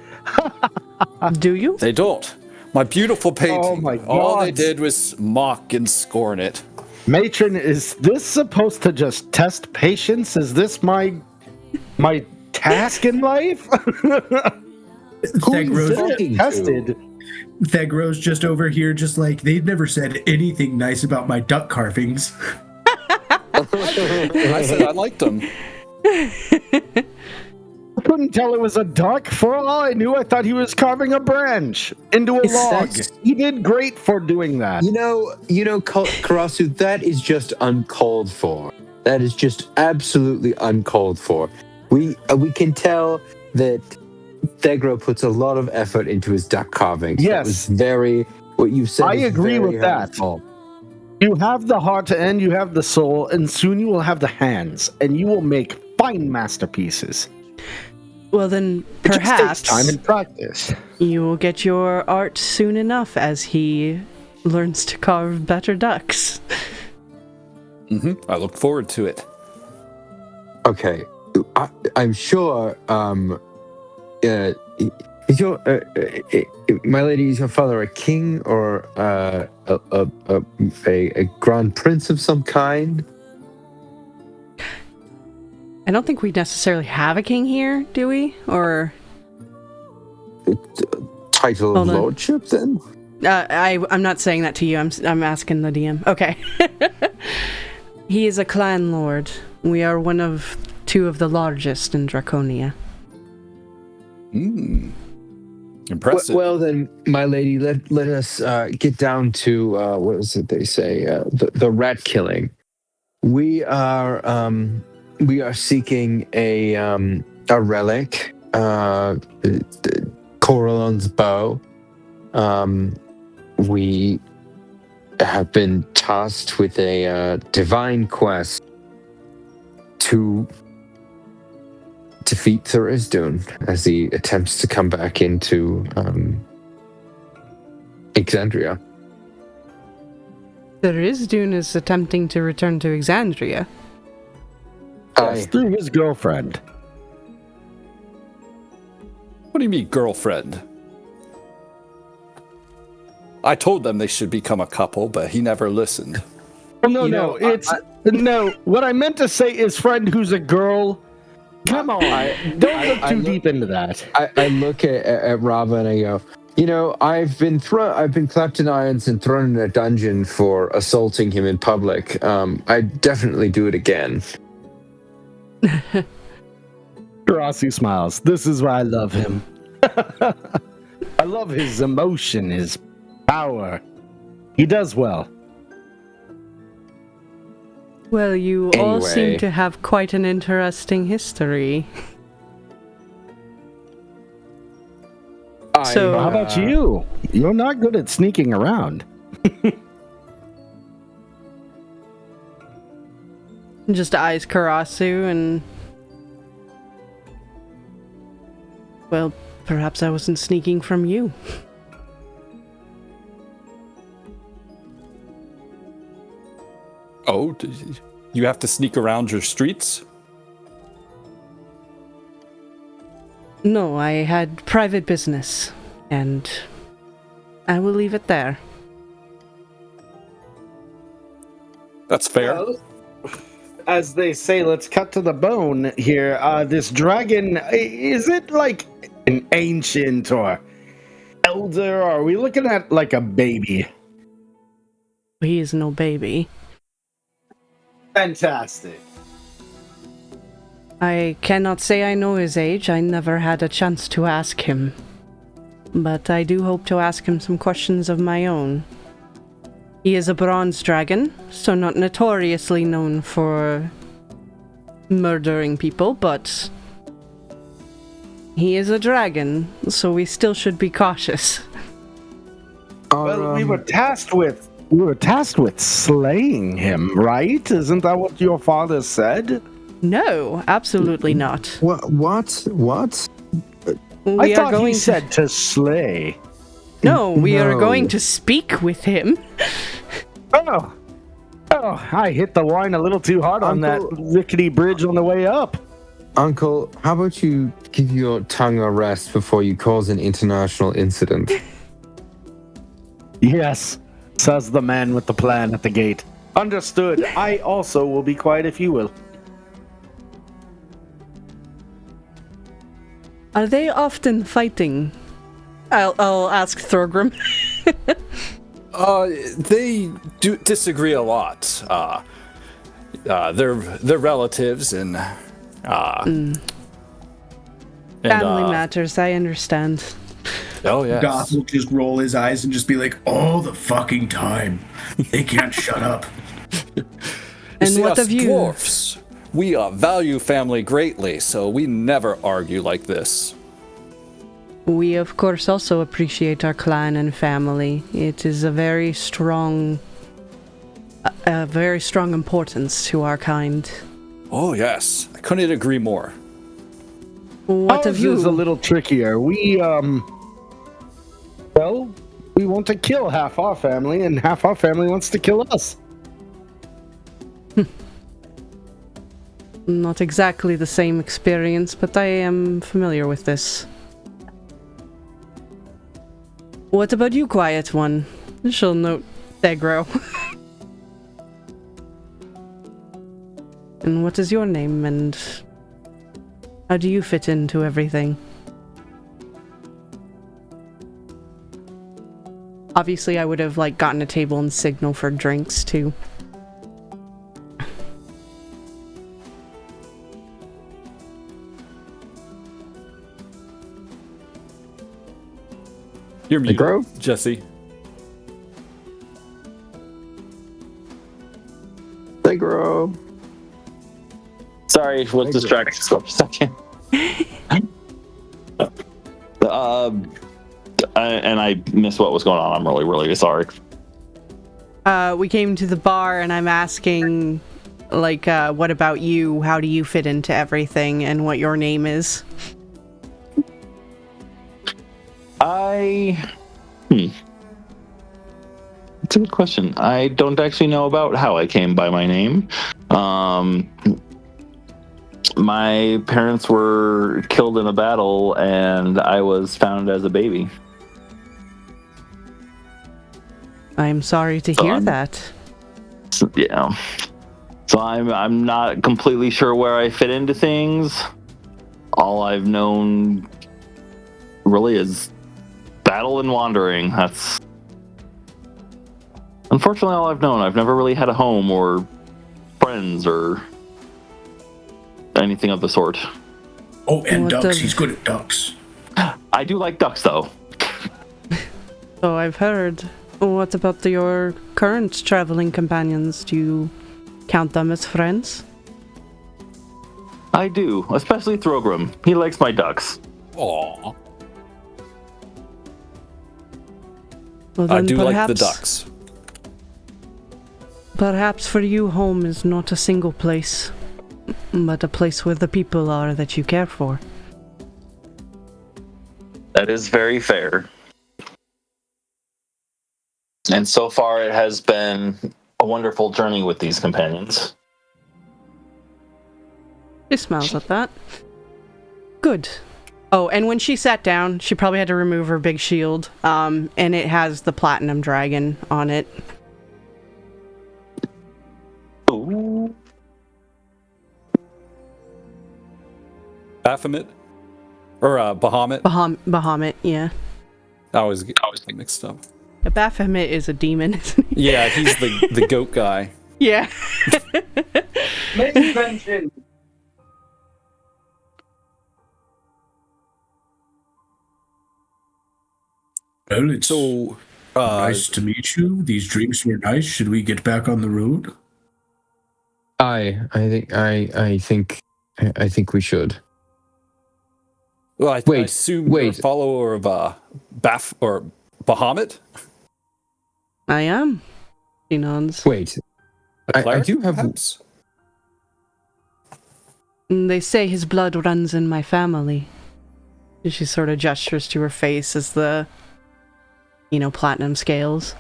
Do you? They don't. My beautiful painting. Oh my All they God. did was mock and scorn it. Matron, is this supposed to just test patience? Is this my task in life? Thegros, Tested. Thegros just over here, just like, they've never said anything nice about my duck carvings. I said I liked them. I couldn't tell it was a duck. For all I knew, I thought he was carving a branch into a log. He did great for doing that. You know, Karasu, that is just uncalled for. That is just absolutely uncalled for. We can tell that Thegro puts a lot of effort into his duck carvings. Yes. That was very, what you said. I is agree very with that. helpful. You have the heart and you have the soul, and soon you will have the hands, and you will make fine masterpieces. Well, then It just perhaps takes time and practice. you will get your art soon enough as he learns to carve better ducks. I look forward to it. Okay, I'm sure. Is your my lady, is your father a king or a grand prince of some kind? I don't think we necessarily have a king here, do we? Or Title of Hold on. lordship, then? I'm not saying that to you. I'm asking the DM. Okay. He is a clan lord. We are one of two of the largest in Draconia. Impressive. Well, then, my lady, let us get down to what was it they say? The rat killing. We are seeking a relic, Coralon's bow. We have been tasked with a divine quest to defeat Tharizdun as he attempts to come back into Exandria. Tharizdun is attempting to return to Exandria. Yes, through his girlfriend. What do you mean, girlfriend? I told them they should become a couple, but he never listened. Oh, no, no. What I meant to say is friend who's a girl. Come on, don't look too deep into that. I look at Rava and I go, I've been clapped in irons and thrown in a dungeon for assaulting him in public. I'd definitely do it again. Rossi smiles. This is why I love him. I love his emotion, his power. He does well. Well, you all seem Anyway. to have quite an interesting history. So- How about you? You're not good at sneaking around. Just eyes Karasu and... Well, perhaps I wasn't sneaking from you. Oh, you have to sneak around your streets? No, I had private business, and I will leave it there. That's fair. Well, as they say, let's cut to the bone here. This dragon, is it like an ancient or elder? Or are we looking at like a baby? He is no baby. Fantastic. I cannot say I know his age. I never had a chance to ask him. But I do hope to ask him some questions of my own. He is a bronze dragon, so not notoriously known for murdering people, but he is a dragon, so we still should be cautious. Well, we were tasked with slaying him, right? Isn't that what your father said? No, absolutely not. What? We I thought he to... said to slay. No, we are No. going to speak with him. Oh, I hit the wine a little too hard on that Uncle- rickety bridge on the way up. Uncle, how about you give your tongue a rest before you cause an international incident? Yes, says the man with the plan at the gate. Understood. I also will be quiet if you will. Are they often fighting? I'll ask Thorgrim. They do disagree a lot. They're relatives and Family matters, I understand. Oh yes. Goth will just roll his eyes and just be like, all the fucking time. They can't shut up. And See, what us of you? dwarfs, we value family greatly, so we never argue like this. We, of course, also appreciate our clan and family. It is a very strong importance to our kind. Oh yes, I couldn't agree more. What of Ours you? is a little trickier. We want to kill half our family, and half our family wants to kill us. Not exactly the same experience, but I am familiar with this. What about you, Quiet One? She'll note Thegro. And what is your name, and how do you fit into everything? Obviously, I would have, gotten a table and signal for drinks, too. You're muted, Grove? Jesse. They grow. Sorry, was distracted for a second. And I missed what was going on. I'm really, really sorry. We came to the bar, and I'm asking, what about you? How do you fit into everything, and what your name is? It's a good question. I don't actually know about how I came by my name. My parents were killed in a battle, and I was found as a baby. I'm sorry to hear that. So, yeah. So I'm not completely sure where I fit into things. All I've known really is battle and wandering. That's unfortunately all I've known. I've never really had a home or friends or anything of the sort. Oh, and What ducks. the- He's good at ducks. I do like ducks, though. So I've heard. What about your current traveling companions? Do you count them as friends? I do, especially Thorgrim. He likes my ducks. Aw. Well, I then do like the perhaps- ducks. Perhaps for you, home is not a single place, but a place where the people are that you care for. That is very fair. And so far, it has been a wonderful journey with these companions. She smiles at that. Good. Oh, and when she sat down, she probably had to remove her big shield, and it has the platinum dragon on it. Ooh. Baphomet? Or Bahamut? Bahamut, yeah. I always get mixed up. Baphomet is a demon, isn't he? Yeah, he's the goat guy. Yeah. Main mention. Well, it's So, nice to meet you. These drinks were nice. Should we get back on the road? I think we should. well, I Wait, assume you're a follower of Bahamut? I am. She nods. Wait, A I cleric, do have. perhaps? They say his blood runs in my family. And she sort of gestures to her face as the, platinum scales.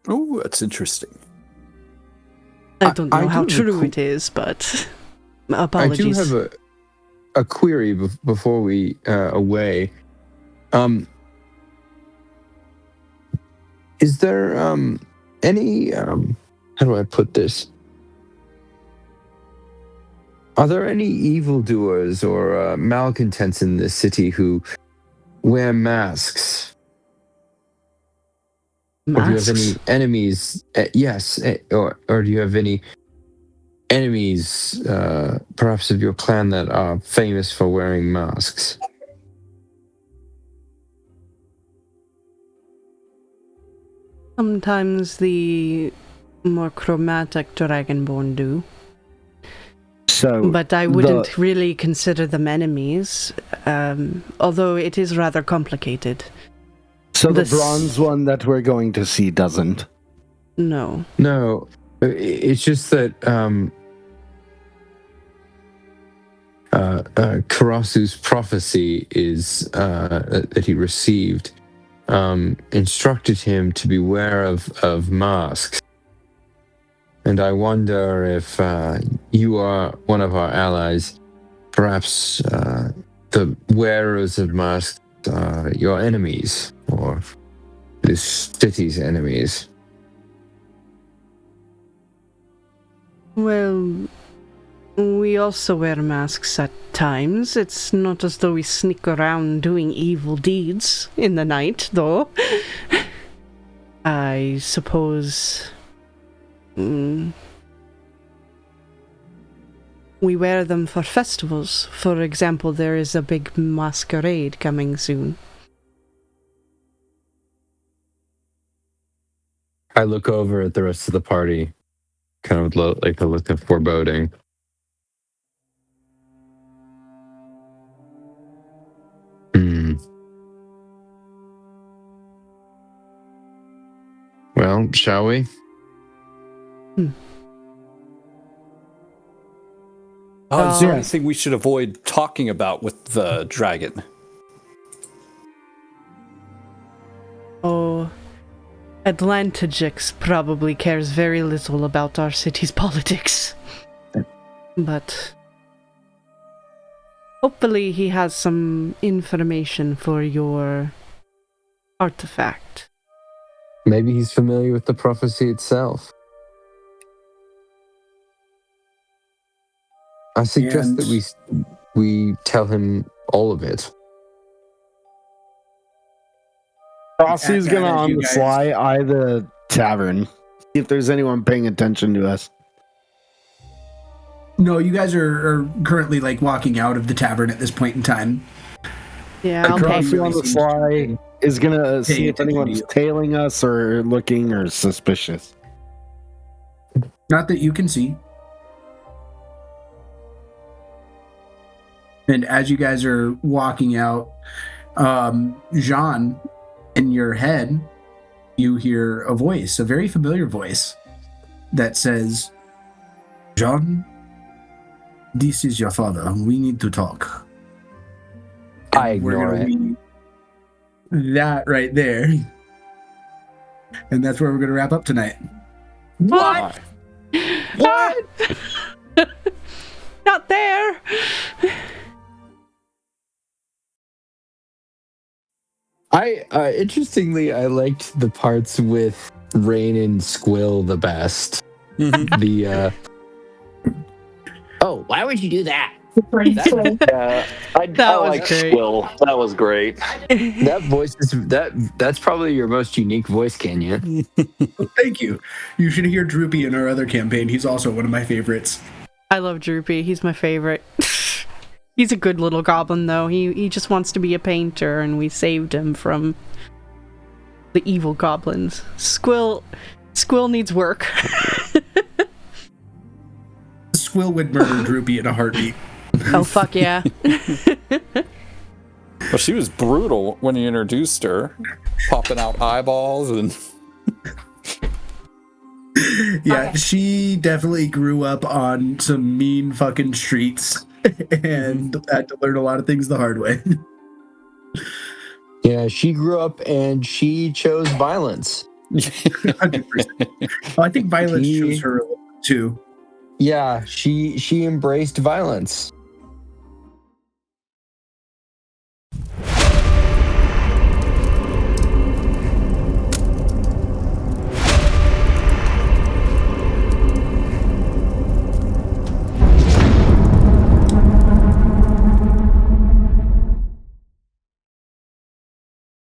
Oh, that's interesting. I don't know I how do true recall- it is, but I do apologies. have a query before we away. Is there any how do I put this? Are there any evildoers or malcontents in this city who wear masks? Or do you have any enemies? Yes, or do you have any enemies, perhaps of your clan, that are famous for wearing masks? Sometimes the more chromatic dragonborn do. So, But I wouldn't really consider them enemies, although it is rather complicated. So the bronze one that we're going to see doesn't? No. No, it's just that Karasu's prophecy is that he received instructed him to beware of masks. And I wonder if you are one of our allies, perhaps the wearers of masks are your enemies, or this city's enemies. Well, we also wear masks at times. It's not as though we sneak around doing evil deeds in the night, though. I suppose... we wear them for festivals. For example, there is a big masquerade coming soon. I look over at the rest of the party, kind of like a look of foreboding. Well, shall we? Is there anything we should avoid talking about with the dragon? Oh, Atlantagix probably cares very little about our city's politics. But hopefully he has some information for your artifact. Maybe he's familiar with the prophecy itself. I suggest that we tell him all of it. Rossi's gonna on the fly eye the tavern, see if there's anyone paying attention to us. No, you guys are currently like walking out of the tavern at this point in time. Yeah, I'll pay Rossi on the fly is gonna see if anyone's tailing us or looking or suspicious. Not that you can see. And as you guys are walking out, Jean, in your head, you hear a voice, a very familiar voice, that says, "Jean, this is your father. We need to talk." I ignore it. That right there. And that's where we're going to wrap up tonight. What? What? Not there. Interestingly, I liked the parts with Rain and Squill the best. The oh, why would you do that? I like Squill. That was great. that voice is that's probably your most unique voice, Canyon. Well, thank you. You should hear Droopy in our other campaign. He's also one of my favorites. I love Droopy. He's my favorite. He's a good little goblin, though. He just wants to be a painter, and we saved him from the evil goblins. Squill needs work. Squill would murder Droopy in a heartbeat. Oh, fuck yeah. Well, she was brutal when you introduced her, popping out eyeballs and... Yeah, she definitely grew up on some mean fucking streets and had to learn a lot of things the hard way. Yeah, she grew up and she chose violence. 100%. Well, I think violence chose her a little bit too. Yeah, she embraced violence.